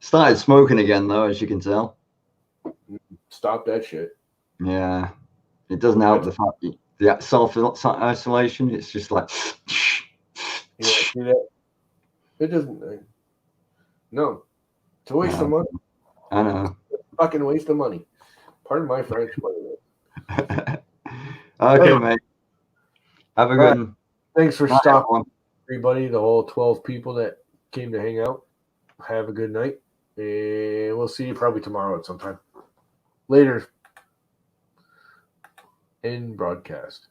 Started smoking again, though, as you can tell. Stop that shit. Yeah, it doesn't help the fact the self-isolation. It's just like. Yeah, see that? It doesn't. No, it's a waste of money. I know. Fucking waste of money. Pardon my French. Okay, mate. Have a good one. Thanks for stopping, everybody. The whole 12 people that came to hang out. Have a good night, and we'll see you probably tomorrow at some time. Later. End broadcast.